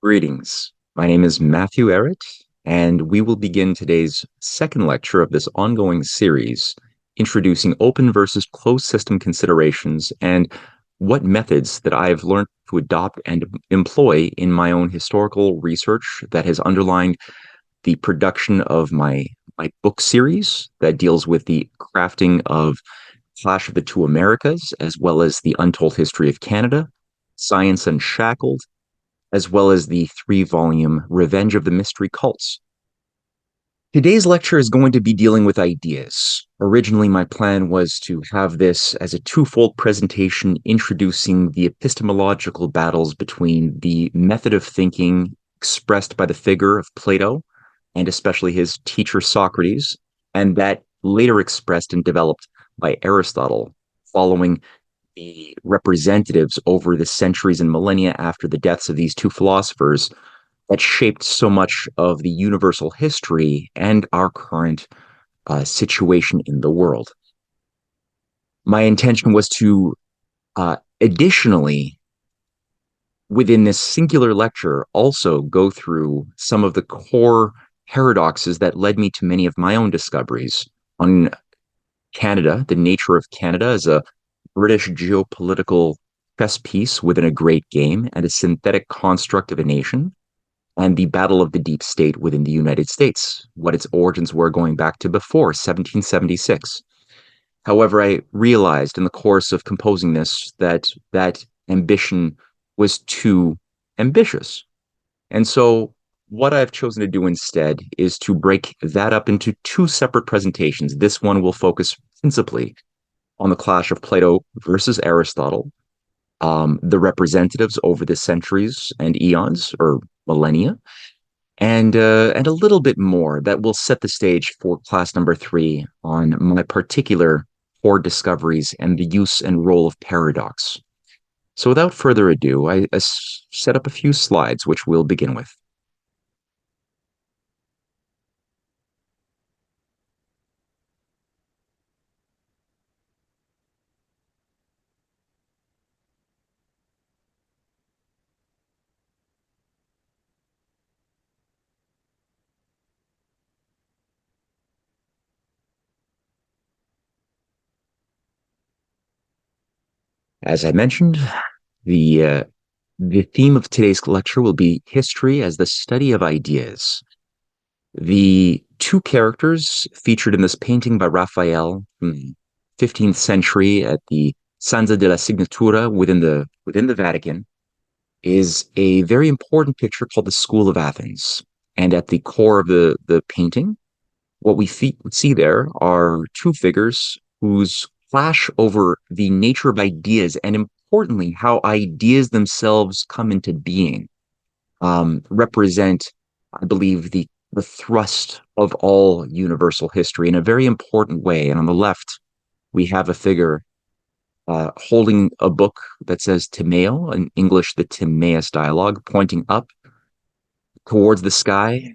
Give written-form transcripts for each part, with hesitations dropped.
Greetings. My name is Matthew Ehret, and we will begin today's second lecture of this ongoing series, introducing open versus closed system considerations and what methods that I've learned to adopt and employ in my own historical research that has underlined the production of my book series that deals with the crafting of Clash of the Two Americas, as well as the Untold History of Canada, Science Unshackled, as well as the three-volume Revenge of the Mystery Cults. Today's lecture is going to be dealing with ideas. Originally, my plan was to have this as a twofold presentation introducing the epistemological battles between the method of thinking expressed by the figure of Plato, and especially his teacher Socrates, and that later expressed and developed by Aristotle, following the representatives over the centuries and millennia after the deaths of these two philosophers that shaped so much of the universal history and our current situation in the world. My intention was to additionally, within this singular lecture, also go through some of the core paradoxes that led me to many of my own discoveries on Canada, the nature of Canada as a British geopolitical chess piece within a great game and a synthetic construct of a nation, and the battle of the deep state within the United States, what its origins were going back to before 1776. However, I realized in the course of composing this that that ambition was too ambitious. And so what I've chosen to do instead is to break that up into two separate presentations. This one will focus principally on the clash of Plato versus Aristotle, the representatives over the centuries and eons or millennia, and a little bit more that will set the stage for class number 3 on my particular core discoveries and the use and role of paradox. So without further ado, I set up a few slides, which we'll begin with. As I mentioned, the theme of today's lecture will be history as the study of ideas. The two characters featured in this painting by Raphael from the 15th century at the Stanza della Signatura within the Vatican is a very important picture called the School of Athens. And at the core of the painting, what we see there are two figures whose clash over the nature of ideas and importantly, how ideas themselves come into being, represent, I believe, the thrust of all universal history in a very important way. And on the left, we have a figure holding a book that says Timeo, in English, the Timaeus dialogue, pointing up towards the sky,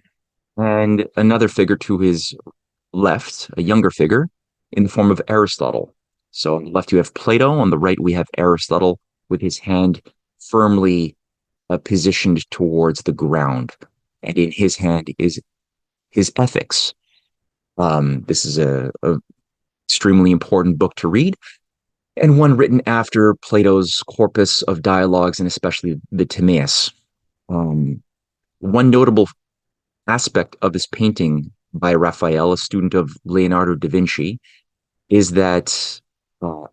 and another figure to his left, a younger figure, in the form of Aristotle. So on the left, you have Plato. On the right, we have Aristotle with his hand firmly positioned towards the ground. And in his hand is his ethics. This is a extremely important book to read, and one written after Plato's corpus of dialogues, and especially the Timaeus. One notable aspect of this painting by Raphael, a student of Leonardo da Vinci, is that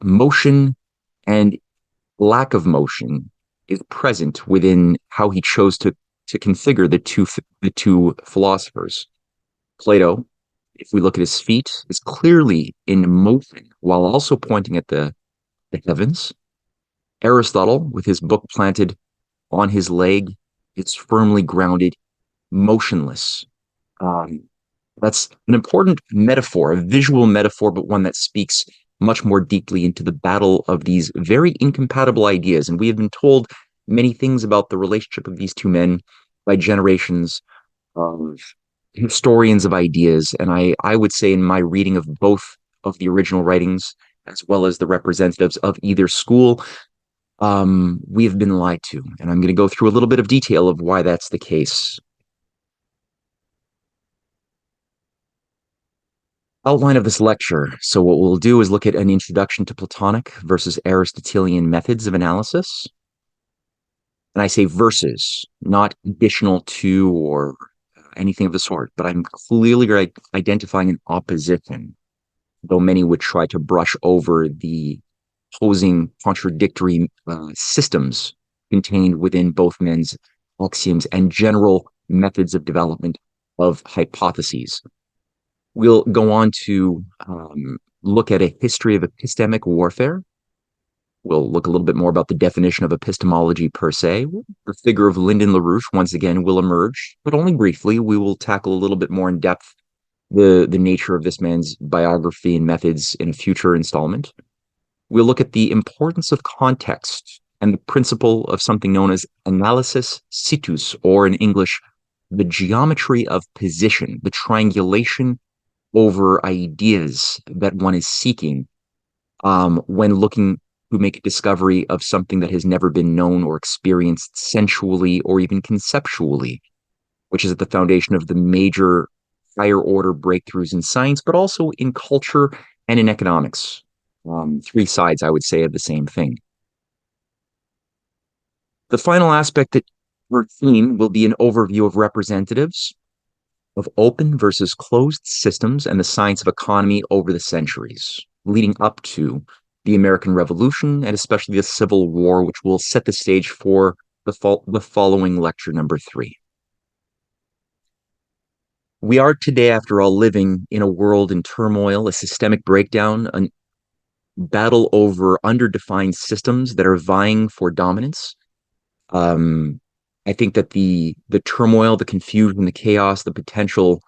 motion and lack of motion is present within how he chose to configure the two philosophers. Plato, if we look at his feet, is clearly in motion while also pointing at the heavens. Aristotle, with his book planted on his leg, is firmly grounded, motionless. That's an important metaphor, a visual metaphor, but one that speaks much more deeply into the battle of these very incompatible ideas. And we have been told many things about the relationship of these two men by generations of historians of ideas. And I would say in my reading of both of the original writings, as well as the representatives of either school, We have been lied to, and I'm going to go through a little bit of detail of why that's the case. Outline of this lecture. So what we'll do is look at an introduction to Platonic versus Aristotelian methods of analysis. And I say versus, not additional to or anything of the sort, but I'm clearly identifying an opposition, though many would try to brush over the opposing contradictory systems contained within both men's axioms and general methods of development of hypotheses. We'll go on to look at a history of epistemic warfare. We'll look a little bit more about the definition of epistemology per se. The figure of Lyndon LaRouche once again will emerge, but only briefly. We will tackle a little bit more in depth the nature of this man's biography and methods in a future installment. We'll look at the importance of context and the principle of something known as analysis situs, or in English, the geometry of position, the triangulation over ideas that one is seeking when looking to make a discovery of something that has never been known or experienced sensually or even conceptually, which is at the foundation of the major higher order breakthroughs in science, but also in culture and in economics. Three sides, I would say, of the same thing. The final aspect that we're seeing will be an overview of representatives of open versus closed systems and the science of economy over the centuries, leading up to the American Revolution and especially the Civil War, which will set the stage for the following lecture number 3. We are today, after all, living in a world in turmoil, a systemic breakdown, a battle over underdefined systems that are vying for dominance. I think that the turmoil, the confusion, the chaos, the potential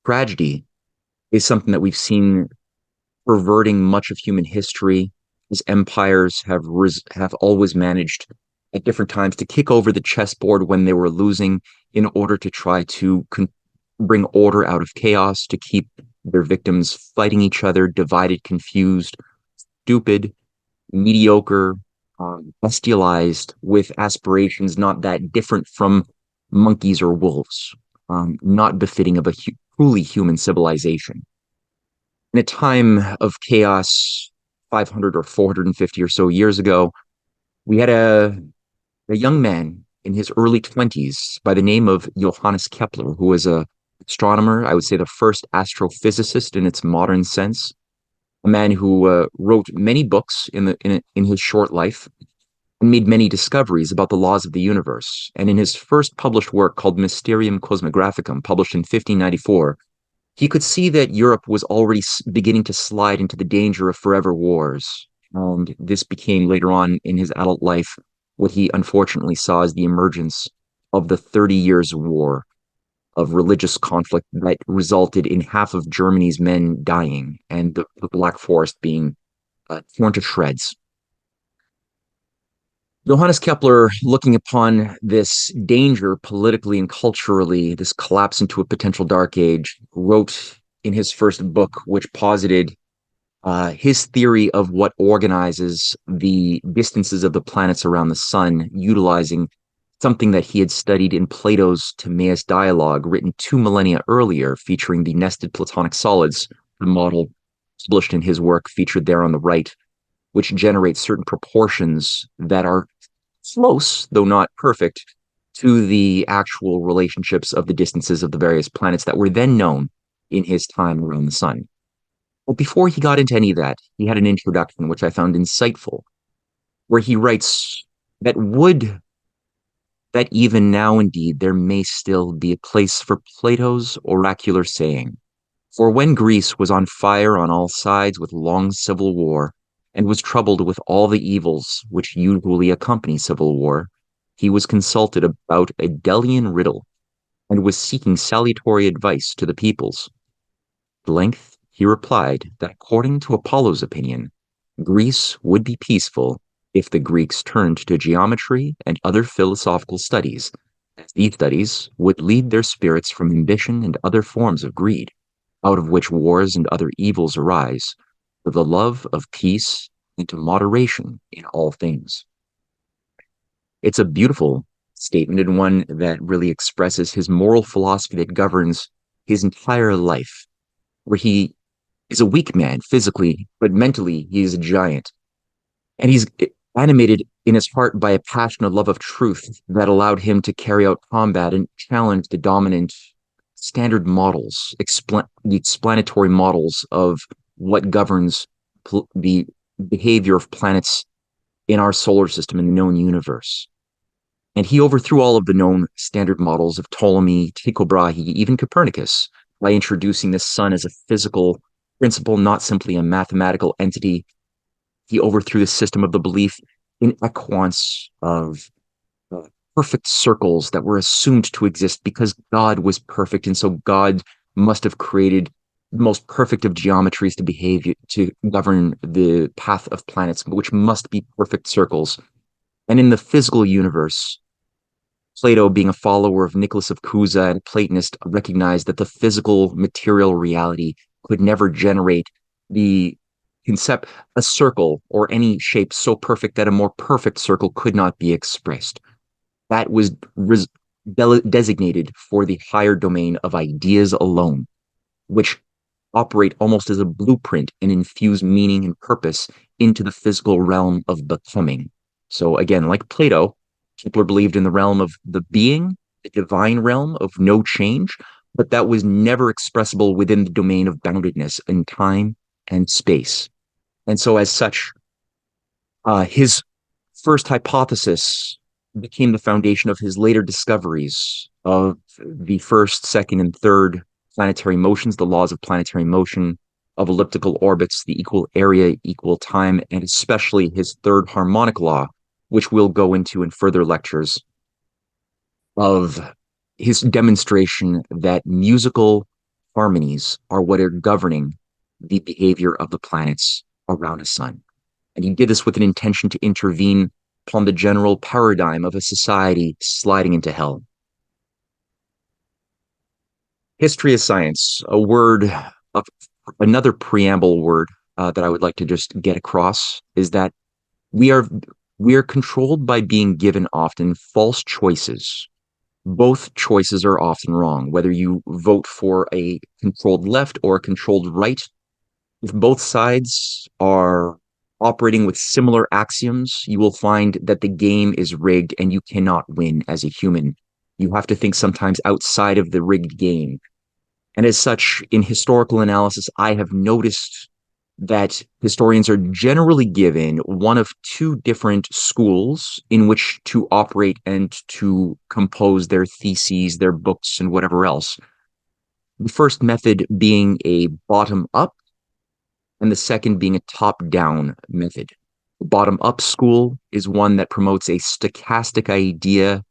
tragedy is something that we've seen perverting much of human history, as empires have always managed at different times to kick over the chessboard when they were losing in order to try to bring order out of chaos, to keep their victims fighting each other, divided, confused, stupid, mediocre, bestialized, with aspirations not that different from monkeys or wolves, not befitting of a truly human civilization. In a time of chaos 500 or 450 or so years ago, we had a young man in his early 20s by the name of Johannes Kepler, who was an astronomer, I would say the first astrophysicist in its modern sense, a man who wrote many books in his short life and made many discoveries about the laws of the universe. And in his first published work called Mysterium Cosmographicum, published in 1594, he could see that Europe was already beginning to slide into the danger of forever wars. And this became later on in his adult life what he unfortunately saw as the emergence of the 30 Years' War of religious conflict that resulted in half of Germany's men dying and the Black Forest being torn to shreds. Johannes Kepler, looking upon this danger politically and culturally, this collapse into a potential dark age, wrote in his first book, which posited his theory of what organizes the distances of the planets around the sun, utilizing something that he had studied in Plato's Timaeus dialogue, written 2 millennia earlier, featuring the nested Platonic solids, the model published in his work featured there on the right, which generates certain proportions that are close, though not perfect, to the actual relationships of the distances of the various planets that were then known in his time around the sun. But before he got into any of that, he had an introduction which I found insightful, where he writes that even now indeed there may still be a place for Plato's oracular saying, for when Greece was on fire on all sides with long civil war, and was troubled with all the evils which usually accompany civil war, he was consulted about a Delian riddle, and was seeking salutary advice to the peoples. At length he replied that according to Apollo's opinion, Greece would be peaceful if the Greeks turned to geometry and other philosophical studies, as these studies would lead their spirits from ambition and other forms of greed, out of which wars and other evils arise, for the love of peace and to moderation in all things. It's a beautiful statement and one that really expresses his moral philosophy that governs his entire life, where he is a weak man physically, but mentally he is a giant. And he's animated in his heart by a passionate love of truth that allowed him to carry out combat and challenge the dominant standard models, the explanatory models of what governs the behavior of planets in our solar system in the known universe. And he overthrew all of the known standard models of Ptolemy, Tycho Brahe, even Copernicus, by introducing the sun as a physical principle, not simply a mathematical entity. He overthrew the system of the belief in equants of perfect circles that were assumed to exist because God was perfect. And so God must have created the most perfect of geometries to behave, to govern the path of planets, which must be perfect circles. And in the physical universe, Plato, being a follower of Nicholas of Cusa and Platonist, recognized that the physical material reality could never generate the concept, a circle or any shape so perfect that a more perfect circle could not be expressed. That was designated for the higher domain of ideas alone, which operate almost as a blueprint and infuse meaning and purpose into the physical realm of becoming. So again, like Plato, Kepler believed in the realm of the being, the divine realm of no change, but that was never expressible within the domain of boundedness in time and space. And so as such, his first hypothesis became the foundation of his later discoveries of the first, second, and third planetary motions, the laws of planetary motion, of elliptical orbits, the equal area, equal time, and especially his third harmonic law, which we'll go into in further lectures, of his demonstration that musical harmonies are what are governing the behavior of the planets around a sun. And he did this with an intention to intervene upon the general paradigm of a society sliding into hell. History of science, a word of another preamble word that I would like to just get across is that we are controlled by being given often false choices. Both choices are often wrong, whether you vote for a controlled left or a controlled right. If both sides are operating with similar axioms, you will find that the game is rigged and you cannot win as a human. You have to think sometimes outside of the rigged game. And as such, in historical analysis, I have noticed that historians are generally given one of two different schools in which to operate and to compose their theses, their books, and whatever else. The first method being a bottom-up, and the second being a top-down method. The bottom-up school is one that promotes a stochastic idea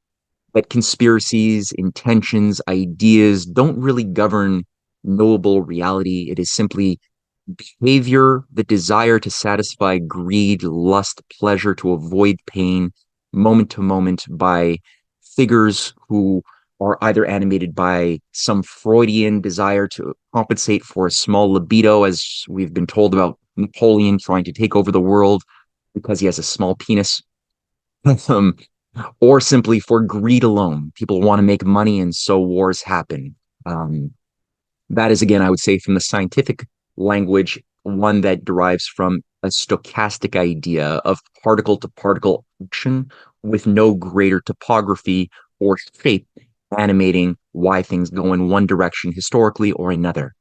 that conspiracies, intentions, ideas don't really govern knowable reality. It is simply behavior, the desire to satisfy greed, lust, pleasure, to avoid pain, moment to moment, by figures who are either animated by some Freudian desire to compensate for a small libido, as we've been told about Napoleon trying to take over the world because he has a small penis, or simply for greed alone. People want to make money, and so wars happen. That is, again, I would say, from the scientific language, one that derives from a stochastic idea of particle to particle action with no greater topography or shape animating why things go in one direction historically or another.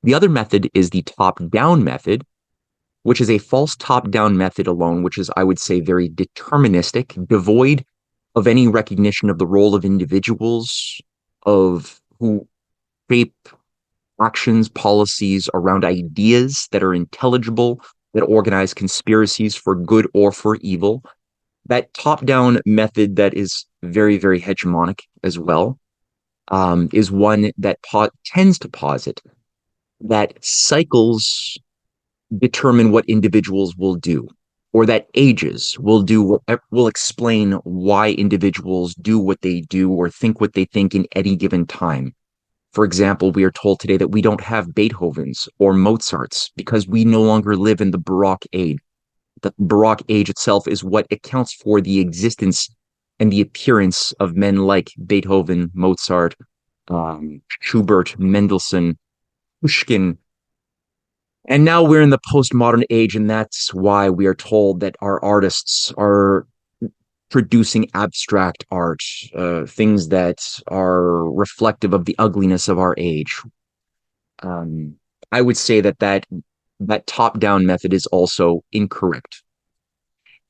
The other method is the top-down method, which is a false top-down method alone, which is, I would say, very deterministic, devoid of any recognition of the role of individuals, of who shape actions, policies around ideas that are intelligible, that organize conspiracies for good or for evil. That top-down method that is very, very hegemonic as well, is one that tends to posit that cycles determine what individuals will do, or that ages will explain why individuals do what they do or think what they think in any given time. For example, we are told today that we don't have Beethovens or Mozarts because we no longer live in the Baroque age. that the Baroque age itself is what accounts for the existence and the appearance of men like Beethoven, Mozart, Schubert, Mendelssohn, Pushkin. And now we're in the postmodern age, and that's why we are told that our artists are producing abstract art, things that are reflective of the ugliness of our age. Um, I would say that top-down method is also incorrect.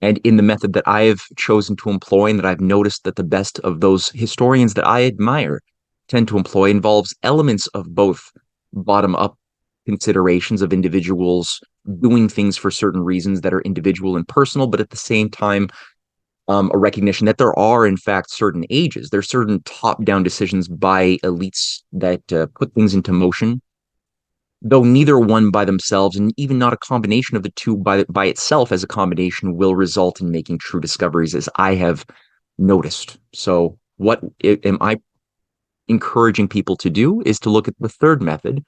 And in the method that I have chosen to employ, and that I've noticed that the best of those historians that I admire tend to employ, involves elements of both bottom-up considerations of individuals doing things for certain reasons that are individual and personal, but at the same time, a recognition that there are, in fact, certain ages. There are certain top-down decisions by elites that put things into motion, though neither one by themselves, and even not a combination of the two by itself as a combination, will result in making true discoveries, as I have noticed. So, what am I encouraging people to do is to look at the third method,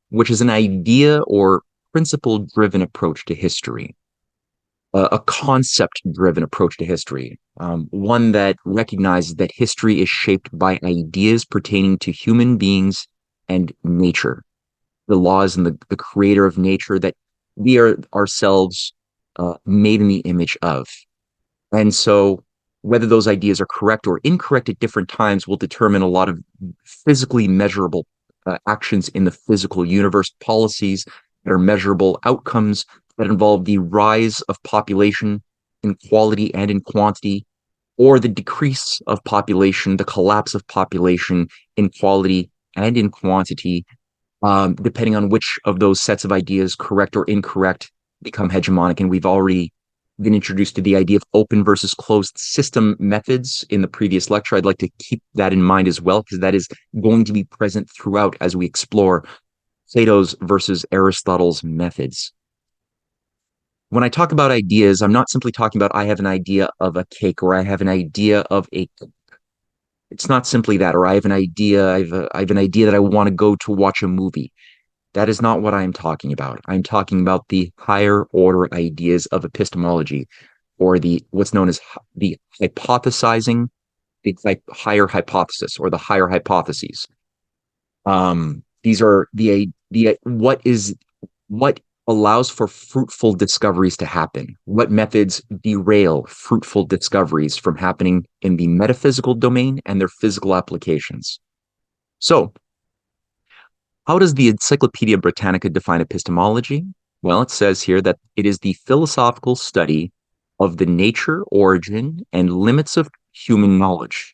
which is an idea or principle-driven approach to history, a concept-driven approach to history, one that recognizes that history is shaped by ideas pertaining to human beings and nature, the laws and the creator of nature that we are ourselves made in the image of. And so whether those ideas are correct or incorrect at different times will determine a lot of physically measurable actions in the physical universe, policies that are measurable, outcomes that involve the rise of population in quality and in quantity, or the decrease of population, the collapse of population in quality and in quantity, depending on which of those sets of ideas, correct or incorrect, become hegemonic. And we've already been introduced to the idea of open versus closed system methods in the previous lecture. I'd like to keep that in mind as well, because that is going to be present throughout as we explore Plato's versus Aristotle's methods. When I talk about ideas, I'm not simply talking about I have an idea of a cake or I have an idea of a. It's not simply that, or I have an idea. I have an idea that I want to go to watch a movie. That is not what I'm talking about. I'm talking about the higher order ideas of epistemology, or the what's known as the hypothesizing, the higher hypothesis, or the higher hypotheses. These are the what allows for fruitful discoveries to happen. What methods derail fruitful discoveries from happening in the metaphysical domain and their physical applications. So, how does the Encyclopedia Britannica define epistemology? Well, it says here that it is the philosophical study of the nature, origin, and limits of human knowledge.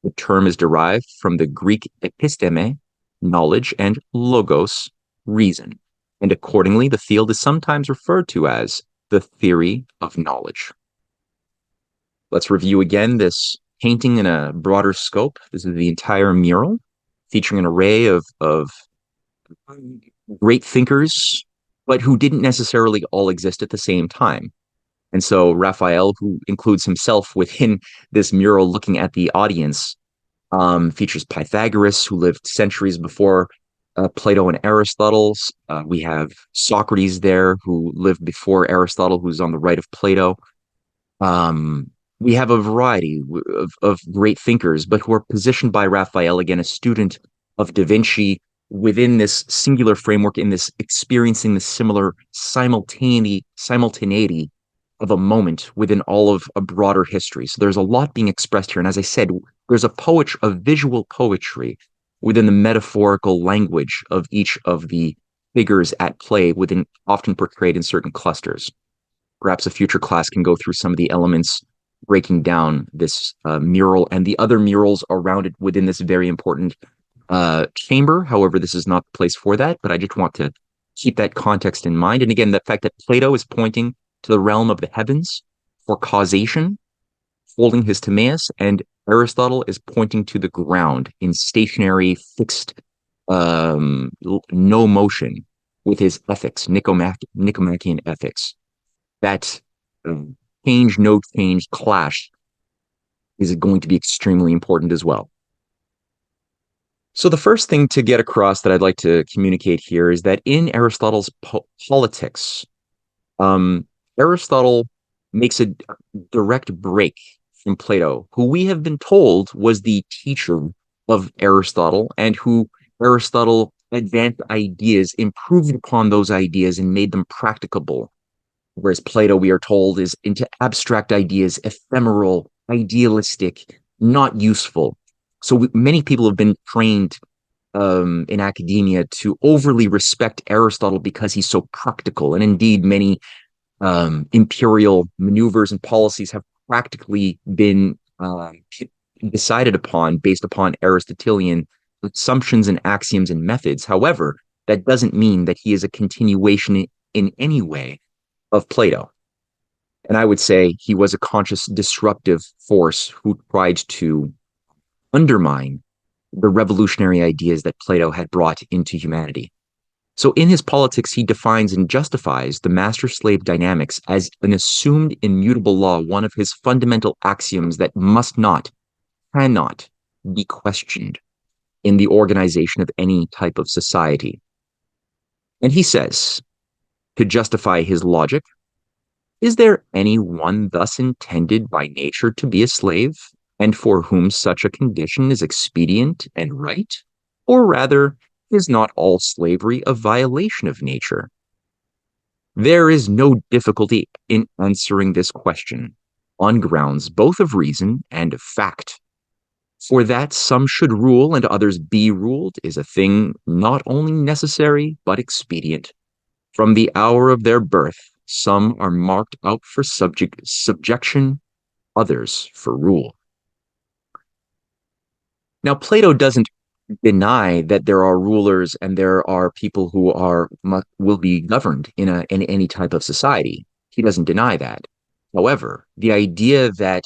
The term is derived from the Greek episteme, knowledge, and logos, reason. And accordingly, the field is sometimes referred to as the theory of knowledge. Let's review again this painting in a broader scope. This is the entire mural, featuring an array of great thinkers, but who didn't necessarily all exist at the same time. And so Raphael, who includes himself within this mural looking at the audience, features Pythagoras, who lived centuries before Plato and Aristotle. We have Socrates there, who lived before Aristotle, who's on the right of Plato. We have a variety of great thinkers, but who are positioned by Raphael, again, a student of Da Vinci, within this singular framework, in this experiencing the similar simultaneity of a moment within all of a broader history. So there's a lot being expressed here. And as I said, there's a visual poetry within the metaphorical language of each of the figures at play, within often portrayed in certain clusters. Perhaps a future class can go through some of the elements breaking down this mural and the other murals around it within this very important chamber. However, this is not the place for that, but I just want to keep that context in mind. And again, the fact that Plato is pointing to the realm of the heavens for causation, holding his Timaeus, and Aristotle is pointing to the ground in stationary, fixed, no motion with his ethics, Nicomachean ethics. That change, no change clash is going to be extremely important as well. So the first thing to get across that I'd like to communicate here is that in Aristotle's politics, Aristotle makes a direct break from Plato, who we have been told was the teacher of Aristotle and who Aristotle advanced ideas, improved upon those ideas, and made them practicable. Whereas Plato, we are told, is into abstract ideas, ephemeral, idealistic, not useful. So many people have been trained in academia to overly respect Aristotle because he's so practical. And indeed, many imperial maneuvers and policies have practically been decided upon based upon Aristotelian assumptions and axioms and methods. However, that doesn't mean that he is a continuation in any way of Plato. And I would say he was a conscious disruptive force who tried to undermine the revolutionary ideas that Plato had brought into humanity. So in his Politics, he defines and justifies the master-slave dynamics as an assumed immutable law, one of his fundamental axioms that must not, cannot be questioned in the organization of any type of society. And he says, to justify his logic, is there any one thus intended by nature to be a slave, and for whom such a condition is expedient and right? Or rather, is not all slavery a violation of nature? There is no difficulty in answering this question, on grounds both of reason and of fact. For that some should rule and others be ruled is a thing not only necessary but expedient. From the hour of their birth, some are marked out for subjection, others for rule. Now, Plato doesn't deny that there are rulers and there are people who will be governed in any type of society. He doesn't deny that. However, the idea that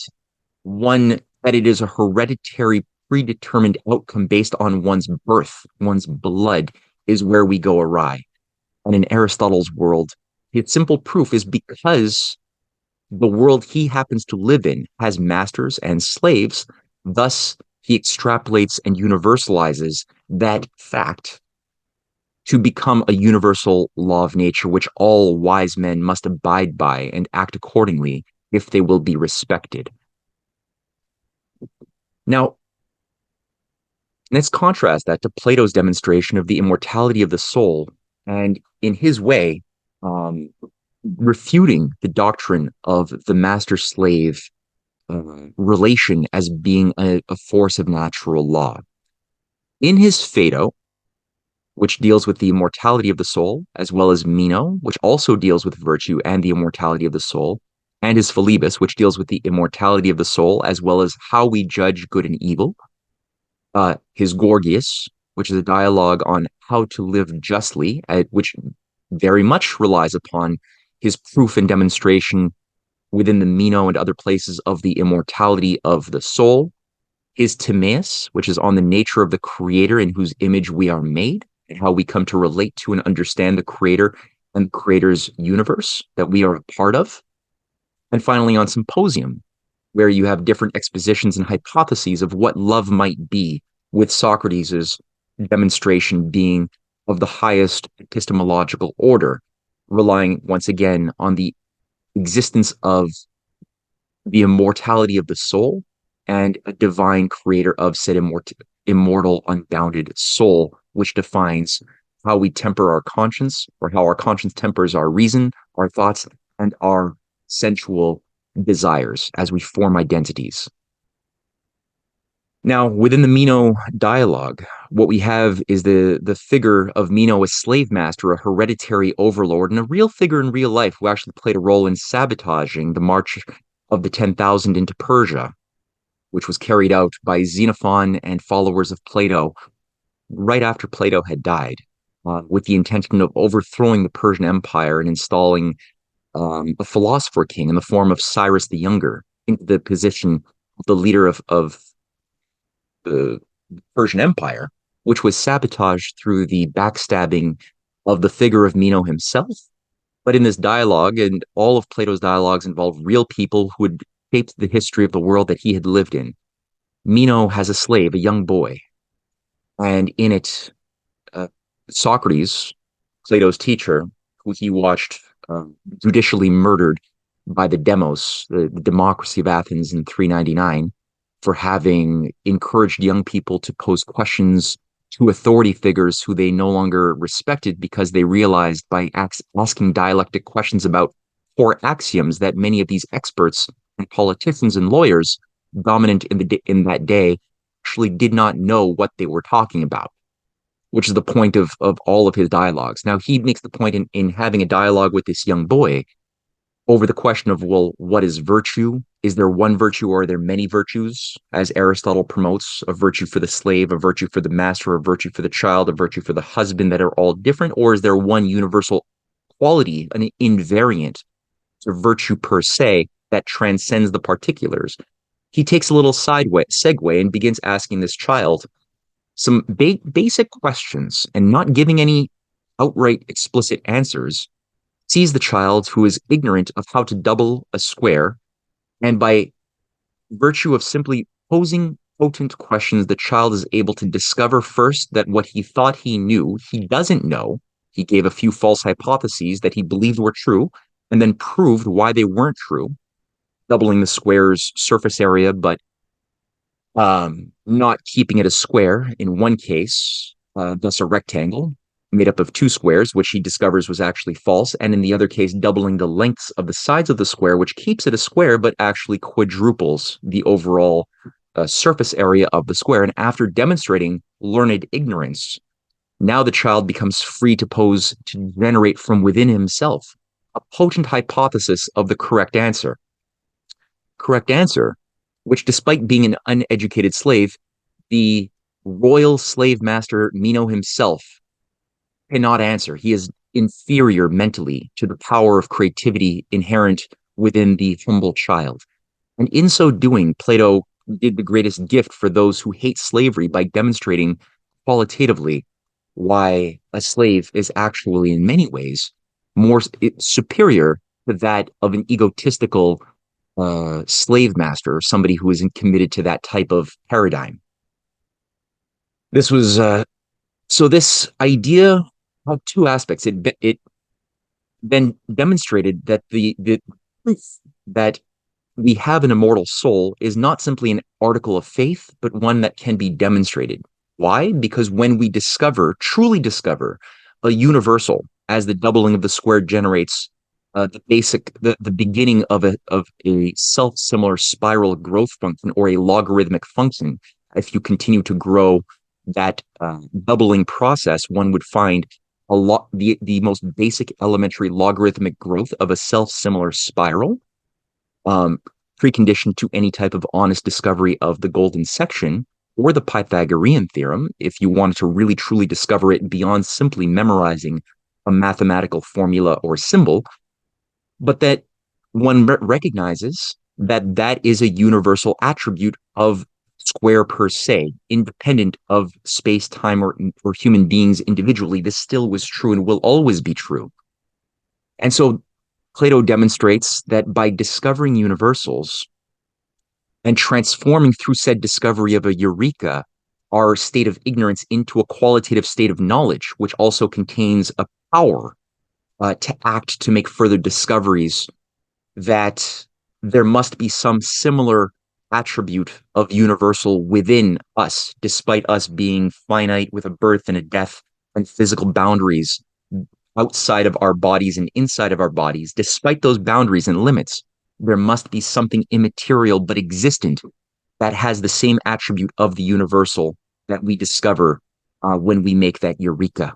it is a hereditary predetermined outcome based on one's birth, one's blood, is where we go awry. And in Aristotle's world, its simple proof is because the world he happens to live in has masters and slaves. Thus, he extrapolates and universalizes that fact to become a universal law of nature, which all wise men must abide by and act accordingly if they will be respected. Now, let's contrast that to Plato's demonstration of the immortality of the soul, and in his way, refuting the doctrine of the master-slave relation as being a force of natural law. In his Phaedo, which deals with the immortality of the soul, as well as Meno, which also deals with virtue and the immortality of the soul, and his Philebus, which deals with the immortality of the soul, as well as how we judge good and evil, his Gorgias, which is a dialogue on how to live justly, which very much relies upon his proof and demonstration within the Meno and other places of the immortality of the soul, his Timaeus, which is on the nature of the creator in whose image we are made, and how we come to relate to and understand the creator and the creator's universe that we are a part of. And finally, on Symposium, where you have different expositions and hypotheses of what love might be, with Socrates' demonstration being of the highest epistemological order, relying once again on the existence of the immortality of the soul and a divine creator of said immortal, unbounded soul, which defines how we temper our conscience, or how our conscience tempers our reason, our thoughts, and our sensual desires as we form identities. Now, within the Meno dialogue, what we have is the figure of Meno as slave master, a hereditary overlord, and a real figure in real life who actually played a role in sabotaging the march of the 10,000 into Persia, which was carried out by Xenophon and followers of Plato right after Plato had died, with the intention of overthrowing the Persian Empire and installing a philosopher king in the form of Cyrus the Younger into the position of the leader of the Persian Empire, which was sabotaged through the backstabbing of the figure of Meno himself. But in this dialogue, and all of Plato's dialogues involve real people who had shaped the history of the world that he had lived in. Meno has a slave, a young boy, and in it, Socrates, Plato's teacher, who he watched judicially murdered, by the Demos, the democracy of Athens in 399, for having encouraged young people to pose questions to authority figures who they no longer respected because they realized by asking dialectic questions about core axioms that many of these experts and politicians and lawyers dominant in that day actually did not know what they were talking about, which is the point of all of his dialogues. Now, he makes the point in having a dialogue with this young boy over the question of, well, what is virtue? Is there one virtue or are there many virtues? As Aristotle promotes, a virtue for the slave, a virtue for the master, a virtue for the child, a virtue for the husband that are all different? Or is there one universal quality, an invariant to virtue per se that transcends the particulars? He takes a little segue and begins asking this child some basic questions and not giving any outright explicit answers, sees the child who is ignorant of how to double a square, and by virtue of simply posing potent questions, the child is able to discover first that what he thought he knew, he doesn't know. He gave a few false hypotheses that he believed were true, and then proved why they weren't true, doubling the square's surface area, but not keeping it a square in one case, thus a rectangle made up of two squares, which he discovers was actually false, and in the other case, doubling the lengths of the sides of the square, which keeps it a square, but actually quadruples the overall surface area of the square. And after demonstrating learned ignorance, now the child becomes free to generate from within himself a potent hypothesis of the correct answer. Correct answer, which despite being an uneducated slave, the royal slave master Meno himself cannot answer. He is inferior mentally to the power of creativity inherent within the humble child. And in so doing, Plato did the greatest gift for those who hate slavery by demonstrating qualitatively why a slave is actually, in many ways, more superior to that of an egotistical slave master, or somebody who isn't committed to that type of paradigm. This was so this idea had two aspects. It then demonstrated that the proof that we have an immortal soul is not simply an article of faith, but one that can be demonstrated. Why? Because when we truly discover a universal, as the doubling of the square generates the beginning of a self-similar spiral growth function or a logarithmic function, if you continue to grow that doubling process, one would find the most basic elementary logarithmic growth of a self-similar spiral, preconditioned to any type of honest discovery of the golden section or the Pythagorean theorem, if you wanted to really truly discover it beyond simply memorizing a mathematical formula or symbol, but that one recognizes that that is a universal attribute of square per se, independent of space, time, or human beings individually. This still was true and will always be true. And so Plato demonstrates that by discovering universals and transforming through said discovery of a eureka, our state of ignorance into a qualitative state of knowledge, which also contains a power to act, to make further discoveries, that there must be some similar attribute of universal within us, despite us being finite with a birth and a death and physical boundaries outside of our bodies and inside of our bodies. Despite those boundaries and limits, there must be something immaterial but existent that has the same attribute of the universal that we discover when we make that eureka.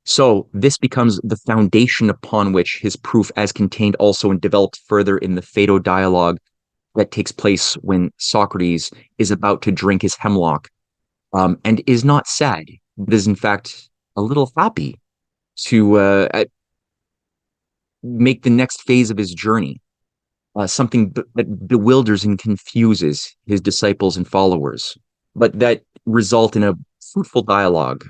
So this becomes the foundation upon which his proof, as contained also and developed further in the Phaedo dialogue that takes place when Socrates is about to drink his hemlock, and is not sad, but is in fact a little happy to make the next phase of his journey, something that bewilders and confuses his disciples and followers, but that result in a fruitful dialogue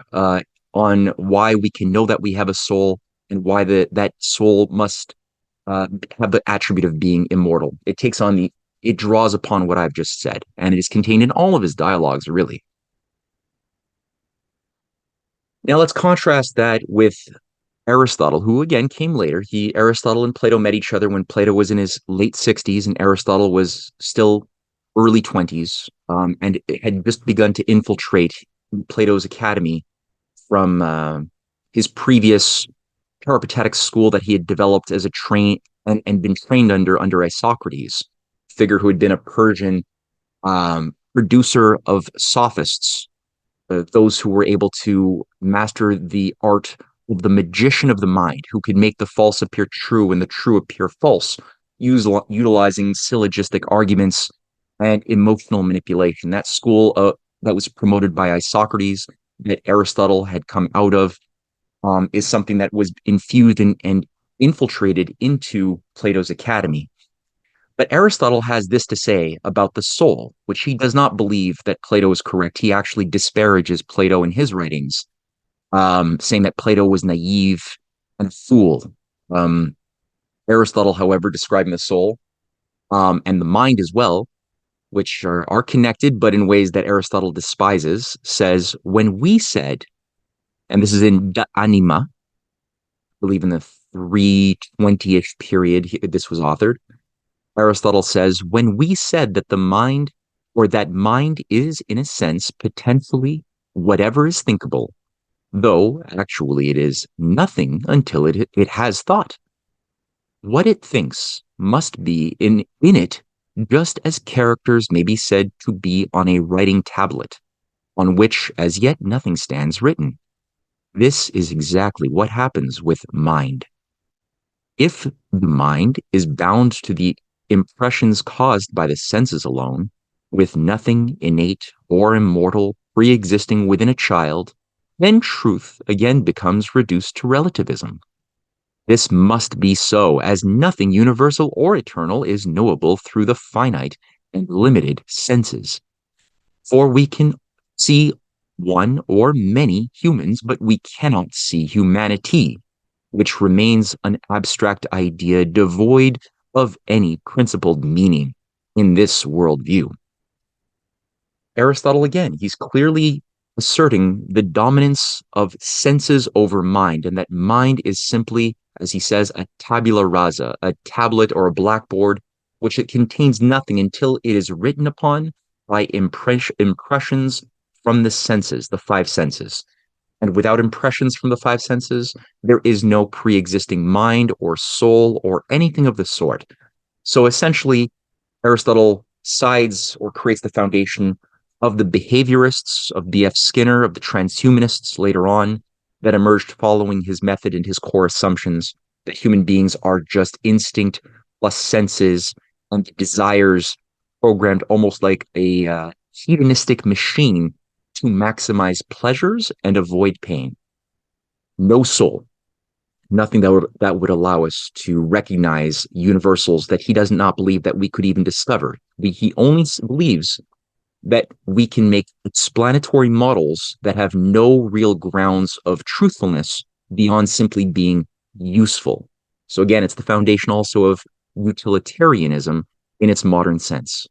on why we can know that we have a soul and why that soul must have the attribute of being immortal. It draws upon what I've just said, and it is contained in all of his dialogues, really. Now let's contrast that with Aristotle, who again came later. Aristotle and Plato met each other when Plato was in his late 60s and Aristotle was still early 20s, and it had just begun to infiltrate Plato's academy from his previous peripatetic school that he had developed as a and been trained under Isocrates, figure who had been a Persian producer of sophists, those who were able to master the art of the magician of the mind, who could make the false appear true and the true appear false, utilizing syllogistic arguments and emotional manipulation. That school that was promoted by Isocrates, that Aristotle had come out of, is something that was infused and infiltrated into Plato's academy. But Aristotle has this to say about the soul, which he does not believe that Plato is correct. He actually disparages Plato in his writings, saying that Plato was naive and a fool. Aristotle, however, describing the soul and the mind as well, which are connected, but in ways that Aristotle despises, says, when we said, and this is in De Anima, I believe in the 320-ish period this was authored, Aristotle says, when we said that the mind, or that mind is, in a sense, potentially whatever is thinkable, though actually it is nothing until it has thought. What it thinks must be in it, just as characters may be said to be on a writing tablet, on which as yet nothing stands written. This is exactly what happens with mind. If the mind is bound to the impressions caused by the senses alone, with nothing innate or immortal pre-existing within a child, then truth again becomes reduced to relativism. This must be so, as nothing universal or eternal is knowable through the finite and limited senses. For we can see one or many humans, but we cannot see humanity, which remains an abstract idea devoid of any principled meaning in this worldview. Aristotle, again, he's clearly asserting the dominance of senses over mind, and that mind is simply, as he says, a tabula rasa, a tablet or a blackboard, which it contains nothing until it is written upon by impressions from the senses, the five senses. And without impressions from the five senses, there is no pre-existing mind or soul or anything of the sort. So essentially, Aristotle sides or creates the foundation of the behaviorists, of B.F. Skinner, of the transhumanists later on, that emerged following his method and his core assumptions that human beings are just instinct plus senses and desires programmed almost like a hedonistic machine to maximize pleasures and avoid pain. No soul, nothing that would allow us to recognize universals that he does not believe that we could even discover. He only believes that we can make explanatory models that have no real grounds of truthfulness beyond simply being useful. So again, it's the foundation also of utilitarianism in its modern sense.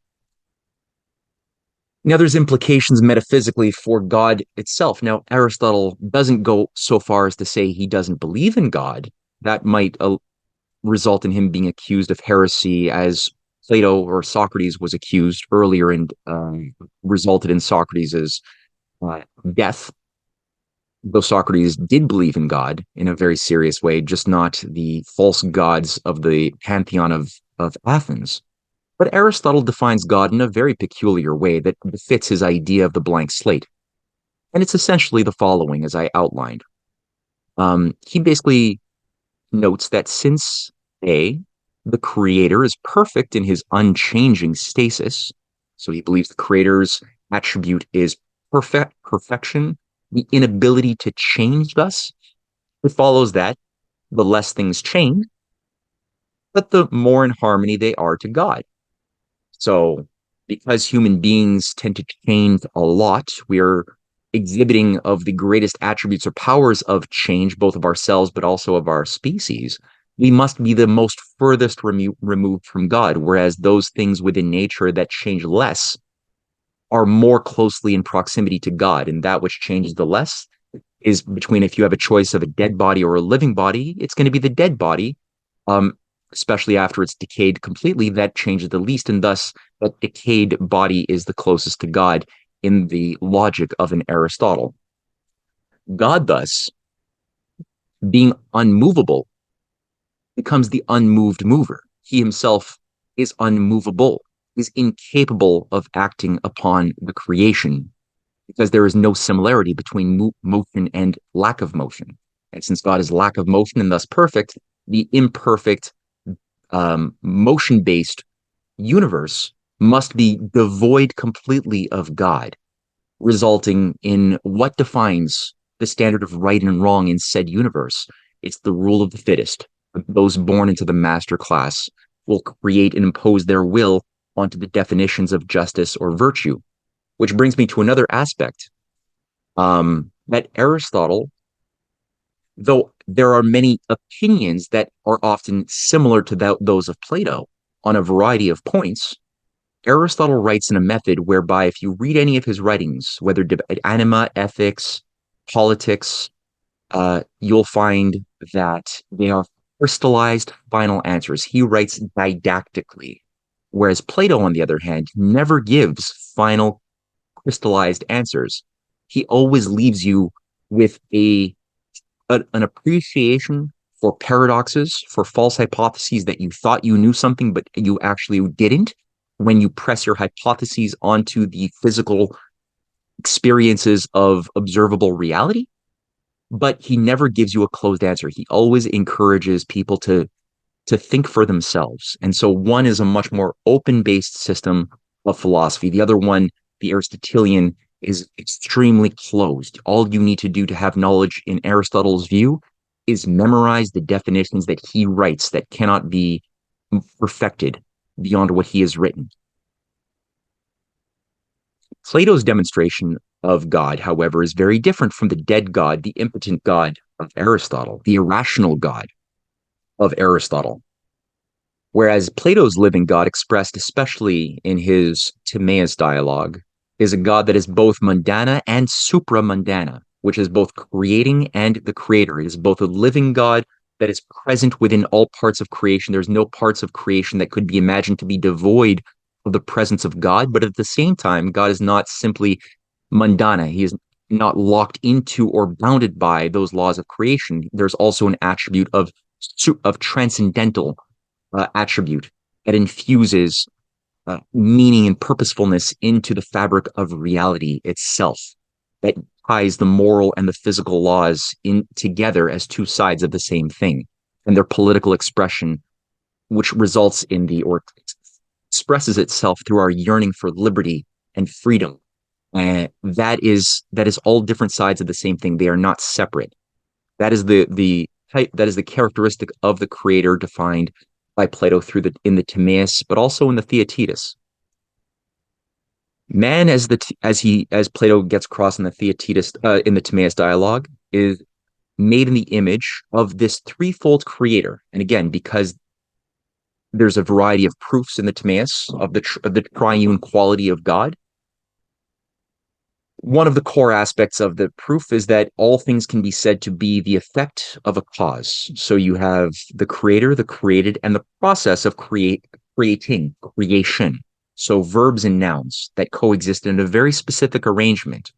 Now, there's implications metaphysically for God itself. Now, Aristotle doesn't go so far as to say he doesn't believe in God. That might result in him being accused of heresy, as Plato or Socrates was accused earlier and resulted in Socrates' death. Though Socrates did believe in God in a very serious way, just not the false gods of the pantheon of Athens. But Aristotle defines God in a very peculiar way that befits his idea of the blank slate. And it's essentially the following, as I outlined. He basically notes that since A, the creator is perfect in his unchanging stasis, so he believes the creator's attribute is perfection, the inability to change thus, it follows that the less things change, but the more in harmony they are to God. So because human beings tend to change a lot, we are exhibiting of the greatest attributes or powers of change, both of ourselves, but also of our species. We must be the most furthest removed from God, whereas those things within nature that change less are more closely in proximity to God, and that which changes the less is between if you have a choice of a dead body or a living body, it's going to be the dead body, um, especially after it's decayed completely. That changes the least, and thus that decayed body is the closest to God in the logic of an Aristotle. God, thus, being unmovable, becomes the unmoved mover. He himself is unmovable, is incapable of acting upon the creation because there is no similarity between motion and lack of motion. And since God is lack of motion and thus perfect, the imperfect motion based universe must be devoid completely of God, resulting in what defines the standard of right and wrong in said universe. It's the rule of the fittest. Those born into the master class will create and impose their will onto the definitions of justice or virtue, which brings me to another aspect, that Aristotle, though there are many opinions that are often similar to those of Plato on a variety of points, Aristotle writes in a method whereby if you read any of his writings, whether anima, ethics, politics, you'll find that they are crystallized final answers. He writes didactically, whereas Plato, on the other hand, never gives final crystallized answers. He always leaves you with an appreciation for paradoxes, for false hypotheses that you thought you knew something, but you actually didn't. When you press your hypotheses onto the physical experiences of observable reality, but he never gives you a closed answer. He always encourages people to think for themselves. And so one is a much more open-based system of philosophy. The other one, the Aristotelian, is extremely closed. All you need to do to have knowledge in Aristotle's view is memorize the definitions that he writes that cannot be perfected beyond what he has written. Plato's demonstration of God, however, is very different from the dead God, the impotent God of Aristotle, the irrational God of Aristotle. Whereas Plato's living God, expressed especially in his Timaeus dialogue, is a God that is both mundana and supramundana, which is both creating and the creator. It is both a living God that is present within all parts of creation. There's no parts of creation that could be imagined to be devoid of the presence of God, but at the same time, God is not simply mundana. He is not locked into or bounded by those laws of creation. There's also an attribute of transcendental attribute that infuses meaning and purposefulness into the fabric of reality itself, that ties the moral and the physical laws in together as two sides of the same thing, and their political expression, which results in or expresses itself through our yearning for liberty and freedom. That is all different sides of the same thing. They are not separate. That is the type, that is the characteristic of the creator defined by Plato in the Timaeus, but also in the Theaetetus. Man, as Plato gets across in the Theaetetus, in the Timaeus dialogue, is made in the image of this threefold creator. And again, because there's a variety of proofs in the Timaeus of the triune quality of God, one of the core aspects of the proof is that all things can be said to be the effect of a cause. So you have the creator, the created, and the process of creation. So verbs and nouns that coexist in a very specific arrangement.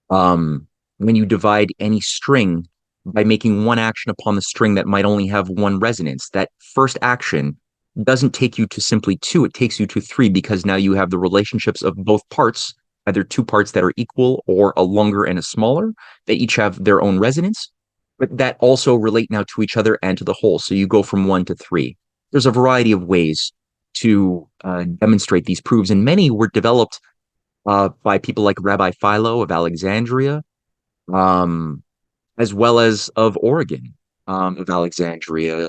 When you divide any string by making one action upon the string that might only have one resonance, that first action doesn't take you to simply two, it takes you to three, because now you have the relationships of both parts, either two parts that are equal or a longer and a smaller. They each have their own resonance, but that also relate now to each other and to the whole. So you go from one to three. There's a variety of ways to demonstrate these proofs, and many were developed by people like Rabbi Philo of Alexandria, as well as of Oregon, of Alexandria,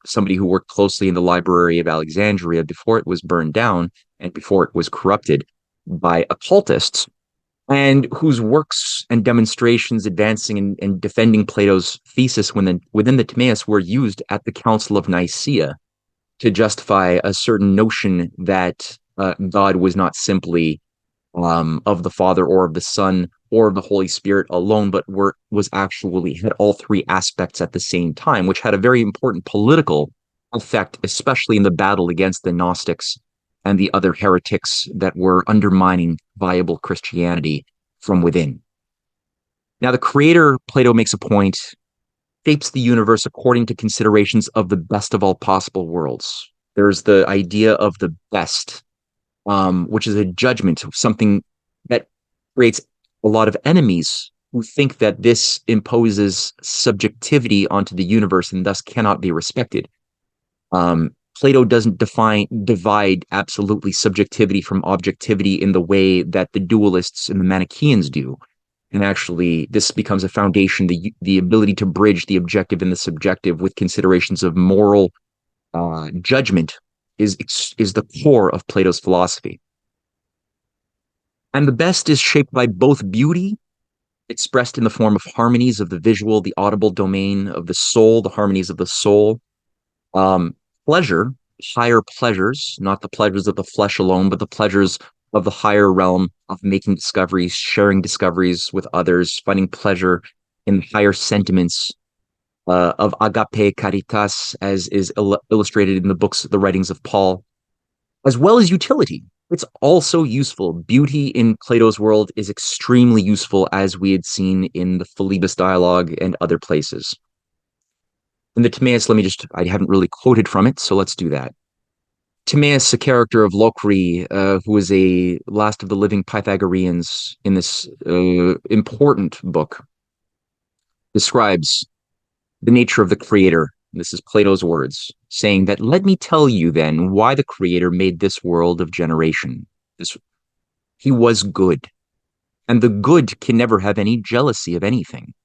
somebody who worked closely in the Library of Alexandria before it was burned down and before it was corrupted by occultists, and whose works and demonstrations advancing and defending Plato's thesis within the Timaeus were used at the Council of Nicaea to justify a certain notion that God was not simply of the Father or of the Son or the Holy Spirit alone, but was actually had all three aspects at the same time, which had a very important political effect, especially in the battle against the Gnostics and the other heretics that were undermining viable Christianity from within. Now, the creator, Plato makes a point, shapes the universe according to considerations of the best of all possible worlds. There's the idea of the best, which is a judgment of something that creates a lot of enemies who think that this imposes subjectivity onto the universe and thus cannot be respected. Plato doesn't divide absolutely subjectivity from objectivity in the way that the dualists and the Manichaeans do. And actually, this becomes a foundation, the ability to bridge the objective and the subjective with considerations of moral judgment is the core of Plato's philosophy. And the best is shaped by both beauty, expressed in the form of harmonies of the visual, the audible domain of the soul, the harmonies of the soul, pleasure, higher pleasures, not the pleasures of the flesh alone, but the pleasures of the higher realm of making discoveries, sharing discoveries with others, finding pleasure in the higher sentiments of agape caritas, as is illustrated in the writings of Paul, as well as utility. It's also useful. Beauty in Plato's world is extremely useful, as we had seen in the Philebus dialogue and other places. In the Timaeus, I haven't really quoted from it, so let's do that. Timaeus, a character of Locke, who was a last of the living Pythagoreans in this important book, describes the nature of the creator. This is Plato's words, saying that, let me tell you then why the creator made this world of generation. He was good, and the good can never have any jealousy of anything.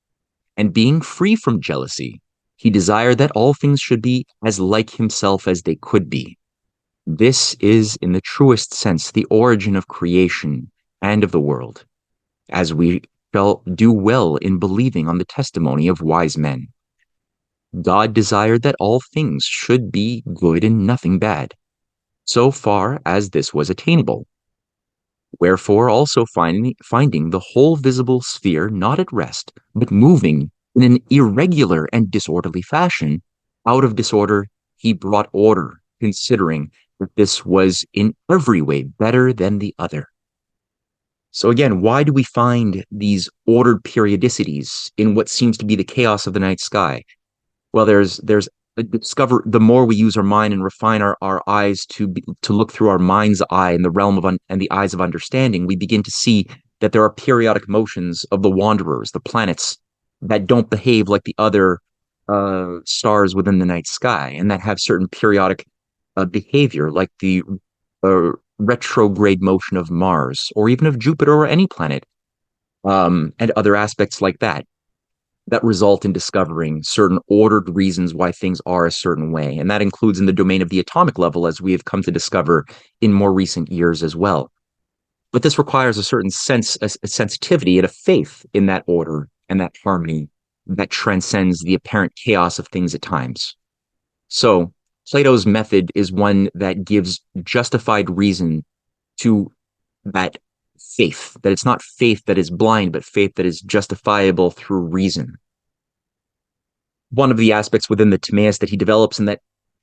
And being free from jealousy, he desired that all things should be as like himself as they could be. This is, in the truest sense, the origin of creation and of the world, as we shall do well in believing on the testimony of wise men. God desired that all things should be good and nothing bad, so far as this was attainable. Wherefore also finding the whole visible sphere not at rest, but moving in an irregular and disorderly fashion, out of disorder he brought order, considering that this was in every way better than the other. So again, why do we find these ordered periodicities in what seems to be the chaos of the night sky? Well, the more we use our mind and refine our eyes to look through our mind's eye in the realm of and the eyes of understanding, we begin to see that there are periodic motions of the wanderers, the planets, that don't behave like the other stars within the night sky, and that have certain periodic behavior, like the retrograde motion of Mars, or even of Jupiter or any planet, and other aspects like that result in discovering certain ordered reasons why things are a certain way. And that includes in the domain of the atomic level, as we have come to discover in more recent years as well. But this requires a certain a sensitivity and a faith in that order and that harmony that transcends the apparent chaos of things at times. So Plato's method is one that gives justified reason to that faith, that it's not faith that is blind, but faith that is justifiable through reason. One of the aspects within the Timaeus that he develops and that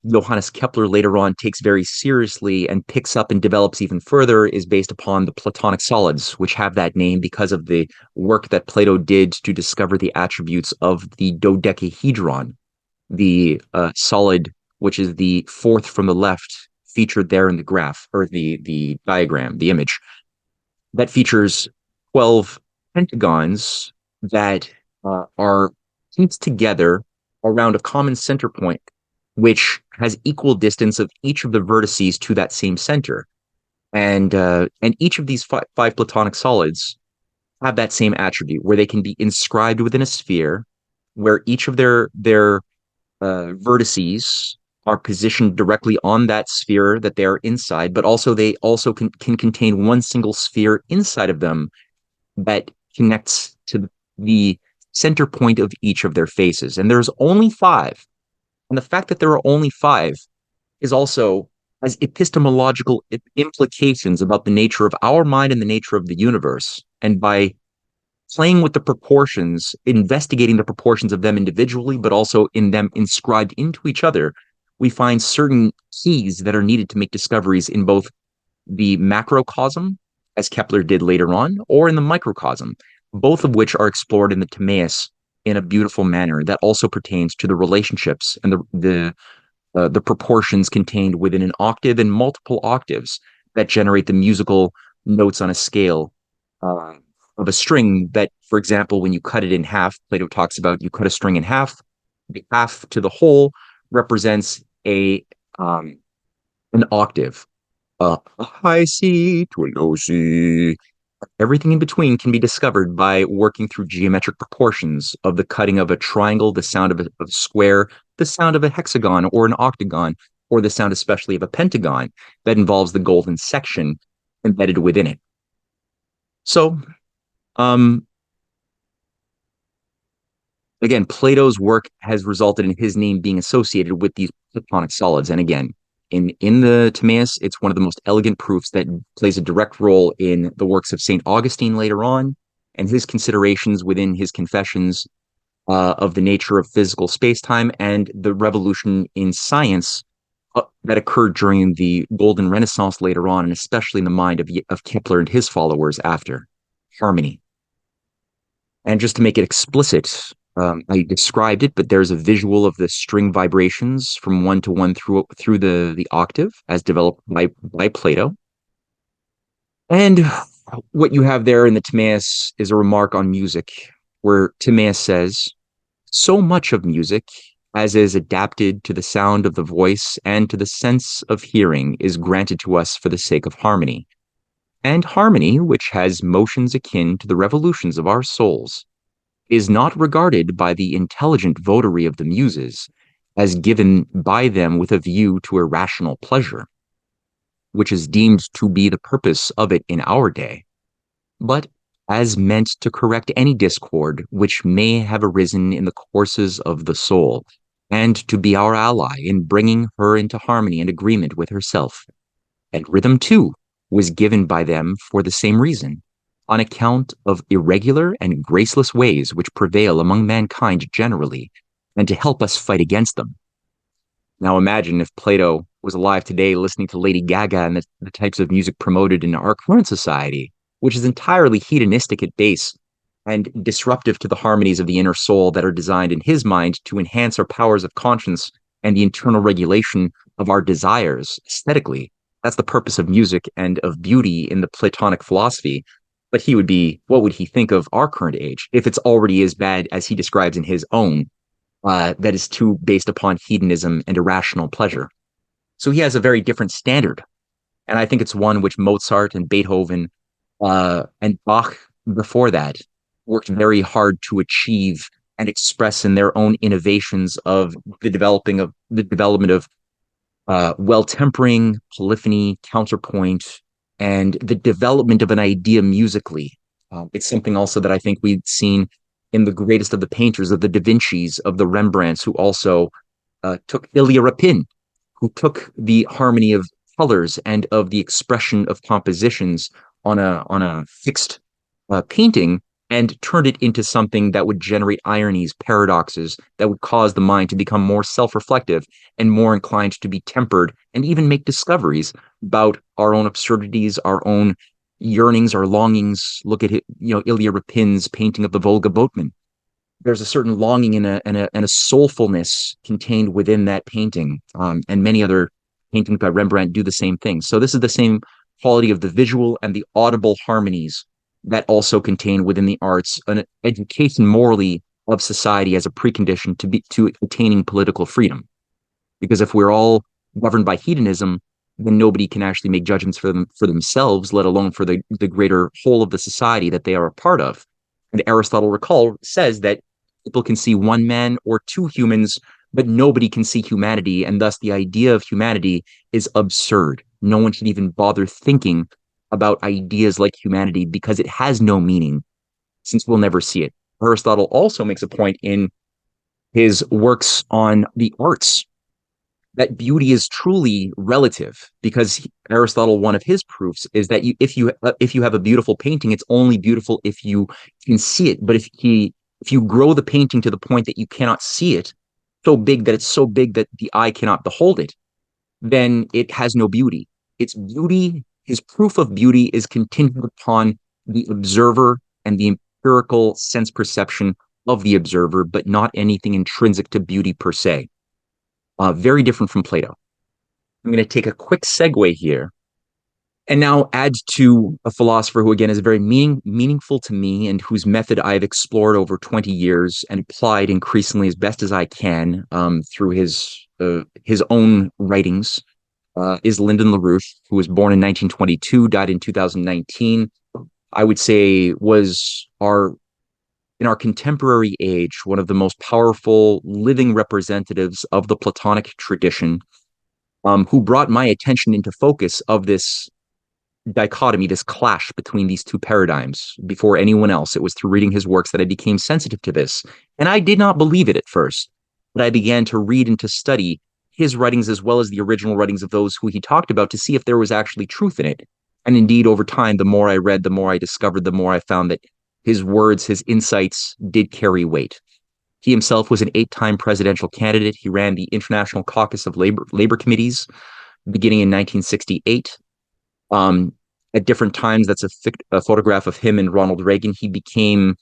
Johannes Kepler later on takes very seriously and picks up and develops even further is based upon the Platonic solids, which have that name because of the work that Plato did to discover the attributes of the dodecahedron, the solid, which is the fourth from the left, featured there in the graph, or the diagram, the image, that features 12 pentagons that are pieced together around a common center point, which has equal distance of each of the vertices to that same center. And each of these five Platonic solids have that same attribute, where they can be inscribed within a sphere, where each of their vertices are positioned directly on that sphere that they are inside, but also they also can contain one single sphere inside of them that connects to the center point of each of their faces. And there's only five. And the fact that there are only five is also has epistemological implications about the nature of our mind and the nature of the universe. And by playing with the proportions, investigating the proportions of them individually, but also in them inscribed into each other, we find certain keys that are needed to make discoveries in both the macrocosm, as Kepler did later on, or in the microcosm, both of which are explored in the Timaeus in a beautiful manner that also pertains to the relationships and the proportions contained within an octave and multiple octaves that generate the musical notes on a scale uh, of a string that, for example, when you cut it in half, Plato talks about you cut a string in half, the half to the whole represents a an octave, a high C to a low C. Everything in between can be discovered by working through geometric proportions of the cutting of a triangle, the sound of a square, the sound of a hexagon or an octagon, or the sound especially of a pentagon that involves the golden section embedded within it. So, um, again, Plato's work has resulted in his name being associated with these Platonic solids. And again, in the Timaeus, it's one of the most elegant proofs that plays a direct role in the works of Saint Augustine later on, and his considerations within his confessions of the nature of physical space-time and the revolution in science that occurred during the Golden Renaissance later on, and especially in the mind of Kepler and his followers after harmony. And just to make it explicit, I described it, but there's a visual of the string vibrations from one to one through the octave as developed by Plato. And what you have there in the Timaeus is a remark on music, where Timaeus says, so much of music, as is adapted to the sound of the voice and to the sense of hearing, is granted to us for the sake of harmony. And harmony, which has motions akin to the revolutions of our souls, is not regarded by the intelligent votary of the Muses as given by them with a view to irrational pleasure, which is deemed to be the purpose of it in our day, but as meant to correct any discord which may have arisen in the courses of the soul, and to be our ally in bringing her into harmony and agreement with herself. And rhythm, too, was given by them for the same reason, on account of irregular and graceless ways which prevail among mankind generally, and to help us fight against them. Now imagine if Plato was alive today listening to Lady Gaga and the types of music promoted in our current society, which is entirely hedonistic at base and disruptive to the harmonies of the inner soul that are designed in his mind to enhance our powers of conscience and the internal regulation of our desires aesthetically. That's the purpose of music and of beauty in the Platonic philosophy. But what would he think of our current age if it's already as bad as he describes in his own, that is too based upon hedonism and irrational pleasure? So he has a very different standard. And I think it's one which Mozart and Beethoven and Bach before that worked very hard to achieve and express in their own innovations of the development of well-tempering, polyphony, counterpoint, and the development of an idea musically. It's something also that I think we've seen in the greatest of the painters, of the Da Vinci's, of the Rembrandts, who also took Ilya Repin, who took the harmony of colors and of the expression of compositions on a fixed painting and turned it into something that would generate ironies, paradoxes, that would cause the mind to become more self-reflective and more inclined to be tempered and even make discoveries about our own absurdities, our own yearnings, our longings. Look at Ilya Repin's painting of the Volga boatman. There's a certain longing and a soulfulness contained within that painting, and many other paintings by Rembrandt do the same thing. So this is the same quality of the visual and the audible harmonies that also contain within the arts an education morally of society as a precondition to attaining political freedom. Because if we're all governed by hedonism, then nobody can actually make judgments for themselves, let alone for the greater whole of the society that they are a part of. And Aristotle says that people can see one man or two humans, but nobody can see humanity, and thus the idea of humanity is absurd. No one should even bother thinking about ideas like humanity because it has no meaning, since we'll never see it. Aristotle also makes a point in his works on the arts that beauty is truly relative, because Aristotle, one of his proofs is that if you have a beautiful painting, it's only beautiful if you can see it. But if you grow the painting to the point that you cannot see it, so big that the eye cannot behold it, then it has no beauty. Its beauty, his proof of beauty, is contingent upon the observer and the empirical sense perception of the observer, but not anything intrinsic to beauty per se. Very different from Plato. I'm going to take a quick segue here and now add to a philosopher who, again, is very meaningful to me and whose method I've explored over 20 years and applied increasingly as best as I can through his own writings, is Lyndon LaRouche, who was born in 1922, died in 2019. I would say was in our contemporary age, one of the most powerful living representatives of the Platonic tradition, who brought my attention into focus of this dichotomy, this clash between these two paradigms before anyone else. It was through reading his works that I became sensitive to this. And I did not believe it at first, but I began to read and to study his writings as well as the original writings of those who he talked about to see if there was actually truth in it. And indeed, over time, the more I read, the more I discovered, the more I found that his words, his insights did carry weight. He himself was an 8-time presidential candidate. He ran the International Caucus of Labor Committees beginning in 1968. At different times, that's a photograph of him and Ronald Reagan. He became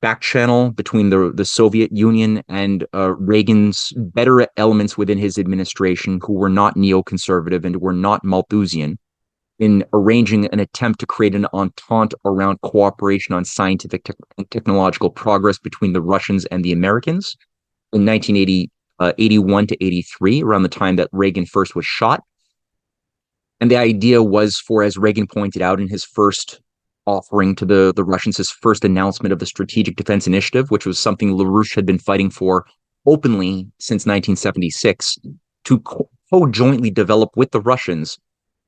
back channel between the Soviet Union and Reagan's better elements within his administration, who were not neoconservative and were not Malthusian, in arranging an attempt to create an entente around cooperation on scientific and technological progress between the Russians and the Americans in 1981 to 83, around the time that Reagan first was shot. And the idea was for, as Reagan pointed out in his first offering to the Russians, his first announcement of the Strategic Defense Initiative, which was something LaRouche had been fighting for openly since 1976, to co-jointly develop with the Russians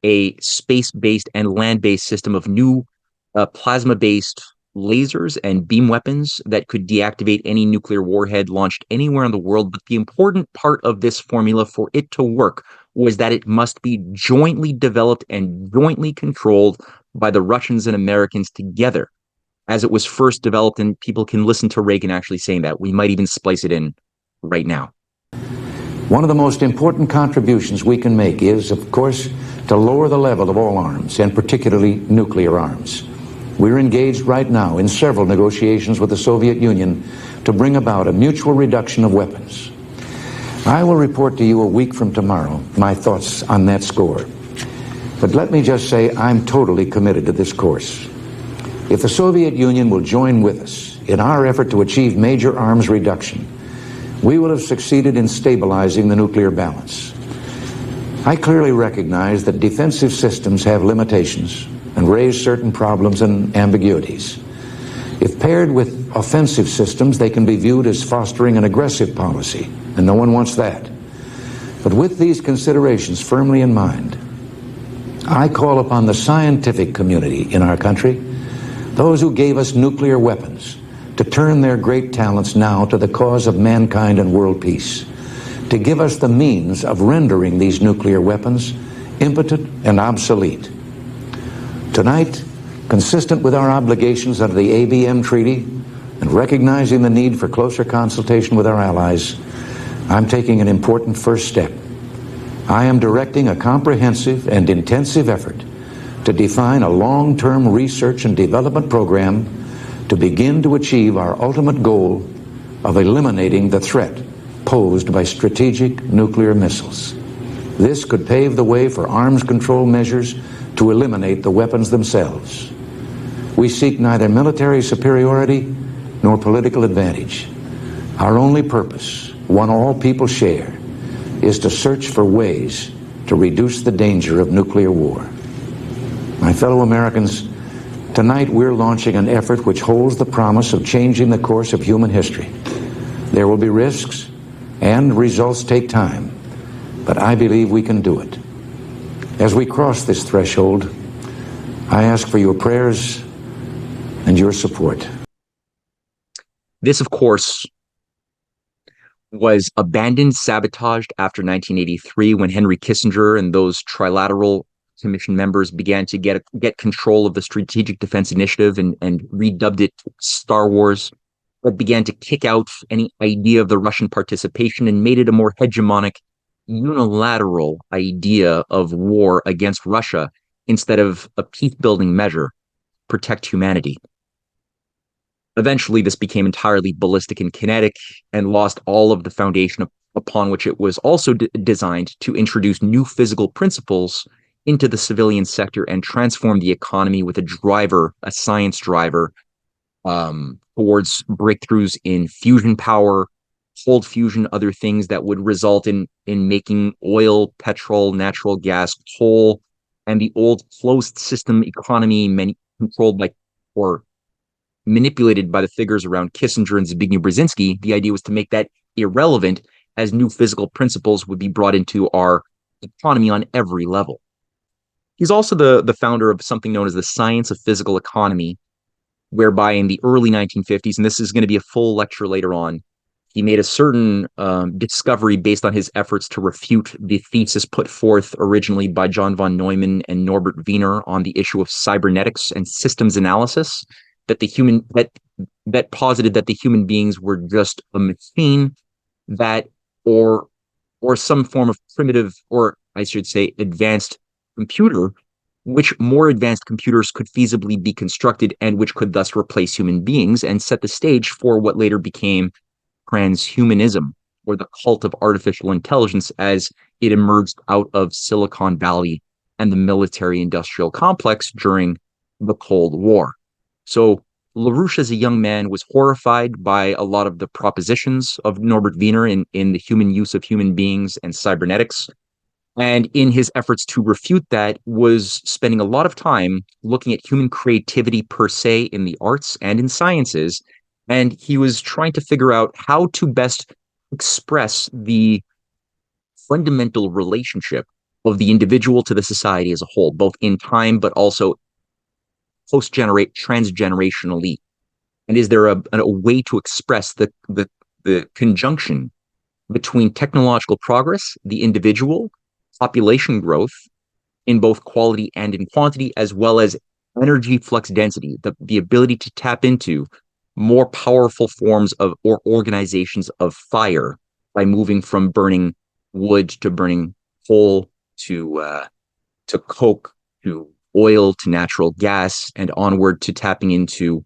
a space-based and land-based system of new plasma-based lasers and beam weapons that could deactivate any nuclear warhead launched anywhere in the world. But the important part of this formula for it to work was that it must be jointly developed and jointly controlled by the Russians and Americans together, as it was first developed. And people can listen to Reagan actually saying that. We might even splice it in right now. One of the most important contributions we can make is, of course, to lower the level of all arms, and particularly nuclear arms. We're engaged right now in several negotiations with the Soviet Union to bring about a mutual reduction of weapons. I will report to you a week from tomorrow my thoughts on that score. But let me just say I'm totally committed to this course. If the Soviet Union will join with us in our effort to achieve major arms reduction, we will have succeeded in stabilizing the nuclear balance. I clearly recognize that defensive systems have limitations and raise certain problems and ambiguities. If paired with offensive systems, they can be viewed as fostering an aggressive policy, and no one wants that. But with these considerations firmly in mind, I call upon the scientific community in our country, those who gave us nuclear weapons, to turn their great talents now to the cause of mankind and world peace, to give us the means of rendering these nuclear weapons impotent and obsolete. Tonight, consistent with our obligations under the ABM Treaty and recognizing the need for closer consultation with our allies, I'm taking an important first step. I am directing a comprehensive and intensive effort to define a long-term research and development program to begin to achieve our ultimate goal of eliminating the threat posed by strategic nuclear missiles. This could pave the way for arms control measures to eliminate the weapons themselves. We seek neither military superiority nor political advantage. Our only purpose, one all people share, is to search for ways to reduce the danger of nuclear war. My fellow Americans, tonight we're launching an effort which holds the promise of changing the course of human history. There will be risks, and results take time, but I believe we can do it. As we cross this threshold, I ask for your prayers and your support. This, of course, was abandoned, sabotaged after 1983 when Henry Kissinger and those trilateral commission members began to get control of the Strategic Defense Initiative and redubbed it Star Wars, but began to kick out any idea of the Russian participation and made it a more hegemonic, unilateral idea of war against Russia instead of a peace-building measure, protect humanity. Eventually, this became entirely ballistic and kinetic and lost all of the foundation upon which it was also designed to introduce new physical principles into the civilian sector and transform the economy with a driver, a science driver, towards breakthroughs in fusion power, cold fusion, other things that would result in making oil, petrol, natural gas, coal, and the old closed system economy controlled by or manipulated by the figures around Kissinger and Zbigniew Brzezinski. The idea was to make that irrelevant as new physical principles would be brought into our economy on every level. He's also the founder of something known as the Science of Physical Economy, whereby in the early 1950s, and this is going to be a full lecture later on, he made a certain discovery based on his efforts to refute the thesis put forth originally by John von Neumann and Norbert Wiener on the issue of cybernetics and systems analysis, that posited that the human beings were just a machine that or some form of primitive, or I should say advanced computer, which more advanced computers could feasibly be constructed and which could thus replace human beings and set the stage for what later became transhumanism, or the cult of artificial intelligence as it emerged out of Silicon Valley and the military-industrial complex during the Cold War. So LaRouche, as a young man, was horrified by a lot of the propositions of Norbert Wiener in the human use of human beings and cybernetics. And in his efforts to refute that, was spending a lot of time looking at human creativity per se in the arts and in sciences. And he was trying to figure out how to best express the fundamental relationship of the individual to the society as a whole, both in time, but also transgenerationally. And is there a way to express the conjunction between technological progress, the individual, population growth in both quality and in quantity, as well as energy flux density, the ability to tap into more powerful forms of or organizations of fire by moving from burning wood to burning coal to coke to oil to natural gas and onward to tapping into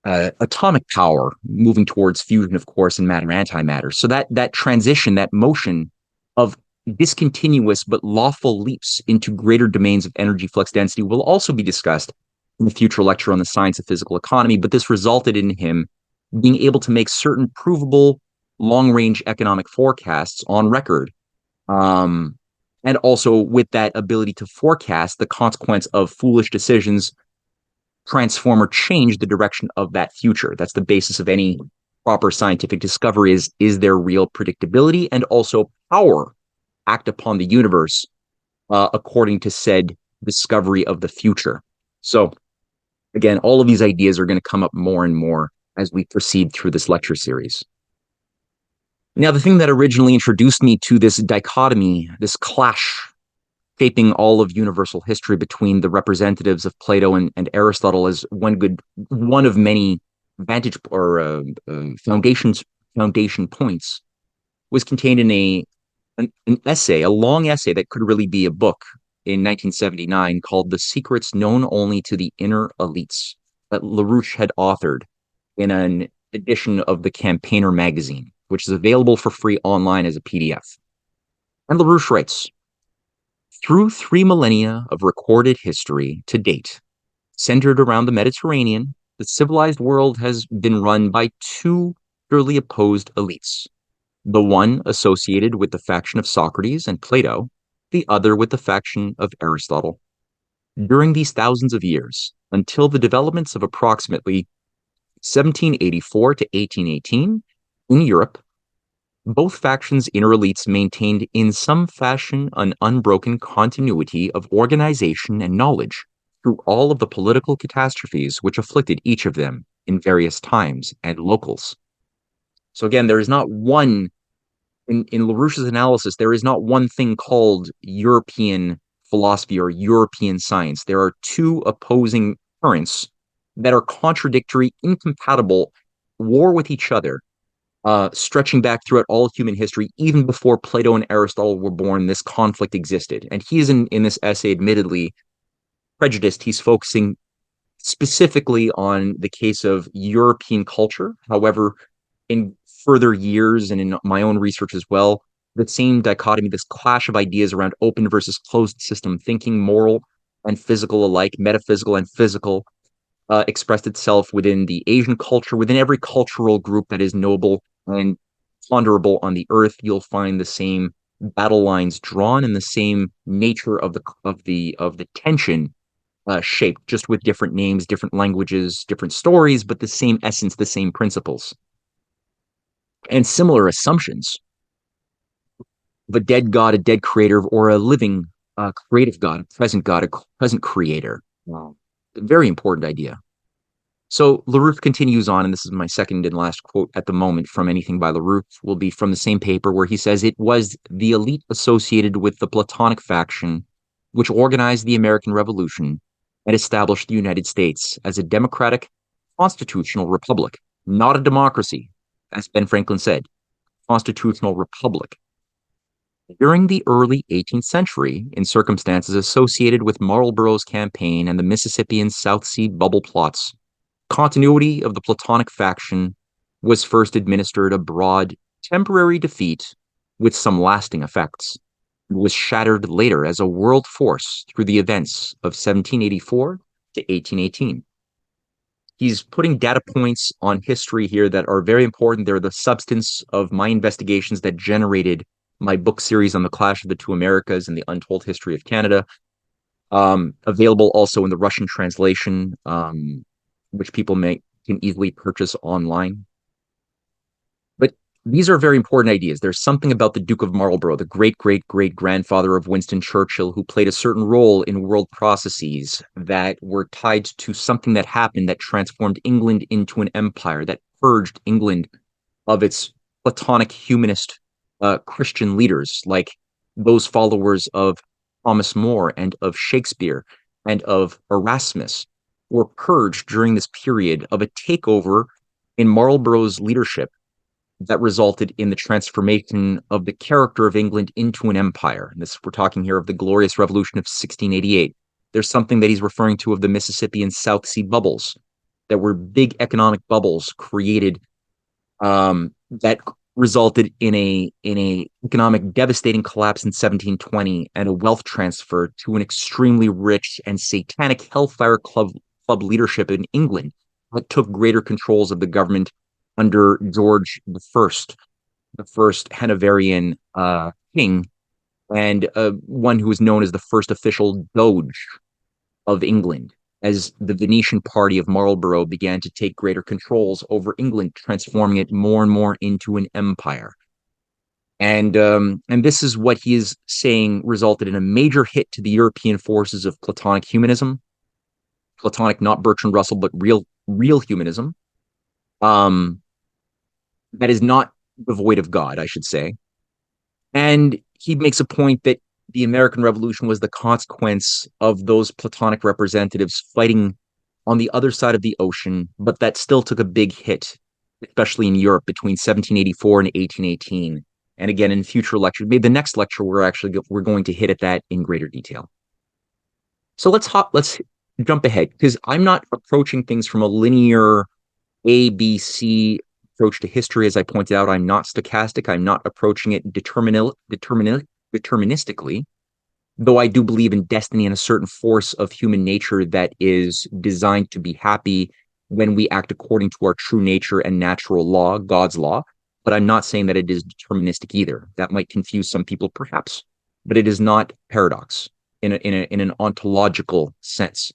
atomic power, moving towards fusion, of course, and matter antimatter. So that transition, that motion of discontinuous but lawful leaps into greater domains of energy flux density will also be discussed in a future lecture on the science of physical economy. But this resulted in him being able to make certain provable long-range economic forecasts on record. And also with that ability to forecast the consequence of foolish decisions transform or change the direction of that future. That's the basis of any proper scientific discovery is there real predictability and also power act upon the universe according to said discovery of the future. So again, all of these ideas are going to come up more and more as we proceed through this lecture series. Now, the thing that originally introduced me to this dichotomy, this clash shaping all of universal history between the representatives of Plato and Aristotle as one of many vantage or foundation points, was contained in an essay, a long essay that could really be a book in 1979 called The Secrets Known Only to the Inner Elites, that LaRouche had authored in an edition of the Campaigner magazine, which is available for free online as a PDF. And LaRouche writes, through 3 millennia of recorded history to date, centered around the Mediterranean, the civilized world has been run by 2 purely opposed elites. The one associated with the faction of Socrates and Plato, the other with the faction of Aristotle. During these thousands of years, until the developments of approximately 1784 to 1818 in Europe, both factions' inner elites maintained in some fashion an unbroken continuity of organization and knowledge through all of the political catastrophes which afflicted each of them in various times and locales. So again, there is not one in LaRouche's analysis, there is not one thing called European philosophy or European science. There are two opposing currents that are contradictory, incompatible, war with each other, stretching back throughout all human history. Even before Plato and Aristotle were born, this conflict existed. And he is in this essay, admittedly, prejudiced. He's focusing specifically on the case of European culture. However, in further years and in my own research as well, the same dichotomy, this clash of ideas around open versus closed system thinking, moral and physical alike, metaphysical and physical, expressed itself within the Asian culture, within every cultural group that is noble and ponderable on the earth. You'll find the same battle lines drawn and the same nature of the tension shaped, just with different names, different languages, different stories, but the same essence, the same principles, and similar assumptions of a dead god, a dead creator, or a living creative god, a present creator. Wow. Very important idea. So LaRouche continues on, and this is my second and last quote at the moment from anything by LaRouche, will be from the same paper, where he says, it was the elite associated with the Platonic faction which organized the American Revolution and established the United States as a democratic constitutional republic, not a democracy, as Ben Franklin said, constitutional republic. During the early 18th century, in circumstances associated with Marlborough's campaign and the Mississippi and South Sea bubble plots, continuity of the Platonic faction was first administered a broad, temporary defeat with some lasting effects, and was shattered later as a world force through the events of 1784 to 1818. He's putting data points on history here that are very important. They're the substance of my investigations that generated my book series on the Clash of the Two Americas and the Untold History of Canada, available also in the Russian translation, which people can easily purchase online. But these are very important ideas. There's something about the Duke of Marlborough, the great-great-great-grandfather of Winston Churchill, who played a certain role in world processes that were tied to something that happened that transformed England into an empire, that purged England of its Platonic humanist Christian leaders, like those followers of Thomas More and of Shakespeare and of Erasmus, were purged during this period of a takeover in Marlborough's leadership that resulted in the transformation of the character of England into an empire. And this, we're talking here of the Glorious Revolution of 1688. There's something that he's referring to of the Mississippi and South Sea bubbles that were big economic bubbles created that resulted in a economic devastating collapse in 1720 and a wealth transfer to an extremely rich and satanic hellfire club leadership in England that took greater controls of the government under George the first Hanoverian king, and one who was known as the first official Doge of England, as the Venetian party of Marlborough began to take greater controls over England, transforming it more and more into an empire. And this is what he is saying resulted in a major hit to the European forces of Platonic humanism. Platonic, not Bertrand Russell, but real humanism. That is not devoid of God, I should say. And he makes a point that the American Revolution was the consequence of those Platonic representatives fighting on the other side of the ocean, but that still took a big hit, especially in Europe between 1784 and 1818. And again, in future lectures, maybe the next lecture, we're going to hit at that in greater detail. So let's jump ahead, because I'm not approaching things from a linear A, B, C approach to history. As I pointed out, I'm not stochastic. I'm not approaching it deterministically, though I do believe in destiny and a certain force of human nature that is designed to be happy when we act according to our true nature and natural law, God's law. But I'm not saying that it is deterministic either. That might confuse some people, perhaps, but it is not paradox in an ontological sense.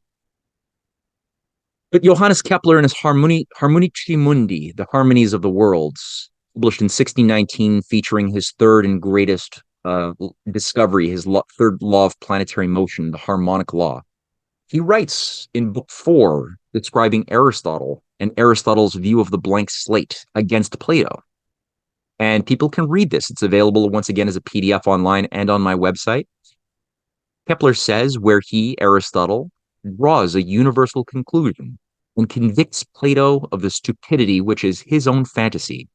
But Johannes Kepler in his Harmonici Mundi, the Harmonies of the Worlds, published in 1619, featuring his third and greatest discovery, his third law of planetary motion, the harmonic law. He writes in book 4, describing Aristotle and Aristotle's view of the blank slate against Plato. And people can read this. It's available once again as a PDF online and on my website. Kepler says where he, Aristotle, draws a universal conclusion and convicts Plato of the stupidity which is his own fantasy.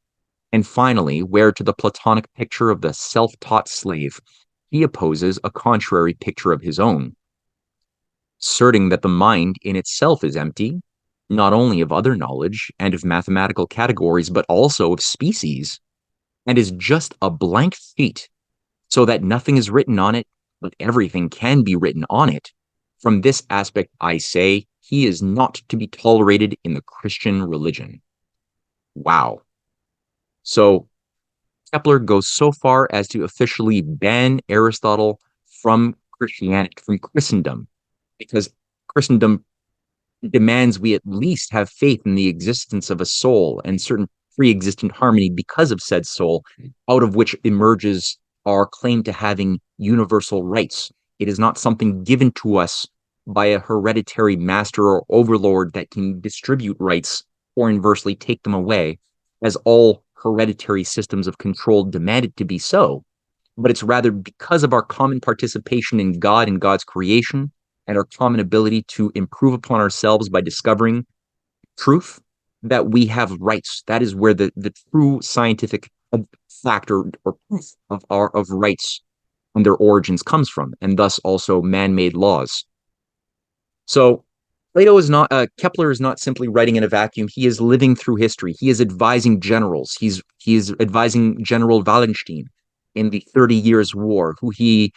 And finally, where to the Platonic picture of the self-taught slave, he opposes a contrary picture of his own, asserting that the mind in itself is empty, not only of other knowledge and of mathematical categories, but also of species, and is just a blank sheet, so that nothing is written on it, but everything can be written on it. From this aspect, I say, he is not to be tolerated in the Christian religion. Wow. So Kepler goes so far as to officially ban Aristotle from Christianity, from Christendom, because Christendom demands we at least have faith in the existence of a soul and certain pre-existent harmony because of said soul, out of which emerges our claim to having universal rights. It is not something given to us by a hereditary master or overlord that can distribute rights or inversely take them away, as all hereditary systems of control demand it to be so. But it's rather because of our common participation in God and God's creation and our common ability to improve upon ourselves by discovering truth that we have rights. That is where the true scientific factor or proof of rights and their origins comes from, and thus also man-made laws. So Plato is not, Kepler is not simply writing in a vacuum. He is living through history. He is advising generals. He is advising General Wallenstein in the 30 Years' War, who he's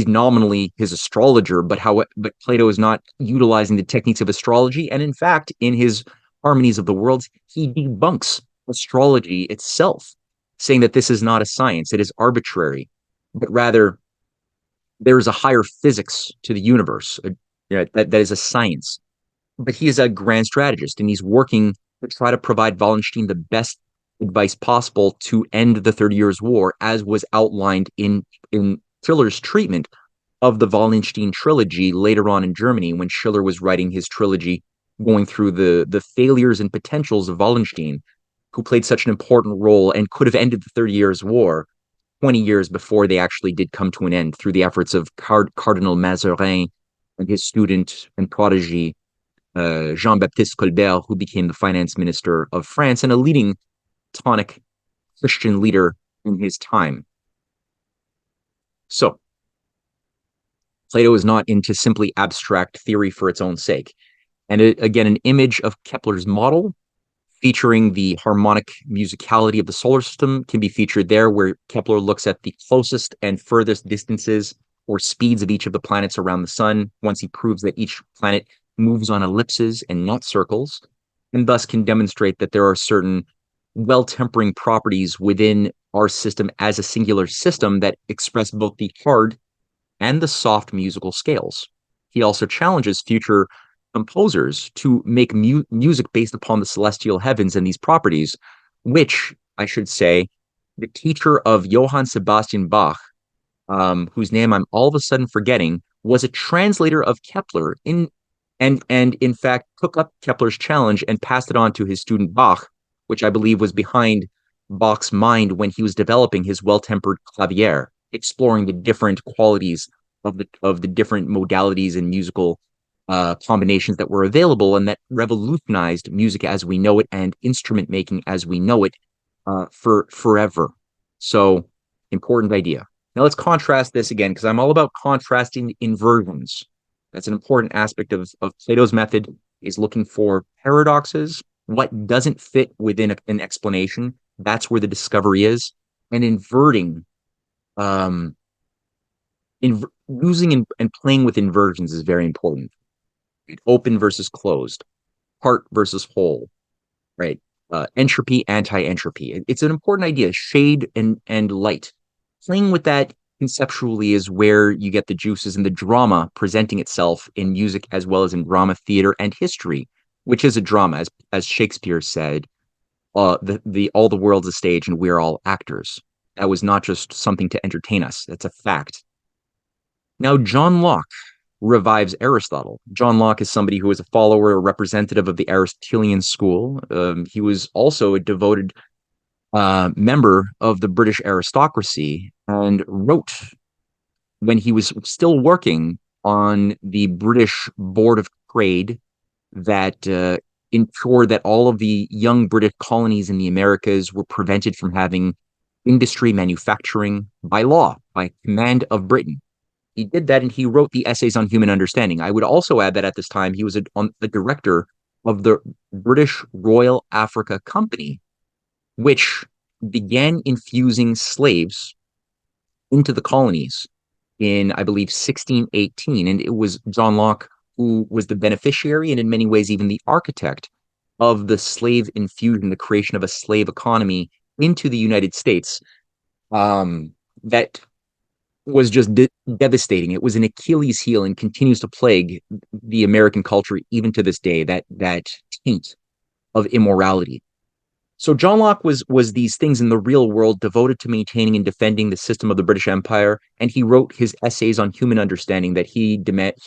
nominally his astrologer, but Plato is not utilizing the techniques of astrology. And in fact, in his Harmonies of the Worlds, he debunks astrology itself, saying that this is not a science, it is arbitrary, but rather there is a higher physics to the universe, that is a science. But he is a grand strategist, and he's working to try to provide Wallenstein the best advice possible to end the 30 Years' War, as was outlined in Schiller's treatment of the Wallenstein trilogy later on in Germany, when Schiller was writing his trilogy, going through the failures and potentials of Wallenstein, who played such an important role and could have ended the 30 Years' War 20 years before they actually did come to an end through the efforts of Cardinal Mazarin and his student and protege, Jean-Baptiste Colbert, who became the finance minister of France and a leading Platonic Christian leader in his time. So, Plato is not into simply abstract theory for its own sake. And again, an image of Kepler's model featuring the harmonic musicality of the solar system can be featured there, where Kepler looks at the closest and furthest distances or speeds of each of the planets around the sun, once he proves that each planet moves on ellipses and not circles, and thus can demonstrate that there are certain well-tempering properties within our system as a singular system that express both the hard and the soft musical scales. He also challenges future composers to make music based upon the celestial heavens and these properties, which, I should say, the teacher of Johann Sebastian Bach, whose name I'm all of a sudden forgetting, was a translator of Kepler and in fact took up Kepler's challenge and passed it on to his student Bach, which I believe was behind Bach's mind when he was developing his well-tempered clavier, exploring the different qualities of the different modalities and musical combinations that were available, and that revolutionized music as we know it and instrument making as we know it for forever. So, important idea. Now let's contrast this again, because I'm all about contrasting inversions. That's an important aspect of Plato's method, is looking for paradoxes, what doesn't fit within an explanation. That's where the discovery is. And inverting, using and playing with inversions is very important. Open versus closed, part versus whole, right? Entropy, anti-entropy. It's an important idea, shade and light. Playing with that conceptually is where you get the juices and the drama presenting itself in music as well as in drama, theater, and history, which is a drama, as Shakespeare said, all the world's a stage and we're all actors. That was not just something to entertain us. That's a fact. Now, John Locke revives Aristotle. John Locke is somebody who is a follower, a representative of the Aristotelian school. He was also a devoted member of the British aristocracy and wrote when he was still working on the British Board of Trade that ensured that all of the young British colonies in the Americas were prevented from having industry manufacturing by law, by command of Britain. He did that and he wrote the Essays on Human Understanding. I would also add that at this time he was the director of the British Royal Africa Company, which began infusing slaves into the colonies in, I believe, 1618. And it was John Locke who was the beneficiary and in many ways even the architect of the slave infusion, the creation of a slave economy into the United States that was just devastating. It was an Achilles heel and continues to plague the American culture even to this day, that taint of immorality. So John Locke was these things in the real world, devoted to maintaining and defending the system of the British Empire, and he wrote his essays on human understanding that he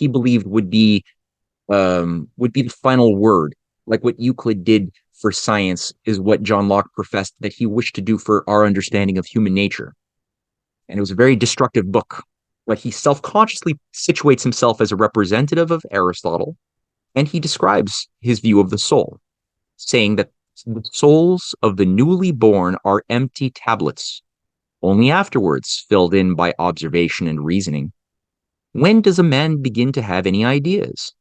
believed would be the final word. Like what Euclid did for science is what John Locke professed that he wished to do for our understanding of human nature. And it was a very destructive book, but he self-consciously situates himself as a representative of Aristotle, and he describes his view of the soul, saying that the souls of the newly born are empty tablets, only afterwards filled in by observation and reasoning. When does a man begin to have any ideas?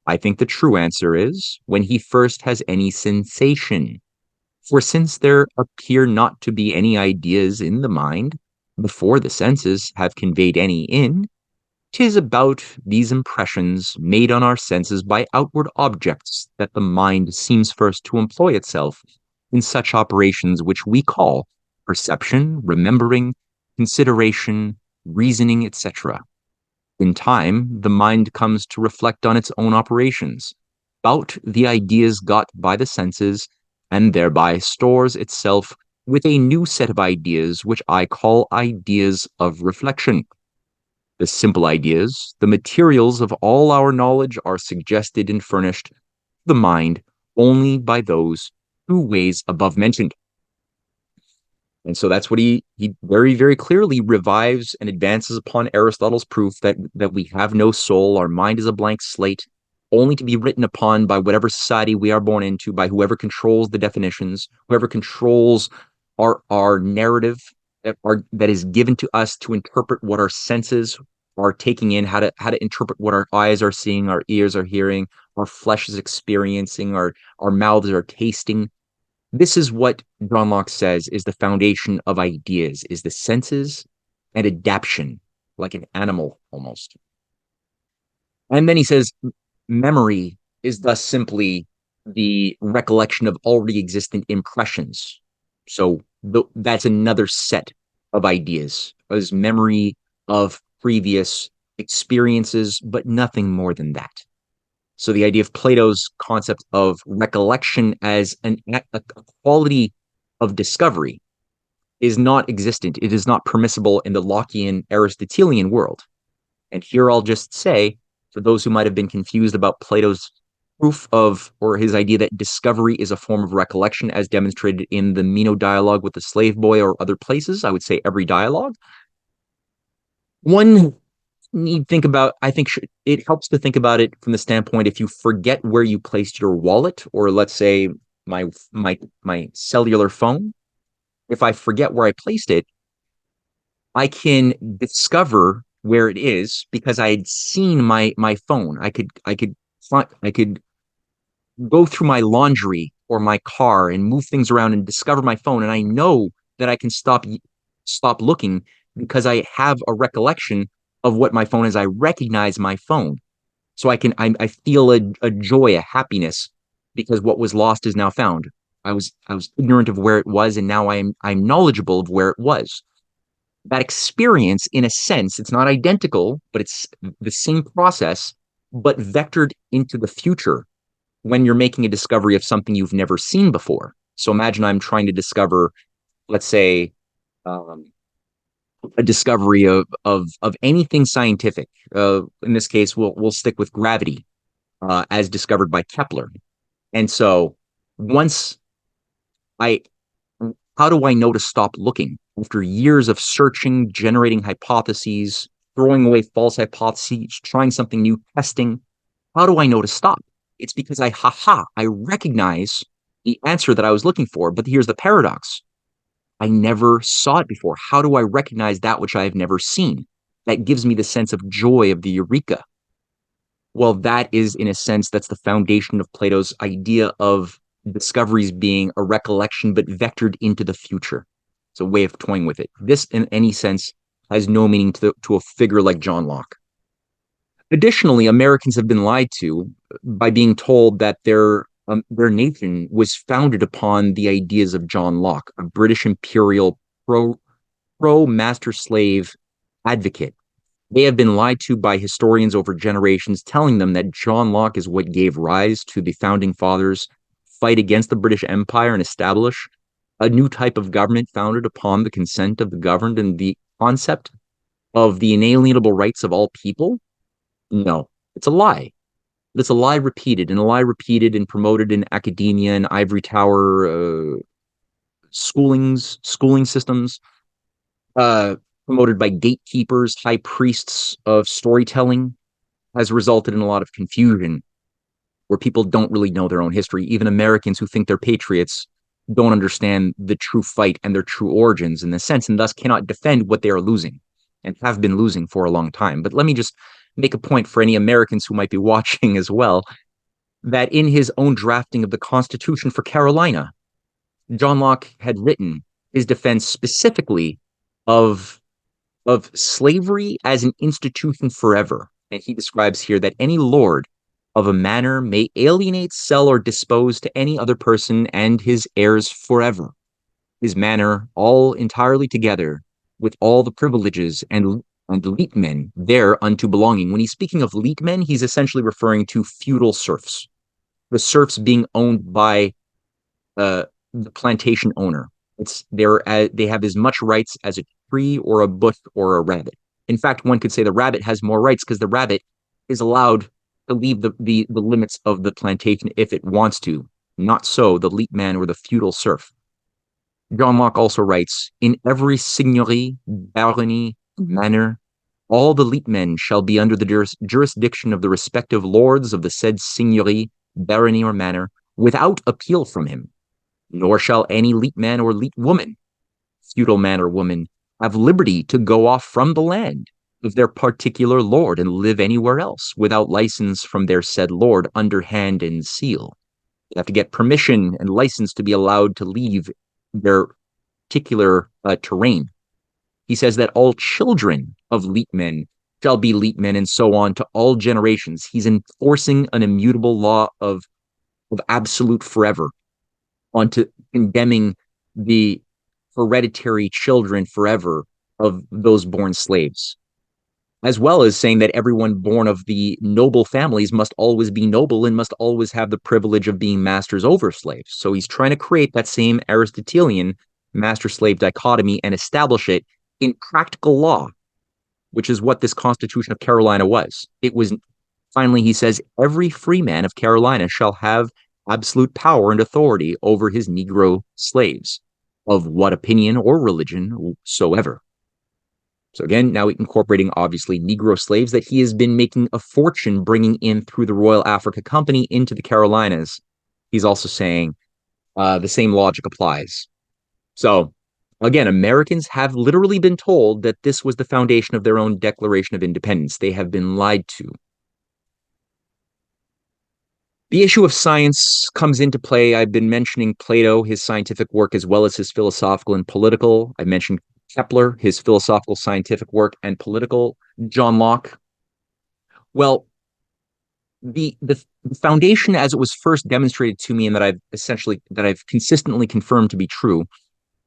I think the true answer is when he first has any sensation. For since there appear not to be any ideas in the mind, before the senses have conveyed any in, 'tis about these impressions made on our senses by outward objects that the mind seems first to employ itself in such operations which we call perception, remembering, consideration, reasoning, etc. In time, the mind comes to reflect on its own operations, about the ideas got by the senses, and thereby stores itself with a new set of ideas, which I call ideas of reflection. The simple ideas, the materials of all our knowledge, are suggested and furnished to the mind only by those two ways above mentioned. And so that's what he very, very clearly revives and advances upon Aristotle's proof that we have no soul, our mind is a blank slate, only to be written upon by whatever society we are born into, by whoever controls the definitions, whoever controls our narrative that is given to us to interpret what our senses are taking in, how to interpret what our eyes are seeing, our ears are hearing, our flesh is experiencing, our mouths are tasting. This is what John Locke says is the foundation of ideas, is the senses and adaptation, like an animal almost. And then he says, memory is thus simply the recollection of already existent impressions. So that's another set of ideas, as memory of previous experiences, but nothing more than that. So the idea of Plato's concept of recollection as a quality of discovery is not existent. It is not permissible in the Lockean Aristotelian world. And here I'll just say, for those who might have been confused about Plato's proof of, or his idea that discovery is a form of recollection as demonstrated in the Meno dialogue with the slave boy or other places, I would say every dialogue. One need think about, I think it helps to think about it from the standpoint, if you forget where you placed your wallet, or let's say my cellular phone, if I forget where I placed it, I can discover where it is because I had seen my phone. I could go through my laundry or my car and move things around and discover my phone, and I know that I can stop looking because I have a recollection of what my phone is. I recognize my phone, so I feel a joy, a happiness, because what was lost is now found. I was ignorant of where it was, and now I'm knowledgeable of where it was. That experience, in a sense, it's not identical, but it's the same process, but vectored into the future when you're making a discovery of something you've never seen before. So imagine I'm trying to discover, let's say, a discovery of anything scientific. In this case, we'll stick with gravity, as discovered by Kepler. And so, once I, how do I know to stop looking? After years of searching, generating hypotheses, throwing away false hypotheses, trying something new, testing, how do I know to stop? It's because I recognize the answer that I was looking for. But here's the paradox: I never saw it before. How do I recognize that which I have never seen? That gives me the sense of joy of the eureka. Well, that is, in a sense, that's the foundation of Plato's idea of discoveries being a recollection, but vectored into the future. It's a way of toying with it. This, in any sense, has no meaning to a figure like John Locke. Additionally, Americans have been lied to by being told that their nation was founded upon the ideas of John Locke, a British imperial pro master slave advocate. They have been lied to by historians over generations, telling them that John Locke is what gave rise to the founding fathers' fight against the British Empire and establish a new type of government founded upon the consent of the governed and the concept of the inalienable rights of all people. No, it's a lie. It's a lie repeated, and a lie repeated and promoted in academia and ivory tower schooling systems, promoted by gatekeepers, high priests of storytelling, has resulted in a lot of confusion where people don't really know their own history. Even Americans who think they're patriots don't understand the true fight and their true origins in the sense, and thus cannot defend what they are losing and have been losing for a long time. But let me just make a point for any Americans who might be watching as well, that in his own drafting of the Constitution for Carolina, John Locke had written his defense specifically of slavery as an institution forever. And he describes here that any lord of a manor may alienate, sell, or dispose to any other person and his heirs forever. His manor, all entirely together, with all the privileges and leetmen thereunto belonging. When he's speaking of leetmen, he's essentially referring to feudal serfs, the serfs being owned by the plantation owner. They have as much rights as a tree or a bush or a rabbit. In fact, one could say the rabbit has more rights because the rabbit is allowed to leave the limits of the plantation if it wants to. Not so the leetman or the feudal serf. John Locke also writes, in every seigneury, barony, manor, all the leetmen shall be under the jurisdiction of the respective lords of the said seigneury, barony, or manor, without appeal from him. Nor shall any leetman or leetwoman, feudal man or woman, have liberty to go off from the land of their particular lord and live anywhere else without license from their said lord under hand and seal. They have to get permission and license to be allowed to leave their particular terrain. He says that all children of leetmen shall be leetmen, and so on to all generations. He's enforcing an immutable law of absolute forever onto condemning the hereditary children forever of those born slaves, as well as saying that everyone born of the noble families must always be noble and must always have the privilege of being masters over slaves. So he's trying to create that same Aristotelian master-slave dichotomy and establish it in practical law, which is what this Constitution of Carolina was. It was, finally, he says, every free man of Carolina shall have absolute power and authority over his Negro slaves, of what opinion or religion soever. So again, now incorporating obviously Negro slaves that he has been making a fortune bringing in through the Royal Africa Company into the Carolinas. He's also saying the same logic applies. So again, Americans have literally been told that this was the foundation of their own Declaration of Independence. They have been lied to. The issue of science comes into play. I've been mentioning Plato, his scientific work, as well as his philosophical and political. I mentioned Kepler, his philosophical, scientific work, and political. John Locke. Well, the foundation, as it was first demonstrated to me, and that I've consistently confirmed to be true,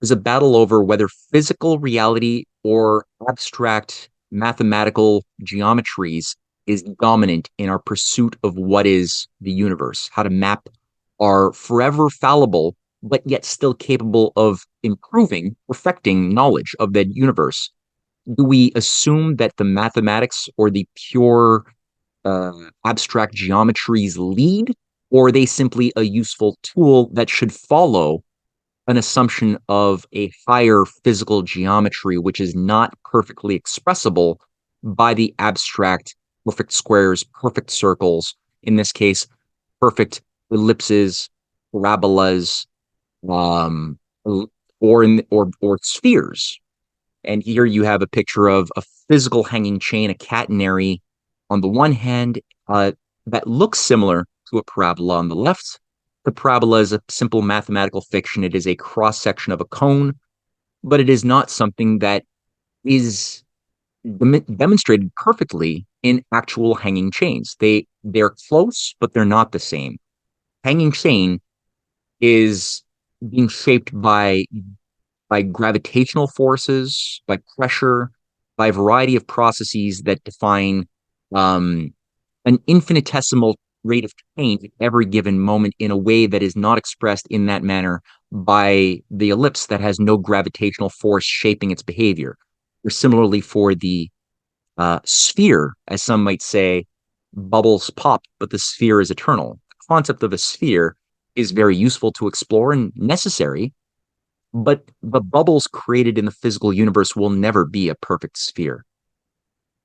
is a battle over whether physical reality or abstract mathematical geometries is dominant in our pursuit of what is the universe, how to map our forever fallible, but yet still capable of improving, perfecting knowledge of the universe do we assume that the mathematics or the pure abstract geometries lead, or are they simply a useful tool that should follow an assumption of a higher physical geometry, which is not perfectly expressible by the abstract perfect squares, perfect circles, in this case, perfect ellipses, parabolas, um, or spheres. And here you have a picture of a physical hanging chain, a catenary on the one hand, that looks similar to a parabola on the left. The parabola is a simple mathematical fiction. It is a cross section of a cone, but it is not something that is demonstrated perfectly in actual hanging chains. They're close, but they're not the same. Hanging chain is being shaped by gravitational forces, by pressure, by a variety of processes that define um, an infinitesimal rate of change at every given moment in a way that is not expressed in that manner by the ellipse that has no gravitational force shaping its behavior. Or similarly, for the sphere, as some might say, bubbles pop, but the sphere is eternal. The concept of a sphere is very useful to explore and necessary, but the bubbles created in the physical universe will never be a perfect sphere.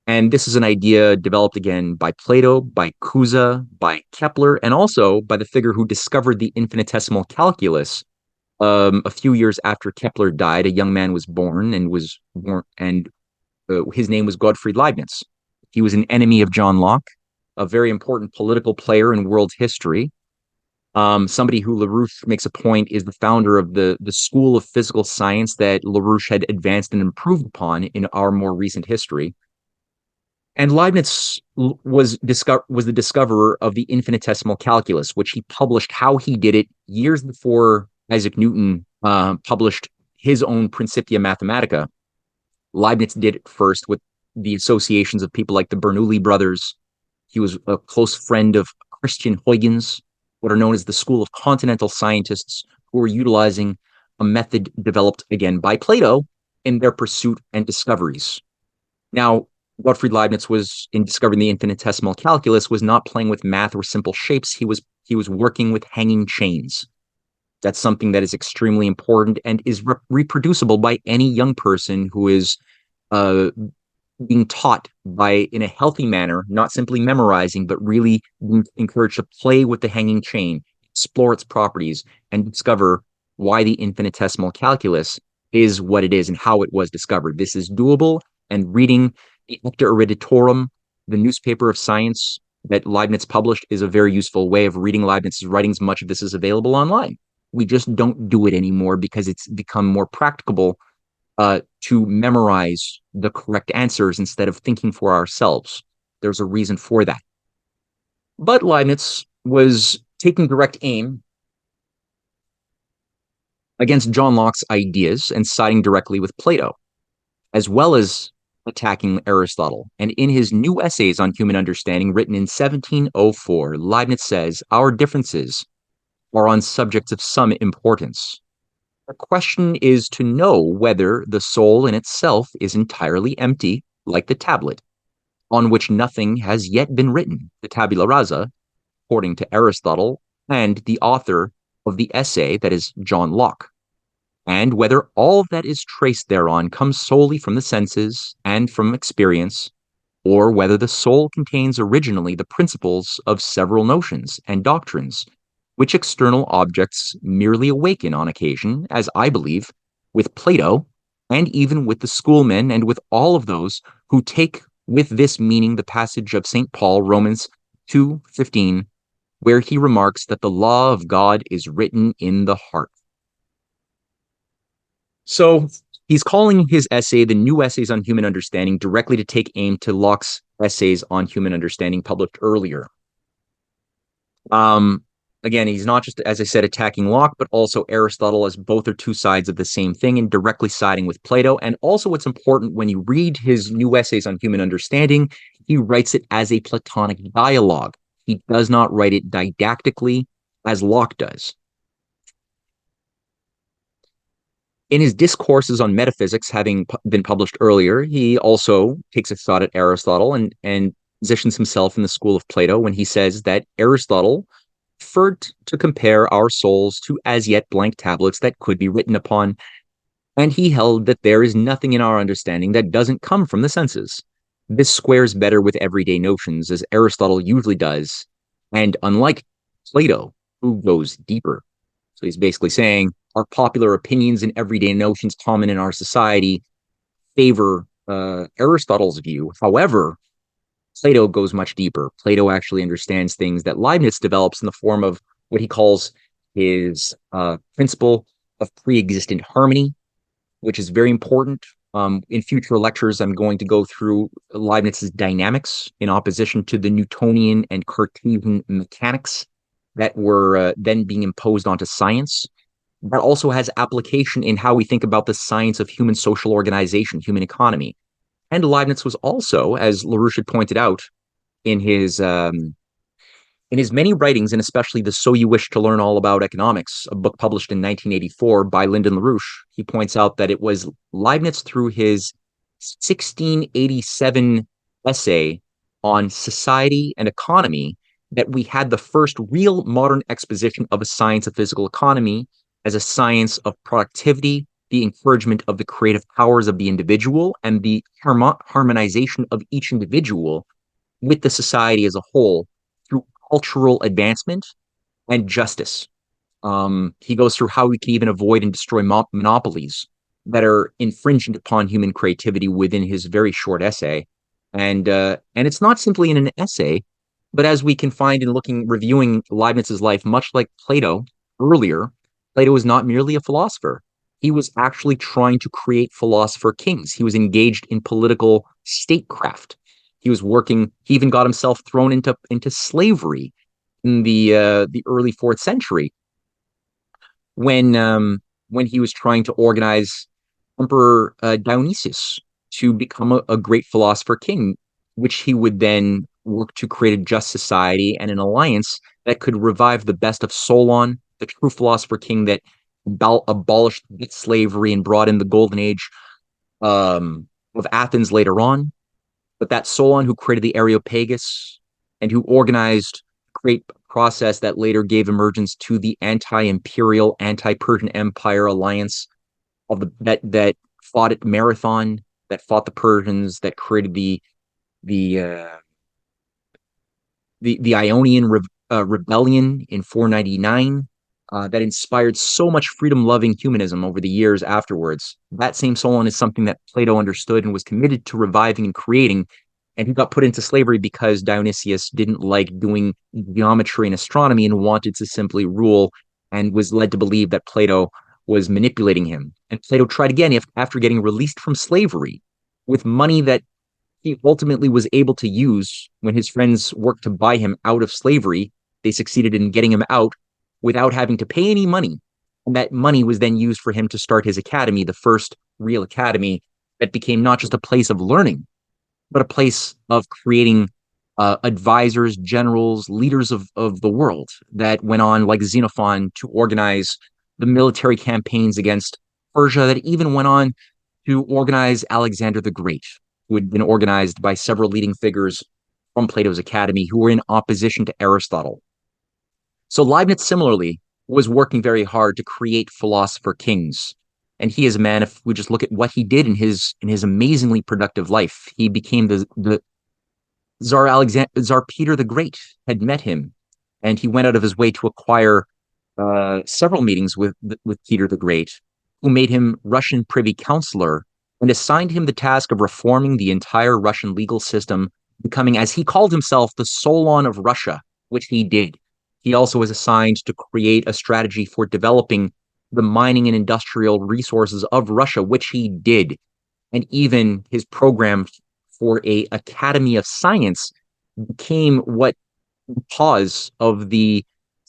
And this is an idea developed again by Plato, by Cusa, by Kepler, and also by the figure who discovered the infinitesimal calculus. A few years after Kepler died, a young man was born and his name was Gottfried Leibniz. He was an enemy of John Locke, a very important political player in world history. Somebody who LaRouche makes a point is the founder of the school of physical science that LaRouche had advanced and improved upon in our more recent history. And Leibniz was the discoverer of the infinitesimal calculus, which he published how he did it years before Isaac Newton published his own Principia Mathematica. Leibniz did it first with the associations of people like the Bernoulli brothers. He was a close friend of Christian Huygens, what are known as the school of continental scientists, who were utilizing a method developed again by Plato in their pursuit and discoveries. Now, Gottfried Leibniz was in discovering the infinitesimal calculus was not playing with math or simple shapes. He was working with hanging chains. That's something that is extremely important and is reproducible by any young person who is uh, being taught in a healthy manner, not simply memorizing, but really being encouraged to play with the hanging chain, explore its properties, and discover why the infinitesimal calculus is what it is and how it was discovered. This is doable, and reading the Acta Eruditorium, the newspaper of science that Leibniz published, is a very useful way of reading Leibniz's writings. Much of this is available online. We just don't do it anymore because it's become more practicable to memorize the correct answers instead of thinking for ourselves. There's a reason for that. But Leibniz was taking direct aim against John Locke's ideas and siding directly with Plato, as well as attacking Aristotle. And in his New Essays on Human Understanding, written in 1704, Leibniz says, "Our differences are on subjects of some importance. The question is to know whether the soul in itself is entirely empty, like the tablet, on which nothing has yet been written, the tabula rasa, according to Aristotle, and the author of the essay, that is John Locke, and whether all that is traced thereon comes solely from the senses and from experience, or whether the soul contains originally the principles of several notions and doctrines, which external objects merely awaken on occasion, as I believe, with Plato, and even with the schoolmen, and with all of those who take with this meaning the passage of St. Paul, Romans 2:15, where he remarks that the law of God is written in the heart." So he's calling his essay the New Essays on Human Understanding, directly to take aim to Locke's essays on human understanding published earlier. Again, he's not just, as I said, attacking Locke, but also Aristotle, as both are two sides of the same thing, and directly siding with Plato. And also, what's important when you read his New Essays on Human Understanding, he writes it as a Platonic dialogue. He does not write it didactically as Locke does. In his discourses on metaphysics, having been published earlier, he also takes a shot at Aristotle and positions himself in the school of Plato when he says that Aristotle preferred to compare our souls to as yet blank tablets that could be written upon, and he held that there is nothing in our understanding that doesn't come from the senses. This squares better with everyday notions, as Aristotle usually does, and unlike Plato, who goes deeper. So he's basically saying our popular opinions and everyday notions common in our society favor Aristotle's view. However, Plato goes much deeper. Plato actually understands things that Leibniz develops in the form of what he calls his principle of pre-existent harmony, which is very important. In future lectures, I'm going to go through Leibniz's dynamics in opposition to the Newtonian and Cartesian mechanics that were then being imposed onto science. That also has application in how we think about the science of human social organization, human economy. And Leibniz was also, as LaRouche had pointed out in his many writings, and especially the So You Wish to Learn All About Economics, a book published in 1984 by Lyndon LaRouche, he points out that it was Leibniz through his 1687 essay on society and economy that we had the first real modern exposition of a science of physical economy as a science of productivity, the encouragement of the creative powers of the individual, and the harmonization of each individual with the society as a whole through cultural advancement and justice. He goes through how we can even avoid and destroy monopolies that are infringent upon human creativity within his very short essay. And it's not simply in an essay, but as we can find in reviewing Leibniz's life, much like Plato earlier, Plato was not merely a philosopher. He was actually trying to create philosopher kings. He was engaged in political statecraft. He was working. He even got himself thrown into slavery in the early 4th century when he was trying to organize Emperor Dionysius to become a great philosopher king, which he would then work to create a just society and an alliance that could revive the best of Solon, the true philosopher king that abolished slavery and brought in the golden age of Athens later on. But that Solon who created the Areopagus and who organized a great process that later gave emergence to the anti-imperial, anti-Persian Empire alliance that fought at Marathon, that fought the Persians, that created the Ionian rebellion in 499, that inspired so much freedom-loving humanism over the years afterwards. That same Solon is something that Plato understood and was committed to reviving and creating, and he got put into slavery because Dionysius didn't like doing geometry and astronomy and wanted to simply rule, and was led to believe that Plato was manipulating him. And Plato tried again after getting released from slavery with money that he ultimately was able to use when his friends worked to buy him out of slavery. They succeeded in getting him out without having to pay any money. And that money was then used for him to start his academy, the first real academy that became not just a place of learning, but a place of creating advisors, generals, leaders of the world that went on, like Xenophon, to organize the military campaigns against Persia, that even went on to organize Alexander the Great, who had been organized by several leading figures from Plato's academy who were in opposition to Aristotle. So Leibniz similarly was working very hard to create philosopher kings. And he is a man, if we just look at what he did in his amazingly productive life, he became the Tsar Peter the Great had met him, and he went out of his way to acquire several meetings with Peter the Great, who made him Russian Privy Councillor and assigned him the task of reforming the entire Russian legal system, becoming, as he called himself, the Solon of Russia, which he did. He also was assigned to create a strategy for developing the mining and industrial resources of Russia, which he did. And even his program for a Academy of Science became what cause of the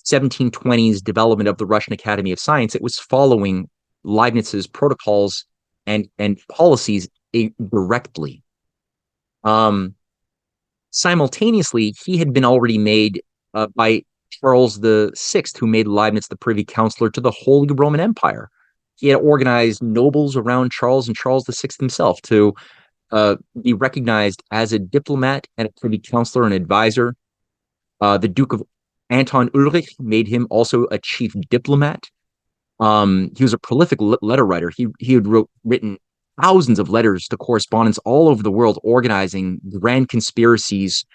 1720s development of the Russian Academy of Science. It was following Leibniz's protocols and policies directly. Simultaneously, he had been already made by Charles VI, who made Leibniz the Privy Councillor to the Holy Roman Empire. he had organized nobles around Charles and Charles VI himself to be recognized as a diplomat and a privy councillor and advisor. The Duke of Anton Ulrich made him also a chief diplomat. He was a prolific letter writer. He had written thousands of letters to correspondents all over the world, organizing grand conspiracies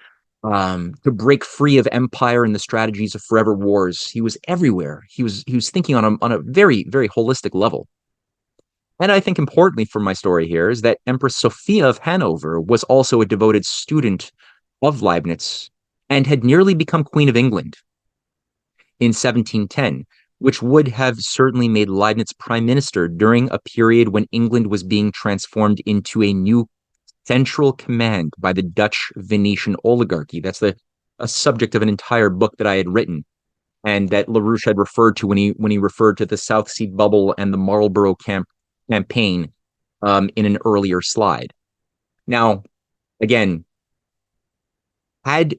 to break free of empire and the strategies of forever wars. He was everywhere. He was thinking on a very, very holistic level. And I think importantly for my story here is that Empress Sophia of Hanover was also a devoted student of Leibniz and had nearly become Queen of England in 1710, which would have certainly made Leibniz prime minister during a period when England was being transformed into a new central command by the Dutch Venetian oligarchy. That's a subject of an entire book that I had written, and that LaRouche had referred to when he referred to the South Sea Bubble and the Marlborough campaign in an earlier slide. Now, again, had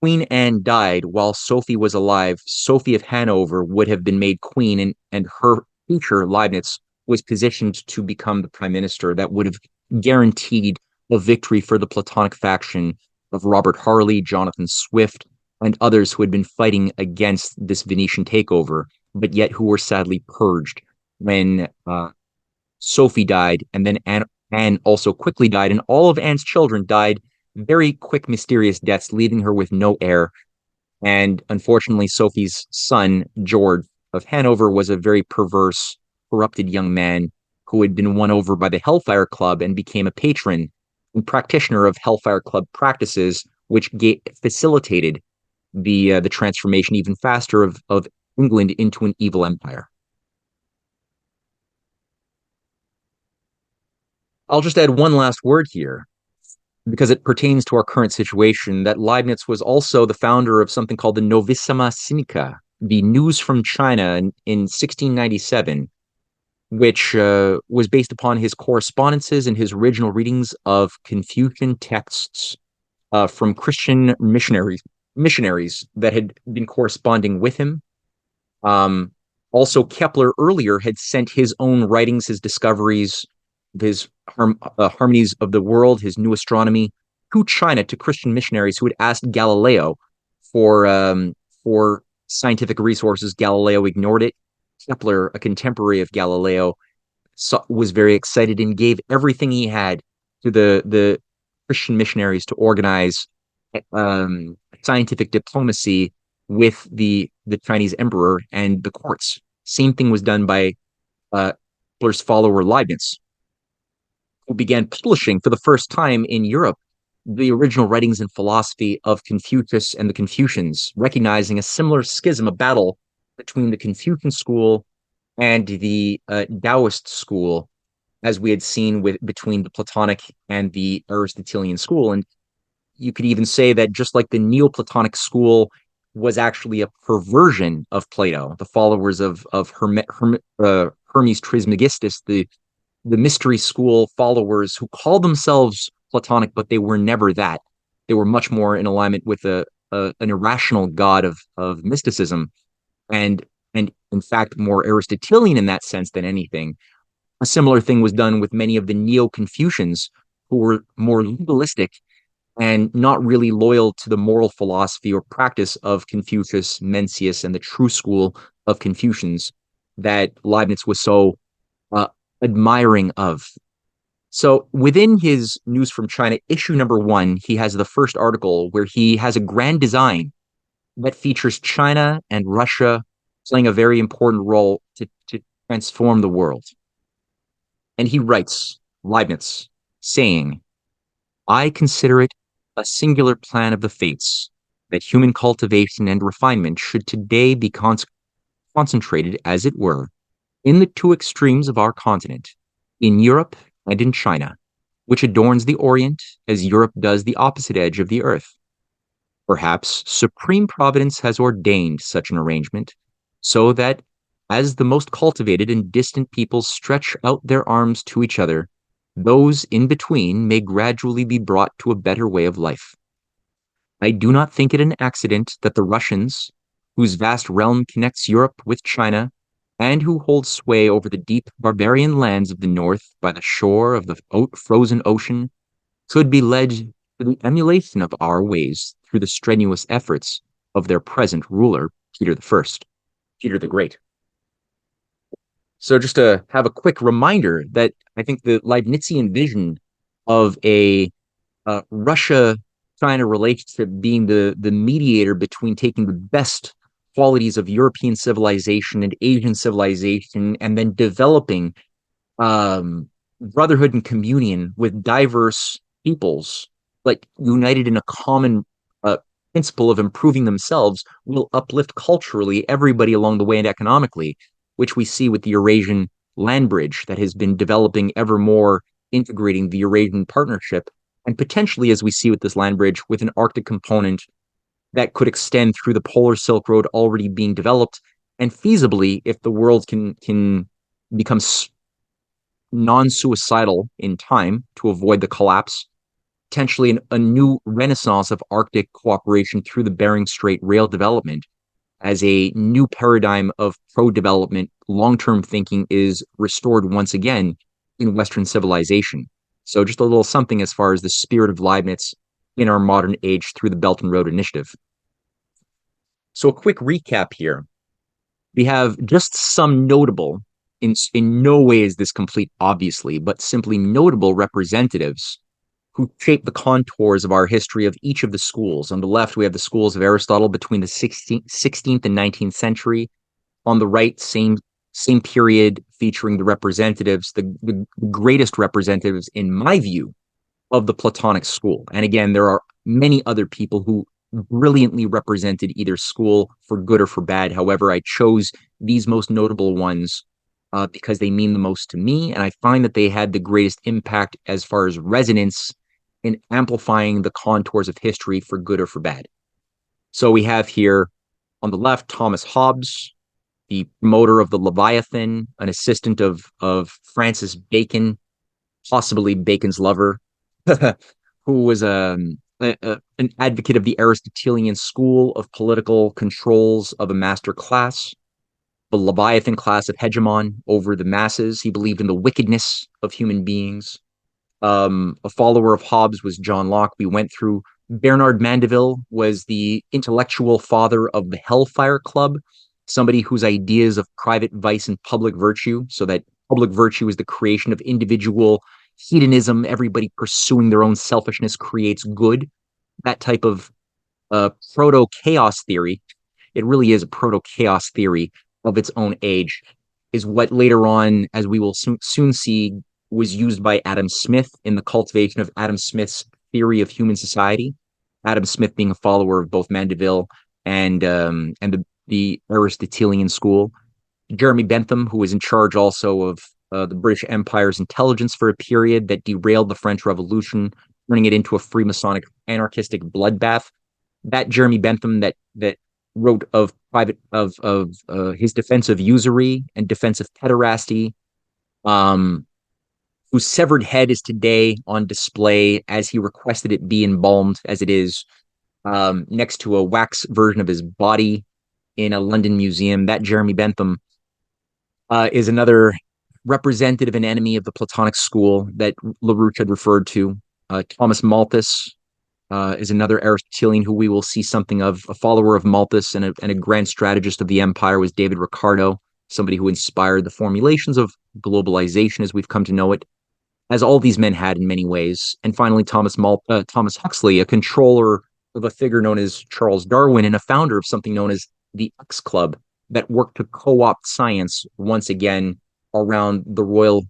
Queen Anne died while Sophie was alive, Sophie of Hanover would have been made queen, and her future, Leibniz, was positioned to become the prime minister. That would have guaranteed a victory for the Platonic faction of Robert Harley, Jonathan Swift, and others who had been fighting against this Venetian takeover, but yet who were sadly purged when Sophie died, and then Anne also quickly died, and all of Anne's children died very quick, mysterious deaths, leaving her with no heir. And unfortunately, Sophie's son, George of Hanover, was a very perverse, corrupted young man who had been won over by the Hellfire Club and became a patron and practitioner of Hellfire Club practices, which facilitated the transformation even faster of England into an evil empire. I'll just add one last word here, because it pertains to our current situation, that Leibniz was also the founder of something called the Novissima Sinica, the News from China in 1697, which was based upon his correspondences and his original readings of Confucian texts from Christian missionaries that had been corresponding with him. Also, Kepler earlier had sent his own writings, his discoveries, his harmonies of the world, his new astronomy, to China, to Christian missionaries who had asked Galileo for scientific resources. Galileo ignored it. Kepler, a contemporary of Galileo, was very excited and gave everything he had to the Christian missionaries to organize scientific diplomacy with the Chinese emperor and the courts. Same thing was done by Kepler's follower Leibniz, who began publishing for the first time in Europe the original writings and philosophy of Confucius and the Confucians, recognizing a similar schism, a battle between the Confucian school and the Taoist school, as we had seen between the Platonic and the Aristotelian school. And you could even say that just like the Neoplatonic school was actually a perversion of Plato, the followers of Hermes Trismegistus, the mystery school followers who called themselves Platonic, but they were never that. They were much more in alignment with an irrational god of mysticism, and in fact more Aristotelian in that sense than anything. A similar thing was done with many of the Neo-Confucians, who were more legalistic and not really loyal to the moral philosophy or practice of Confucius, Mencius, and the true school of Confucians that Leibniz was so admiring of. So within his News from China, issue number 1, he has the first article where he has a grand design that features China and Russia playing a very important role to transform the world. And he writes, Leibniz, saying, I consider it a singular plan of the fates that human cultivation and refinement should today be concentrated, as it were, in the two extremes of our continent, in Europe and in China, which adorns the Orient as Europe does the opposite edge of the earth. Perhaps supreme providence has ordained such an arrangement, so that as the most cultivated and distant peoples stretch out their arms to each other, those in between may gradually be brought to a better way of life. I do not think it an accident that the Russians, whose vast realm connects Europe with China, and who holds sway over the deep barbarian lands of the north by the shore of the frozen ocean, could be led to the emulation of our ways through the strenuous efforts of their present ruler, Peter the First, Peter the Great. So just to have a quick reminder that I think the Leibnizian vision of a Russia-China relationship being the mediator between taking the best qualities of European civilization and Asian civilization and then developing brotherhood and communion with diverse peoples, like united in a common principle of improving themselves, will uplift culturally everybody along the way and economically, which we see with the Eurasian land bridge that has been developing ever more, integrating the Eurasian partnership, and potentially, as we see with this land bridge, with an Arctic component that could extend through the polar Silk Road already being developed, and feasibly, if the world can become non-suicidal in time to avoid the collapse, potentially a new renaissance of Arctic cooperation through the Bering Strait rail development as a new paradigm of pro-development, long-term thinking is restored once again in Western civilization. So just a little something as far as the spirit of Leibniz in our modern age through the Belt and Road Initiative. So a quick recap here. We have just some notable, in no way is this complete, obviously, but simply notable representatives who shape the contours of our history of each of the schools. On the left, we have the schools of Aristotle between the 16th and 19th century. On the right, same period, featuring the representatives, the greatest representatives, in my view, of the Platonic school. And again, there are many other people who brilliantly represented either school for good or for bad. However, I chose these most notable ones because they mean the most to me, and I find that they had the greatest impact as far as resonance in amplifying the contours of history for good or for bad. So we have here on the left Thomas Hobbes, the promoter of the Leviathan, an assistant of Francis Bacon, possibly Bacon's lover, who was an advocate of the Aristotelian school of political controls of a master class, the Leviathan class of hegemon over the masses. He believed in the wickedness of human beings. A follower of Hobbes was John Locke. We went through Bernard Mandeville was the intellectual father of the Hellfire Club, somebody whose ideas of private vice and public virtue, so that public virtue is the creation of individual hedonism, everybody pursuing their own selfishness creates good, that type of proto-chaos theory, it really is a proto-chaos theory of its own age, is what later on, as we will soon see, was used by Adam Smith in the cultivation of Adam Smith's theory of human society. Adam Smith being a follower of both Mandeville and the Aristotelian school. Jeremy Bentham, who was in charge also of the British Empire's intelligence for a period that derailed the French Revolution, turning it into a Freemasonic anarchistic bloodbath. That Jeremy Bentham that wrote of his defense of usury and defense of pederasty, whose severed head is today on display as he requested it be embalmed, as it is, next to a wax version of his body in a London museum. That Jeremy Bentham is another representative and enemy of the Platonic school that LaRouche had referred to. Thomas Malthus is another Aristotelian who we will see something of. A follower of Malthus and a grand strategist of the empire was David Ricardo, somebody who inspired the formulations of globalization as we've come to know it, as all these men had in many ways. And finally, Thomas Huxley, a controller of a figure known as Charles Darwin and a founder of something known as the X Club that worked to co-opt science once again around the Royal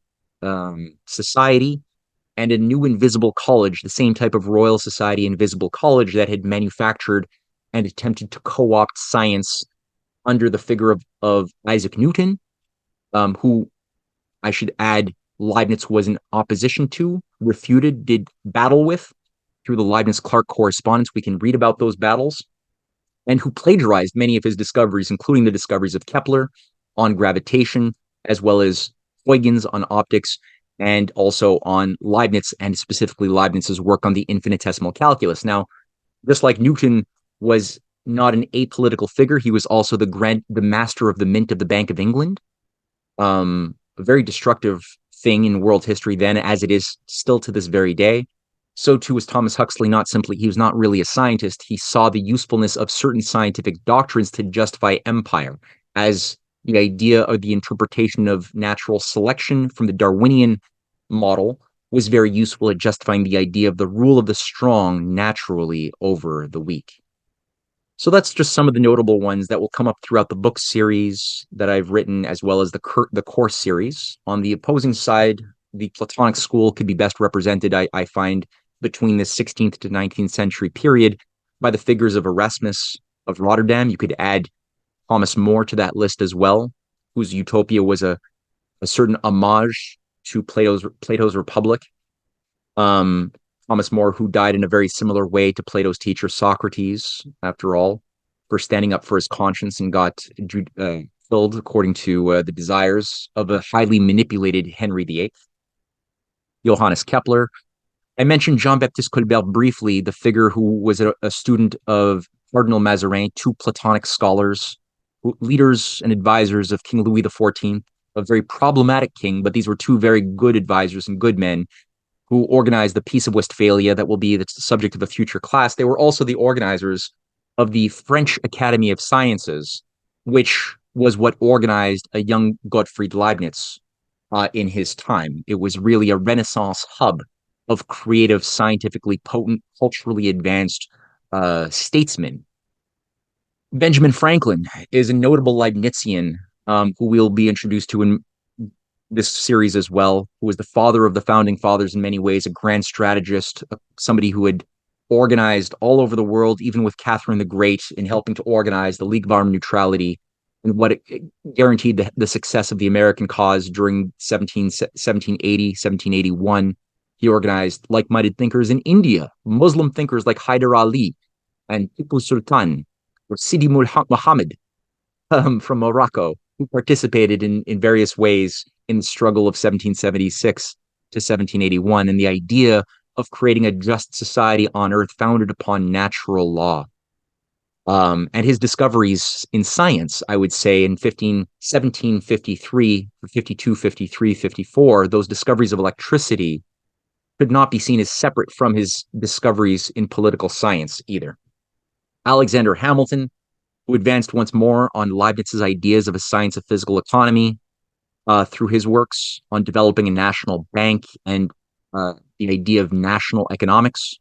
Society and a new invisible college, the same type of Royal Society invisible college that had manufactured and attempted to co-opt science under the figure of Isaac Newton, who I should add Leibniz was in opposition to, refuted, did battle with through the Leibniz-Clark correspondence. We can read about those battles, and who plagiarized many of his discoveries, including the discoveries of Kepler on gravitation, as well as Huygens on optics, and also on Leibniz, and specifically Leibniz's work on the infinitesimal calculus. Now, just like Newton was not an apolitical figure, he was also the master of the mint of the Bank of England, a very destructive thing in world history then, as it is still to this very day. So too was Thomas Huxley. He was not really a scientist. He saw the usefulness of certain scientific doctrines to justify empire, as the idea of the interpretation of natural selection from the Darwinian model was very useful at justifying the idea of the rule of the strong naturally over the weak. So that's just some of the notable ones that will come up throughout the book series that I've written, as well as the course series. On the opposing side, the Platonic school could be best represented, I find, between the 16th to 19th century period by the figures of Erasmus of Rotterdam. You could add Thomas More to that list as well, whose Utopia was a certain homage to Plato's Republic. Thomas More, who died in a very similar way to Plato's teacher Socrates, after all, for standing up for his conscience and got killed according to the desires of a highly manipulated Henry VIII. Johannes Kepler. I mentioned Jean-Baptiste Colbert briefly, the figure who was a student of Cardinal Mazarin, two Platonic scholars, leaders and advisors of King Louis XIV, a very problematic king, but these were two very good advisors and good men who organized the Peace of Westphalia that will be the subject of a future class. They were also the organizers of the French Academy of Sciences, which was what organized a young Gottfried Leibniz in his time. It was really a Renaissance hub of creative, scientifically potent, culturally advanced statesmen. Benjamin Franklin is a notable Leibnizian who we'll be introduced to in this series as well, who was the father of the founding fathers in many ways, a grand strategist, somebody who had organized all over the world, even with Catherine the Great, in helping to organize the League of Armed Neutrality and what it guaranteed the success of the American cause during 1780, 1781. He organized like-minded thinkers in India, Muslim thinkers like Hyder Ali and Tipu Sultan or Sidi Muhammad from Morocco, who participated in various ways in the struggle of 1776 to 1781 and the idea of creating a just society on earth founded upon natural law. And his discoveries in science, I would say, in 1753, 52, 53, 54, those discoveries of electricity could not be seen as separate from his discoveries in political science either. Alexander Hamilton, who advanced once more on Leibniz's ideas of a science of physical economy through his works on developing a national bank and the idea of national economics.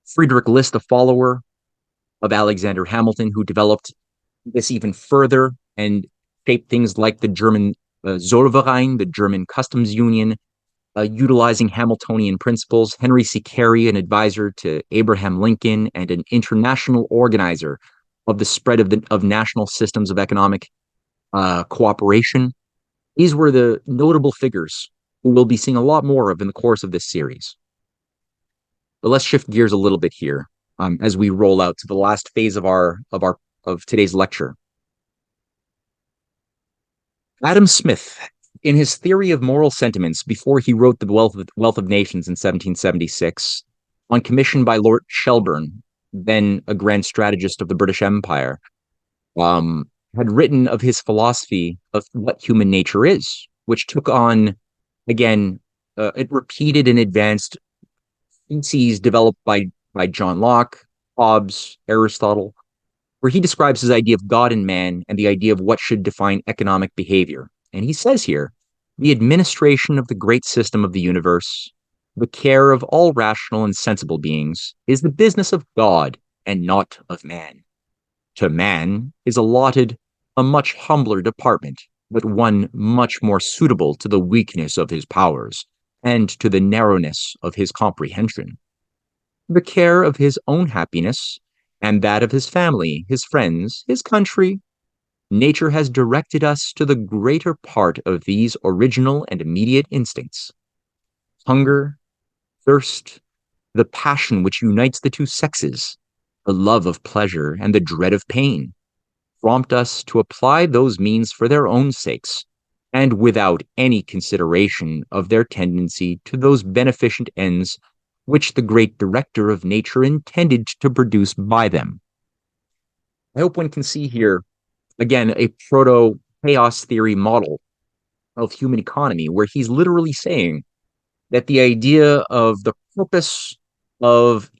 Friedrich List, a follower of Alexander Hamilton, who developed this even further and shaped things like the German Zollverein, the German customs union, utilizing Hamiltonian principles. Henry C. Carey, an advisor to Abraham Lincoln and an international organizer of the spread of national systems of economic cooperation. These were the notable figures who we'll be seeing a lot more of in the course of this series. But let's shift gears a little bit here as we roll out to the last phase of today's lecture. Adam Smith, in his theory of moral sentiments, before he wrote The Wealth of Nations in 1776, on commission by Lord Shelburne, then a grand strategist of the British Empire, had written of his philosophy of what human nature is, which took on, again, it repeated and advanced theses developed by John Locke, Hobbes, Aristotle, where he describes his idea of God and man and the idea of what should define economic behavior. And he says here, the administration of the great system of the universe, the care of all rational and sensible beings, is the business of God and not of man. To man is allotted a much humbler department, but one much more suitable to the weakness of his powers and to the narrowness of his comprehension. The care of his own happiness and that of his family, his friends, his country. Nature has directed us to the greater part of these original and immediate instincts. Hunger, thirst, the passion which unites the two sexes, the love of pleasure and the dread of pain, prompt us to apply those means for their own sakes, and without any consideration of their tendency to those beneficent ends which the great director of nature intended to produce by them. I hope one can see here, again, a proto chaos theory model of human economy, where he's literally saying that the idea of the of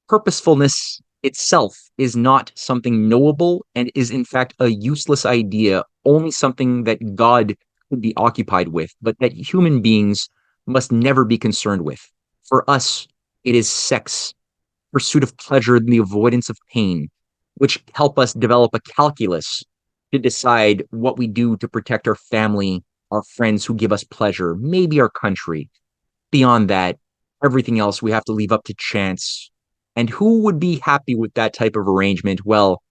purposefulness itself is not something knowable and is in fact a useless idea, only something that God could be occupied with, but that human beings must never be concerned with. For us, it is sex, pursuit of pleasure, and the avoidance of pain, which help us develop a calculus to decide what we do to protect our family, our friends who give us pleasure, maybe our country. Beyond that, everything else we have to leave up to chance. And who would be happy with that type of arrangement? Well,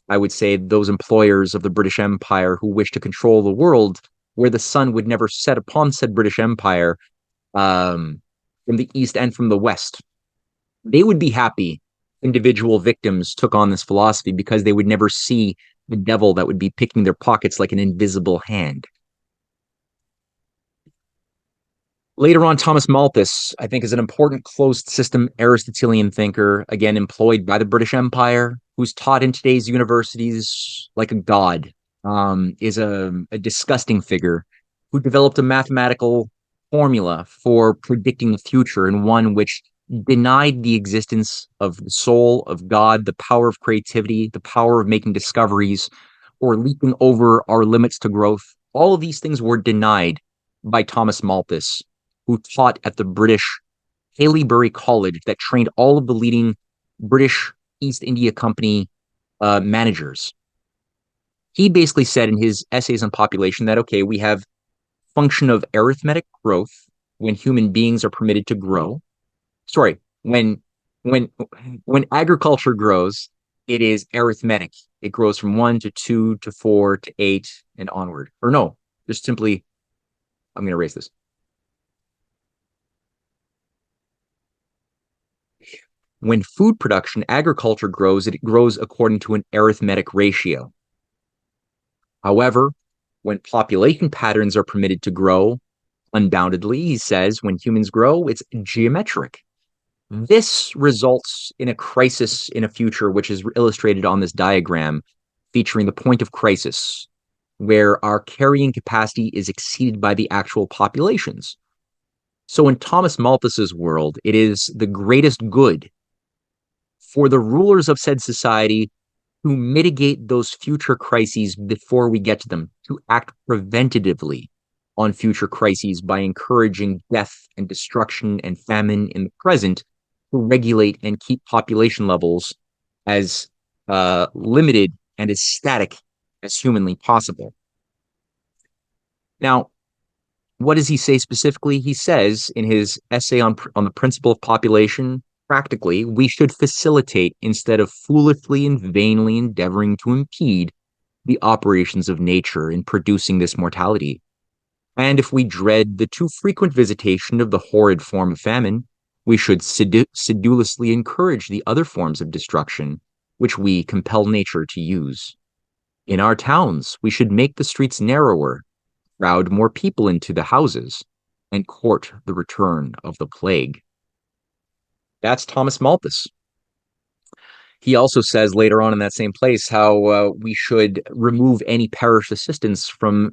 I would say those employers of the British Empire who wish to control the world, where the sun would never set upon said British Empire, from the east and from the west. They would be happy individual victims took on this philosophy because they would never see the devil that would be picking their pockets like an invisible hand. Later on, Thomas Malthus, I think, is an important closed system Aristotelian thinker, again, employed by the British Empire, who's taught in today's universities like a god, is a disgusting figure who developed a mathematical formula for predicting the future, and one which denied the existence of the soul, of God, the power of creativity, the power of making discoveries, or leaping over our limits to growth. All of these things were denied by Thomas Malthus, who taught at the British Haileybury College that trained all of the leading British East India Company managers. He basically said in his essays on population that, okay, we have function of arithmetic growth when human beings are permitted to grow. Sorry, when when agriculture grows, it is arithmetic. It grows from 1 to 2 to 4 to 8 and onward. Or no, just simply, I'm going to erase this. When food production, agriculture grows, it grows according to an arithmetic ratio. However, when population patterns are permitted to grow, unboundedly, he says, when humans grow, it's geometric. This results in a crisis in a future, which is illustrated on this diagram, featuring the point of crisis, where our carrying capacity is exceeded by the actual populations. So in Thomas Malthus's world, it is the greatest good for the rulers of said society to mitigate those future crises before we get to them, to act preventatively on future crises by encouraging death and destruction and famine in the present, to regulate and keep population levels as limited and as static as humanly possible. Now, what does he say specifically? He says in his essay on the principle of population, practically, we should facilitate instead of foolishly and vainly endeavoring to impede the operations of nature in producing this mortality. And if we dread the too frequent visitation of the horrid form of famine, we should sedulously encourage the other forms of destruction, which we compel nature to use. In our towns, we should make the streets narrower, crowd more people into the houses, and court the return of the plague. That's Thomas Malthus. He also says later on in that same place how we should remove any parish assistance from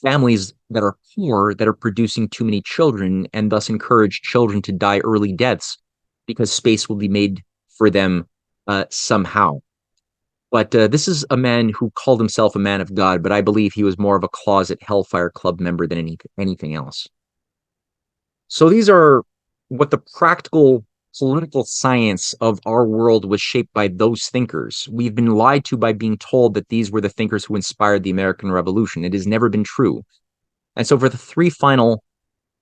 families that are poor, that are producing too many children, and thus encourage children to die early deaths because space will be made for them somehow. But this is a man who called himself a man of God, but I believe he was more of a closet Hellfire Club member than anything else. So these are what the practical political science of our world was shaped by those thinkers. We've been lied to by being told that these were the thinkers who inspired the American Revolution. It has never been true. And so for the three final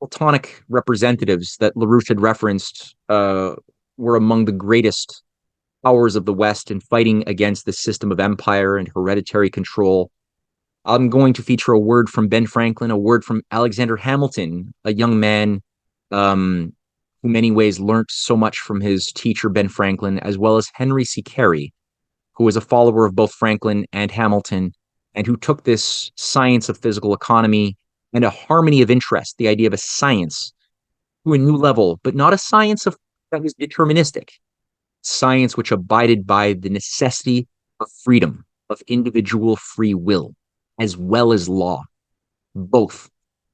Platonic representatives that LaRouche had referenced were among the greatest powers of the West in fighting against the system of empire and hereditary control. I'm going to feature a word from Ben Franklin, a word from Alexander Hamilton, a young man who in many ways learnt so much from his teacher, Ben Franklin, as well as Henry C. Carey, who was a follower of both Franklin and Hamilton, and who took this science of physical economy and a harmony of interest, the idea of a science, to a new level, but not a science that was deterministic, science which abided by the necessity of freedom, of individual free will. as well as law. Both.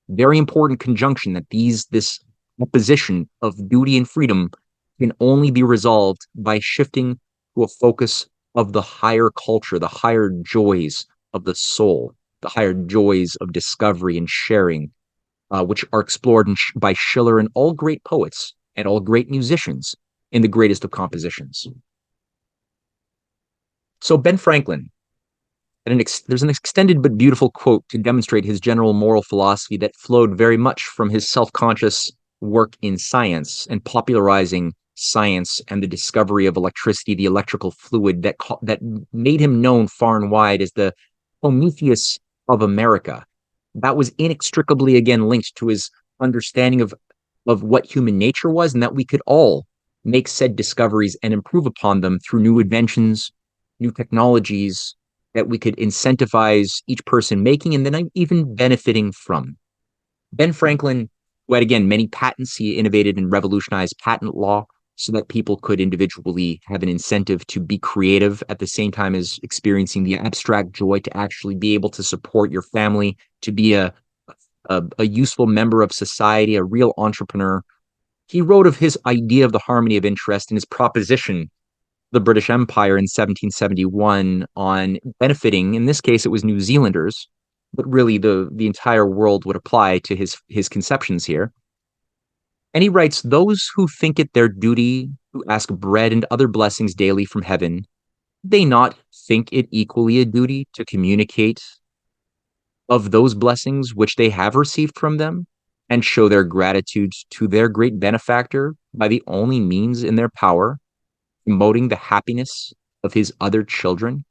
Very important conjunction that this opposition of duty and freedom can only be resolved by shifting to a focus of the higher culture, the higher joys of the soul, the higher joys of discovery and sharing, which are explored by Schiller and all great poets and all great musicians in the greatest of compositions. So Ben Franklin, there's an extended but beautiful quote to demonstrate his general moral philosophy that flowed very much from his self-conscious work in science and popularizing science and the discovery of electricity, the electrical fluid that made him known far and wide as the Prometheus of America. That was inextricably again linked to his understanding of what human nature was, and that we could all make said discoveries and improve upon them through new inventions, new technologies that we could incentivize each person making and then even benefiting from. Ben Franklin, who had again many patents, he innovated and revolutionized patent law so that people could individually have an incentive to be creative at the same time as experiencing the abstract joy to actually be able to support your family, to be a useful member of society, a real entrepreneur. He wrote of his idea of the harmony of interest in his proposition, the British Empire in 1771, on benefiting, in this case, it was New Zealanders, but really the entire world would apply to his conceptions here. And he writes, those who think it their duty to ask bread and other blessings daily from heaven, they not think it equally a duty to communicate of those blessings which they have received from them, and show their gratitude to their great benefactor by the only means in their power, promoting the happiness of his other children?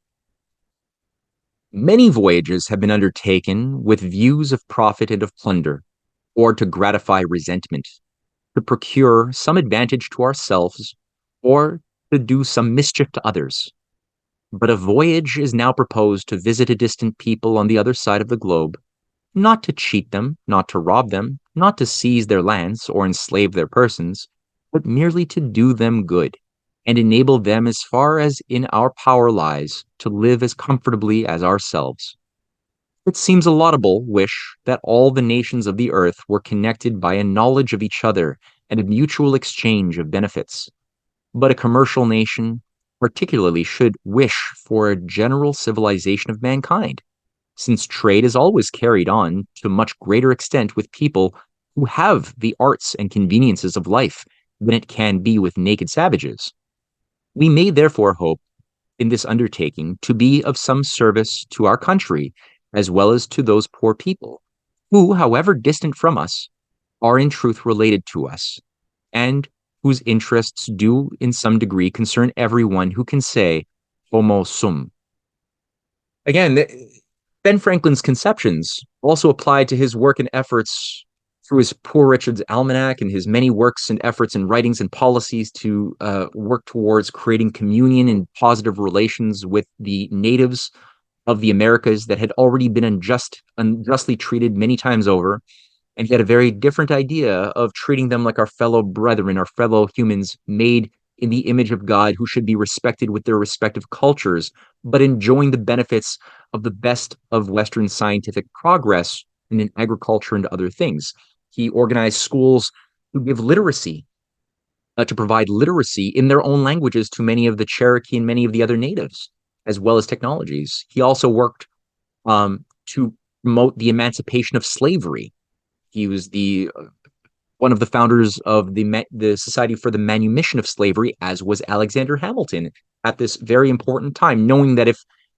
Many voyages have been undertaken with views of profit and of plunder, or to gratify resentment, to procure some advantage to ourselves, or to do some mischief to others. But a voyage is now proposed to visit a distant people on the other side of the globe, not to cheat them, not to rob them, not to seize their lands or enslave their persons, but merely to do them good, and enable them as far as in our power lies to live as comfortably as ourselves. It seems a laudable wish that all the nations of the earth were connected by a knowledge of each other and a mutual exchange of benefits. But a commercial nation particularly should wish for a general civilization of mankind, since trade is always carried on to much greater extent with people who have the arts and conveniences of life than it can be with naked savages. We may therefore hope in this undertaking to be of some service to our country, as well as to those poor people, who, however distant from us, are in truth related to us, and whose interests do in some degree concern everyone who can say homo sum. Again, Ben Franklin's conceptions also applied to his work and efforts through his Poor Richard's Almanac and his many works and efforts and writings and policies to work towards creating communion and positive relations with the natives of the Americas that had already been unjustly treated many times over. And he had a very different idea of treating them like our fellow brethren, our fellow humans made in the image of God, who should be respected with their respective cultures, but enjoying the benefits of the best of Western scientific progress in agriculture and other things. He organized schools to give literacy, to provide literacy in their own languages to many of the Cherokee and many of the other natives, as well as technologies. He also worked to promote the emancipation of slavery. He was one of the founders of the Society for the Manumission of Slavery, as was Alexander Hamilton at this very important time, knowing that if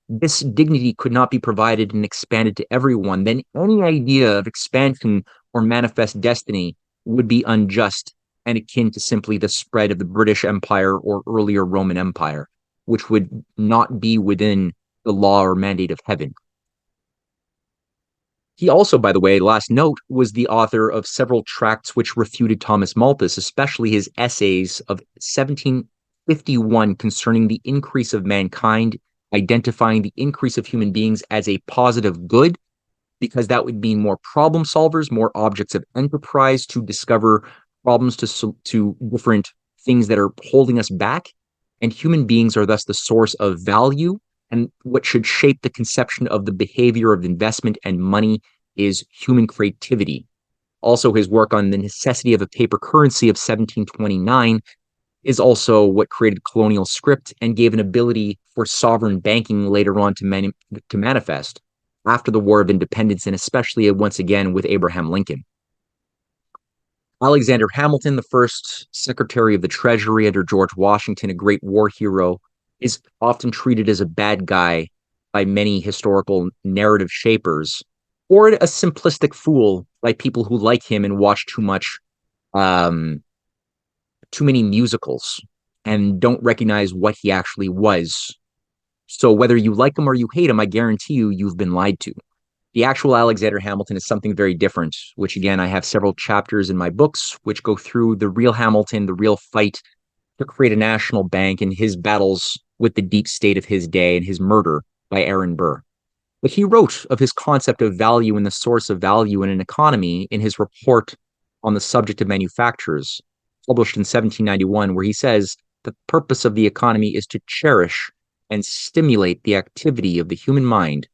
this dignity could not be provided and expanded to everyone, then any idea of expansion or manifest destiny would be unjust and akin to simply the spread of the British Empire or earlier Roman Empire, which would not be within the law or mandate of heaven. He also, by the way, last note, was the author of several tracts which refuted Thomas Malthus, especially his essays of 1751 concerning the increase of mankind, identifying the increase of human beings as a positive good, because that would mean more problem solvers, more objects of enterprise to discover problems to different things that are holding us back. And human beings are thus the source of value And what should shape the conception of the behavior of investment and money is human creativity. Also, his work on the necessity of a paper currency of 1729 is also what created colonial script and gave an ability for sovereign banking later on to manifest after the War of Independence, and especially once again with Abraham Lincoln. Alexander Hamilton, the first Secretary of the Treasury under George Washington, a great war hero, is often treated as a bad guy by many historical narrative shapers, or a simplistic fool by people who like him and watch um, too many musicals and don't recognize what he actually was. So whether you like him or you hate him, I guarantee you, you've been lied to. The actual Alexander Hamilton is something very different, which again, I have several chapters in my books which go through the real Hamilton, the real fight to create a national bank and his battles with the deep state of his day and his murder by Aaron Burr. But he wrote of his concept of value and the source of value in an economy in his report on the subject of manufactures, published in 1791, where he says the purpose of the economy is to cherish and stimulate the activity of the human mind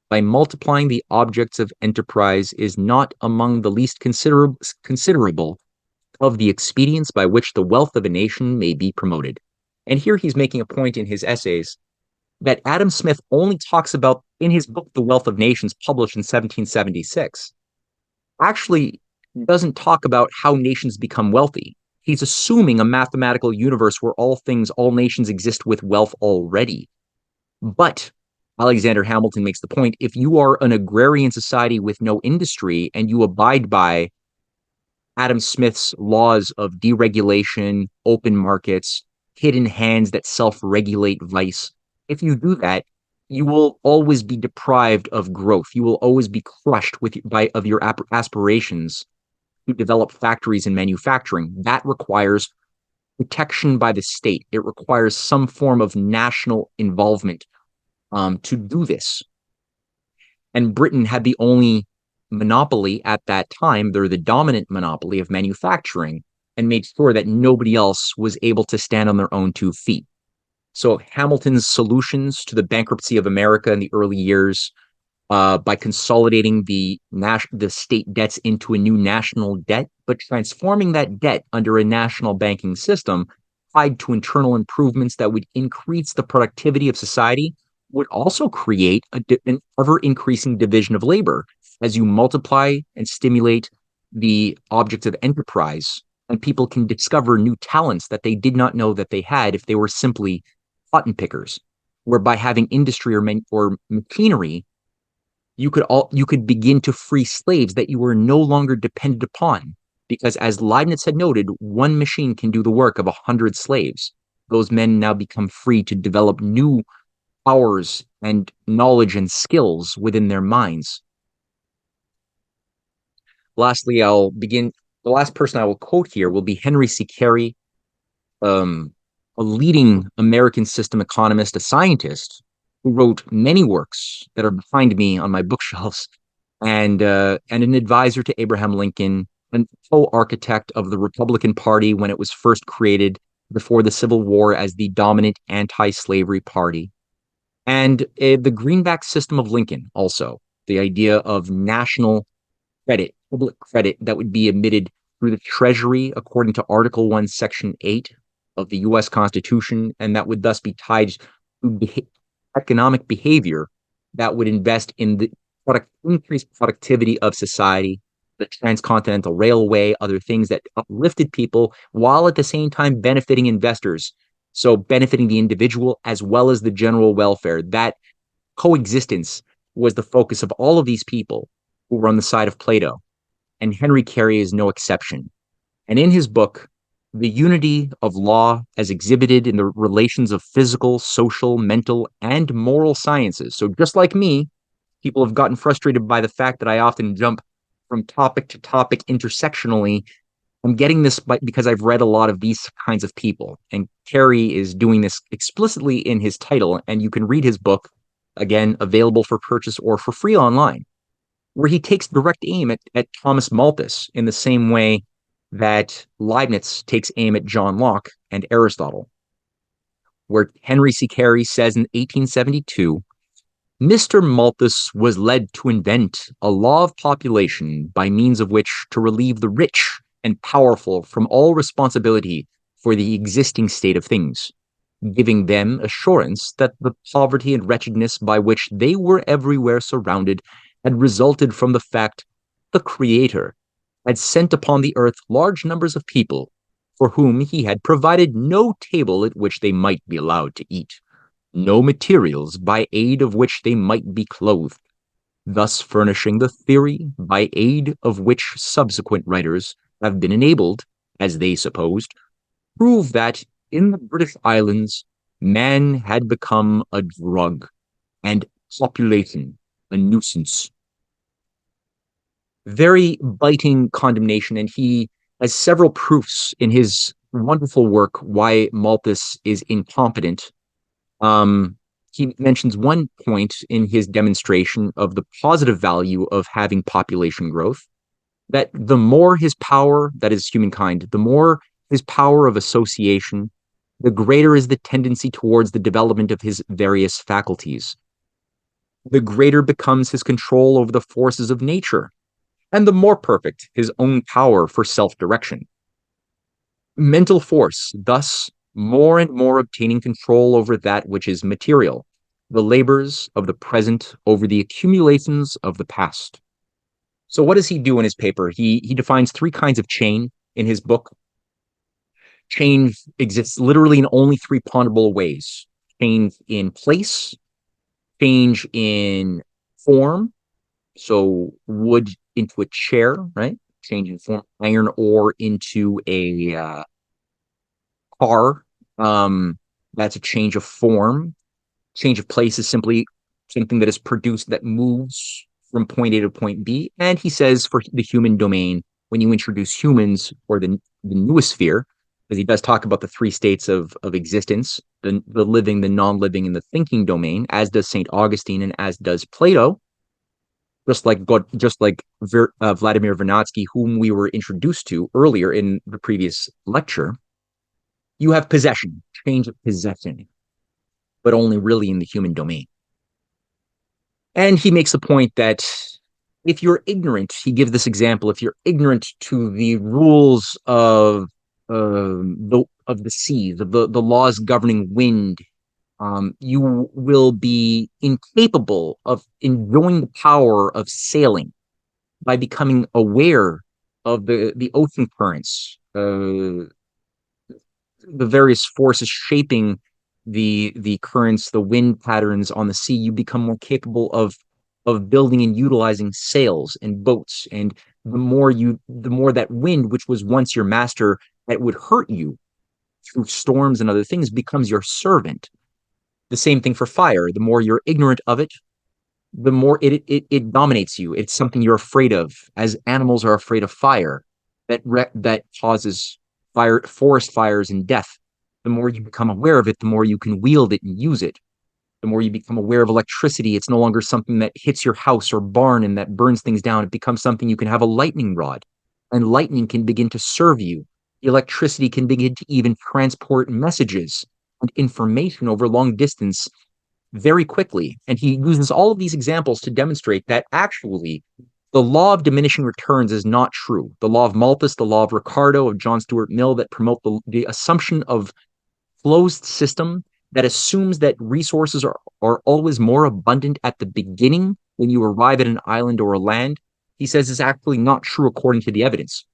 by multiplying the objects of enterprise is not among the least considerable of the expedients by which the wealth of a nation may be promoted. And here he's making a point in his essays that Adam Smith only talks about in his book, The Wealth of Nations, published in 1776. Actually doesn't talk about how nations become wealthy. He's assuming a mathematical universe where all nations exist with wealth already. But Alexander Hamilton makes the point, if you are an agrarian society with no industry and you abide by Adam Smith's laws of deregulation, open markets, hidden hands that self-regulate vice, if you do that, you will always be deprived of growth. You will always be crushed of your aspirations to develop factories and manufacturing. That requires protection by the state. It requires some form of national involvement to do this. And Britain had the only monopoly at that time. They're the dominant monopoly of manufacturing, and made sure that nobody else was able to stand on their own 2 feet. So Hamilton's solutions to the bankruptcy of America in the early years, by consolidating the state debts into a new national debt, but transforming that debt under a national banking system tied to internal improvements that would increase the productivity of society, would also create an ever-increasing division of labor as you multiply and stimulate the objects of enterprise, and people can discover new talents that they did not know that they had if they were simply cotton pickers, where by having industry or machinery, you could begin to free slaves that you were no longer dependent upon. Because as Leibniz had noted, one machine can do the work of 100 slaves. Those men now become free to develop new powers and knowledge and skills within their minds. Lastly, the last person I will quote here will be Henry C. Carey, a leading American system economist, a scientist who wrote many works that are behind me on my bookshelves, and an advisor to Abraham Lincoln, an co-architect of the Republican Party when it was first created before the Civil War as the dominant anti-slavery party, and the greenback system of Lincoln also, the idea of national credit, public credit that would be emitted through the Treasury according to Article 1, Section 8 of the U.S. Constitution, and that would thus be tied to economic behavior that would invest in the increased productivity of society, the transcontinental railway, other things that uplifted people while at the same time benefiting investors. So benefiting the individual as well as the general welfare. That coexistence was the focus of all of these people who were on the side of Plato. And Henry Carey is no exception. And in his book, The Unity of Law as Exhibited in the Relations of Physical, Social, Mental, and Moral Sciences. So just like me, people have gotten frustrated by the fact that I often jump from topic to topic intersectionally. I'm getting this because I've read a lot of these kinds of people. And Carey is doing this explicitly in his title. And you can read his book, again, available for purchase or for free online, where he takes direct aim at Thomas Malthus in the same way that Leibniz takes aim at John Locke and Aristotle. where Henry C. Carey says in 1872, Mr. Malthus was led to invent a law of population by means of which to relieve the rich and powerful from all responsibility for the existing state of things, giving them assurance that the poverty and wretchedness by which they were everywhere surrounded had resulted from the fact the Creator had sent upon the earth large numbers of people for whom he had provided no table at which they might be allowed to eat, no materials by aid of which they might be clothed, thus furnishing the theory by aid of which subsequent writers have been enabled, as they supposed, prove that in the British Islands man had become a drug and population a nuisance. Very biting condemnation, and he has several proofs in his wonderful work why Malthus is incompetent. He mentions one point in his demonstration of the positive value of having population growth, that the more his power, that is humankind, the more his power of association, the greater is the tendency towards the development of his various faculties. The greater becomes his control over the forces of nature, and the more perfect his own power for self-direction. Mental force, thus, more and more obtaining control over that which is material, the labors of the present over the accumulations of the past. So what does he do in his paper? He defines three kinds of chain in his book. Change exists literally in only three ponderable ways: change in place, change in form, so wood into a chair, right? Change in form, iron ore into a car. That's a change of form. Change of place is simply something that is produced that moves from point A to point B. And he says for the human domain, when you introduce humans or the noosphere, because he does talk about the three states of existence, the living, the non-living, and the thinking domain, as does St. Augustine and as does Plato, just like Vladimir Vernadsky, whom we were introduced to earlier in the previous lecture. You have possession, change of possession, but only really in the human domain. And he makes the point that if you're ignorant, he gives this example, if you're ignorant to the rules of the seas, of the laws governing wind, you will be incapable of enjoying the power of sailing by becoming aware of the ocean currents, the various forces shaping the currents, the wind patterns on the sea. You become more capable of building and utilizing sails and boats. And the more that wind, which was once your master, that would hurt you through storms and other things, becomes your servant. The same thing for fire. The more you're ignorant of it, the more it dominates you. It's something you're afraid of, as animals are afraid of fire that causes forest fires and death. The more you become aware of it, the more you can wield it and use it. The more you become aware of electricity, it's no longer something that hits your house or barn and that burns things down. It becomes something you can have a lightning rod, and lightning can begin to serve you. Electricity can begin to even transport messages and information over long distance very quickly. And he uses all of these examples to demonstrate that actually the law of diminishing returns is not true. The law of Malthus, the law of Ricardo, of John Stuart Mill, that promote the assumption of closed system that assumes that resources are always more abundant at the beginning when you arrive at an island or a land, he says is actually not true according to the evidence.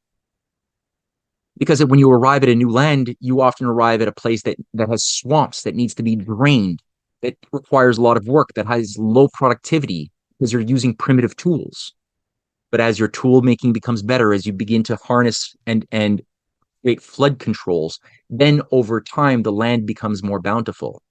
Because when you arrive at a new land, you often arrive at a place that has swamps, that needs to be drained, that requires a lot of work, that has low productivity because you're using primitive tools. But as your tool making becomes better, as you begin to harness and create flood controls, then over time the land becomes more bountiful.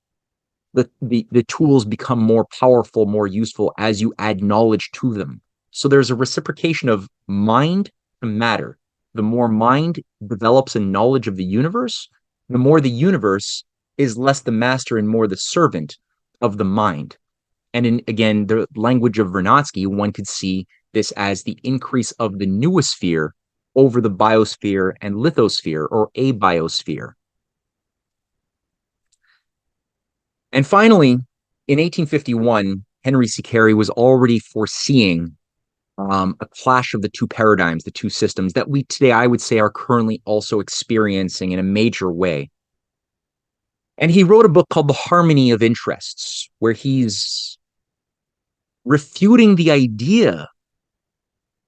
The tools become more powerful, more useful as you add knowledge to them. So there's a reciprocation of mind to matter. The more mind develops a knowledge of the universe, the more the universe is less the master and more the servant of the mind. And in, again, the language of Vernadsky, one could see this as the increase of the noosphere over the biosphere and lithosphere, or abiosphere. And finally, in 1851, Henry C. Carey was already foreseeing a clash of the two paradigms, the two systems that we today, I would say, are currently also experiencing in a major way. And he wrote a book called The Harmony of Interests, where he's refuting the idea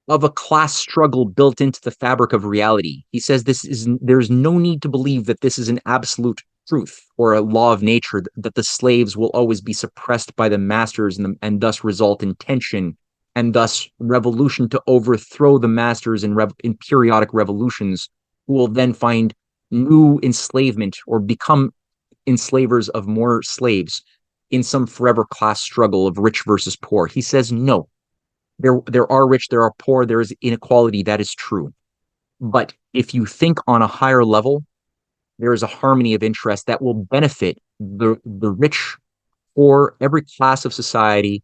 of a class struggle built into the fabric of reality. He says there's no need to believe that this is an absolute truth or a law of nature, that the slaves will always be suppressed by the masters and thus result in tension and thus revolution to overthrow the masters in periodic revolutions, who will then find new enslavement or become enslavers of more slaves in some forever class struggle of rich versus poor. He says no. There are rich, there are poor, there is inequality, that is true. But if you think on a higher level, there is a harmony of interest that will benefit the rich or every class of society,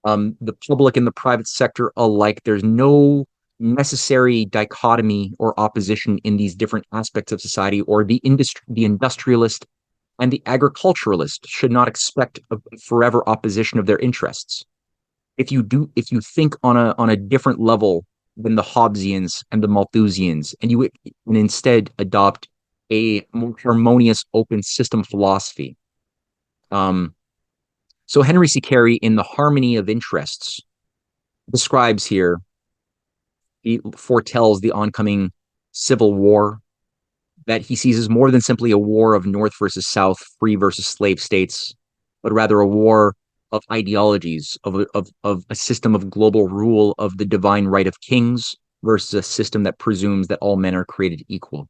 the public and the private sector alike. There's no necessary dichotomy or opposition in these different aspects of society, or the industrialist and the agriculturalist should not expect a forever opposition of their interests. If you think on a different level than the Hobbesians and the Malthusians, and instead adopt a more harmonious open system philosophy. So Henry C. Carey, in The Harmony of Interests, describes here, he foretells the oncoming civil war that he sees as more than simply a war of North versus South, free versus slave states, but rather a war of ideologies, of a system of global rule of the divine right of kings versus a system that presumes that all men are created equal.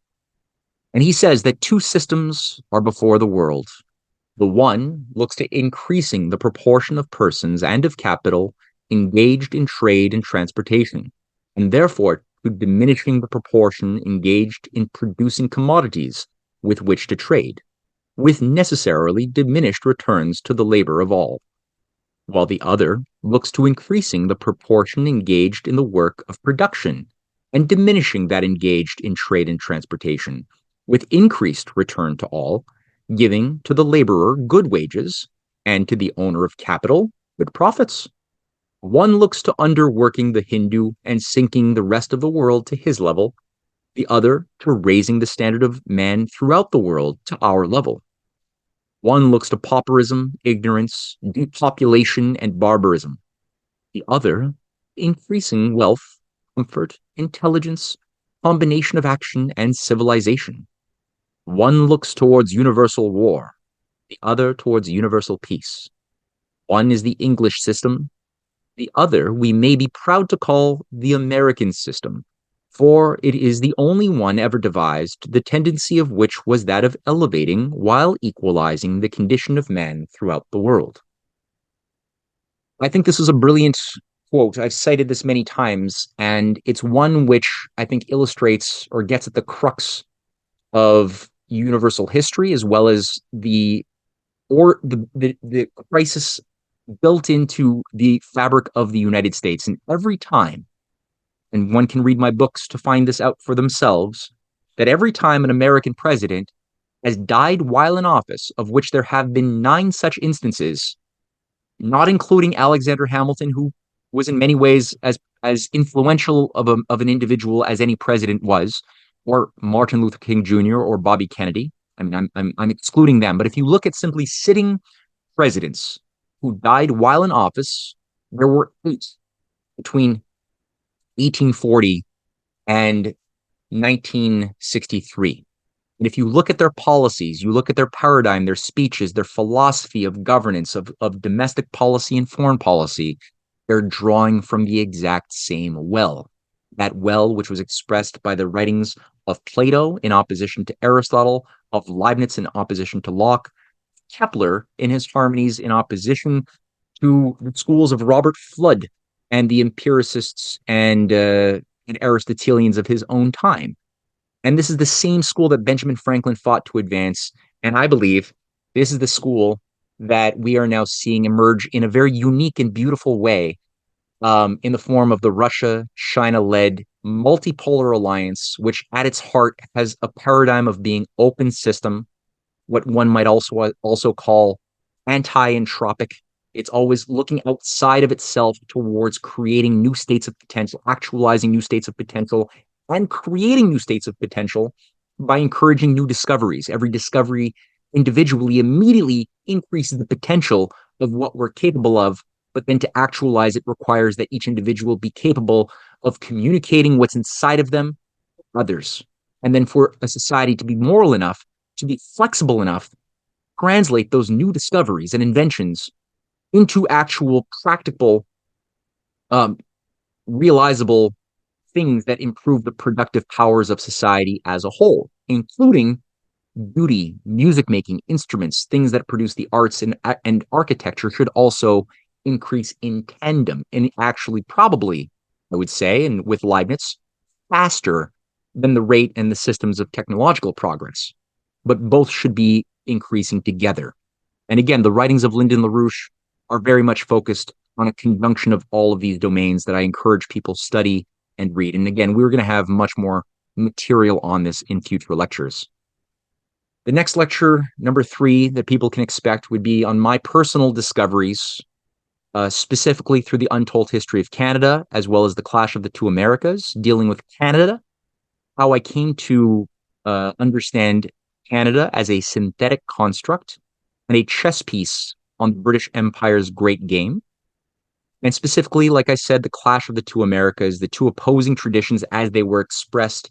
And he says that two systems are before the world. The one looks to increasing the proportion of persons and of capital engaged in trade and transportation, and therefore to diminishing the proportion engaged in producing commodities with which to trade, with necessarily diminished returns to the labor of all, while the other looks to increasing the proportion engaged in the work of production and diminishing that engaged in trade and transportation, with increased return to all, giving to the laborer good wages and to the owner of capital good profits. One looks to underworking the Hindu and sinking the rest of the world to his level, the other to raising the standard of man throughout the world to our level. One looks to pauperism, ignorance, depopulation, and barbarism. The other, increasing wealth, comfort, intelligence, combination of action, and civilization. One looks towards universal war, the other towards universal peace. One is the English system, the other we may be proud to call the American system, for it is the only one ever devised, the tendency of which was that of elevating while equalizing the condition of man throughout the world. I think this is a brilliant quote. I've cited this many times, and it's one which I think illustrates or gets at the crux of universal history, as well as the crisis built into the fabric of the United States. And every time, and one can read my books to find this out for themselves, that every time an American president has died while in office, of which there have been 9 such instances, not including Alexander Hamilton, who was in many ways as influential of an individual as any president was, or Martin Luther King Jr. or Bobby Kennedy. I mean, I'm excluding them. But if you look at simply sitting presidents who died while in office, there were 8 between 1840 and 1963. And if you look at their policies, you look at their paradigm, their speeches, their philosophy of governance, of domestic policy and foreign policy, they're drawing from the exact same well. That well which was expressed by the writings of Plato in opposition to Aristotle, of Leibniz in opposition to Locke, Kepler in his harmonies in opposition to the schools of Robert Flood and the empiricists and Aristotelians of his own time. And this is the same school that Benjamin Franklin fought to advance. And I believe this is the school that we are now seeing emerge in a very unique and beautiful way, in the form of the Russia-China-led multipolar alliance, which at its heart has a paradigm of being open system, what one might also call anti-entropic. It's always looking outside of itself towards creating new states of potential, actualizing new states of potential, and creating new states of potential by encouraging new discoveries. Every discovery individually immediately increases the potential of what we're capable of, but then to actualize it requires that each individual be capable of communicating what's inside of them to others. And then for a society to be moral enough, to be flexible enough, translate those new discoveries and inventions into actual practical, um, realizable things that improve the productive powers of society as a whole, including beauty, music making, instruments, things that produce the arts and architecture should also increase in tandem and actually probably, I would say, and with Leibniz, faster than the rate and the systems of technological progress. But both should be increasing together. And again, the writings of Lyndon LaRouche are very much focused on a conjunction of all of these domains that I encourage people study and read. And again, we're going to have much more material on this in future lectures. The next lecture, number 3, that people can expect would be on my personal discoveries, specifically through the untold history of Canada, as well as the clash of the two Americas, dealing with Canada, how I came to understand Canada as a synthetic construct and a chess piece on the British Empire's great game. And specifically, like I said, the clash of the two Americas, the two opposing traditions as they were expressed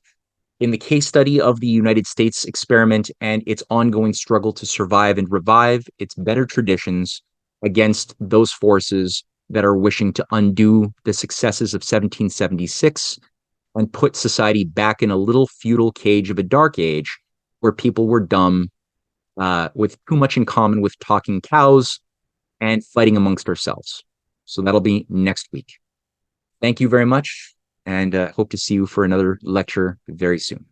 in the case study of the United States experiment and its ongoing struggle to survive and revive its better traditions against those forces that are wishing to undo the successes of 1776 and put society back in a little feudal cage of a dark age where people were dumb, with too much in common with talking cows and fighting amongst ourselves. So that'll be next week. Thank you very much, and hope to see you for another lecture very soon.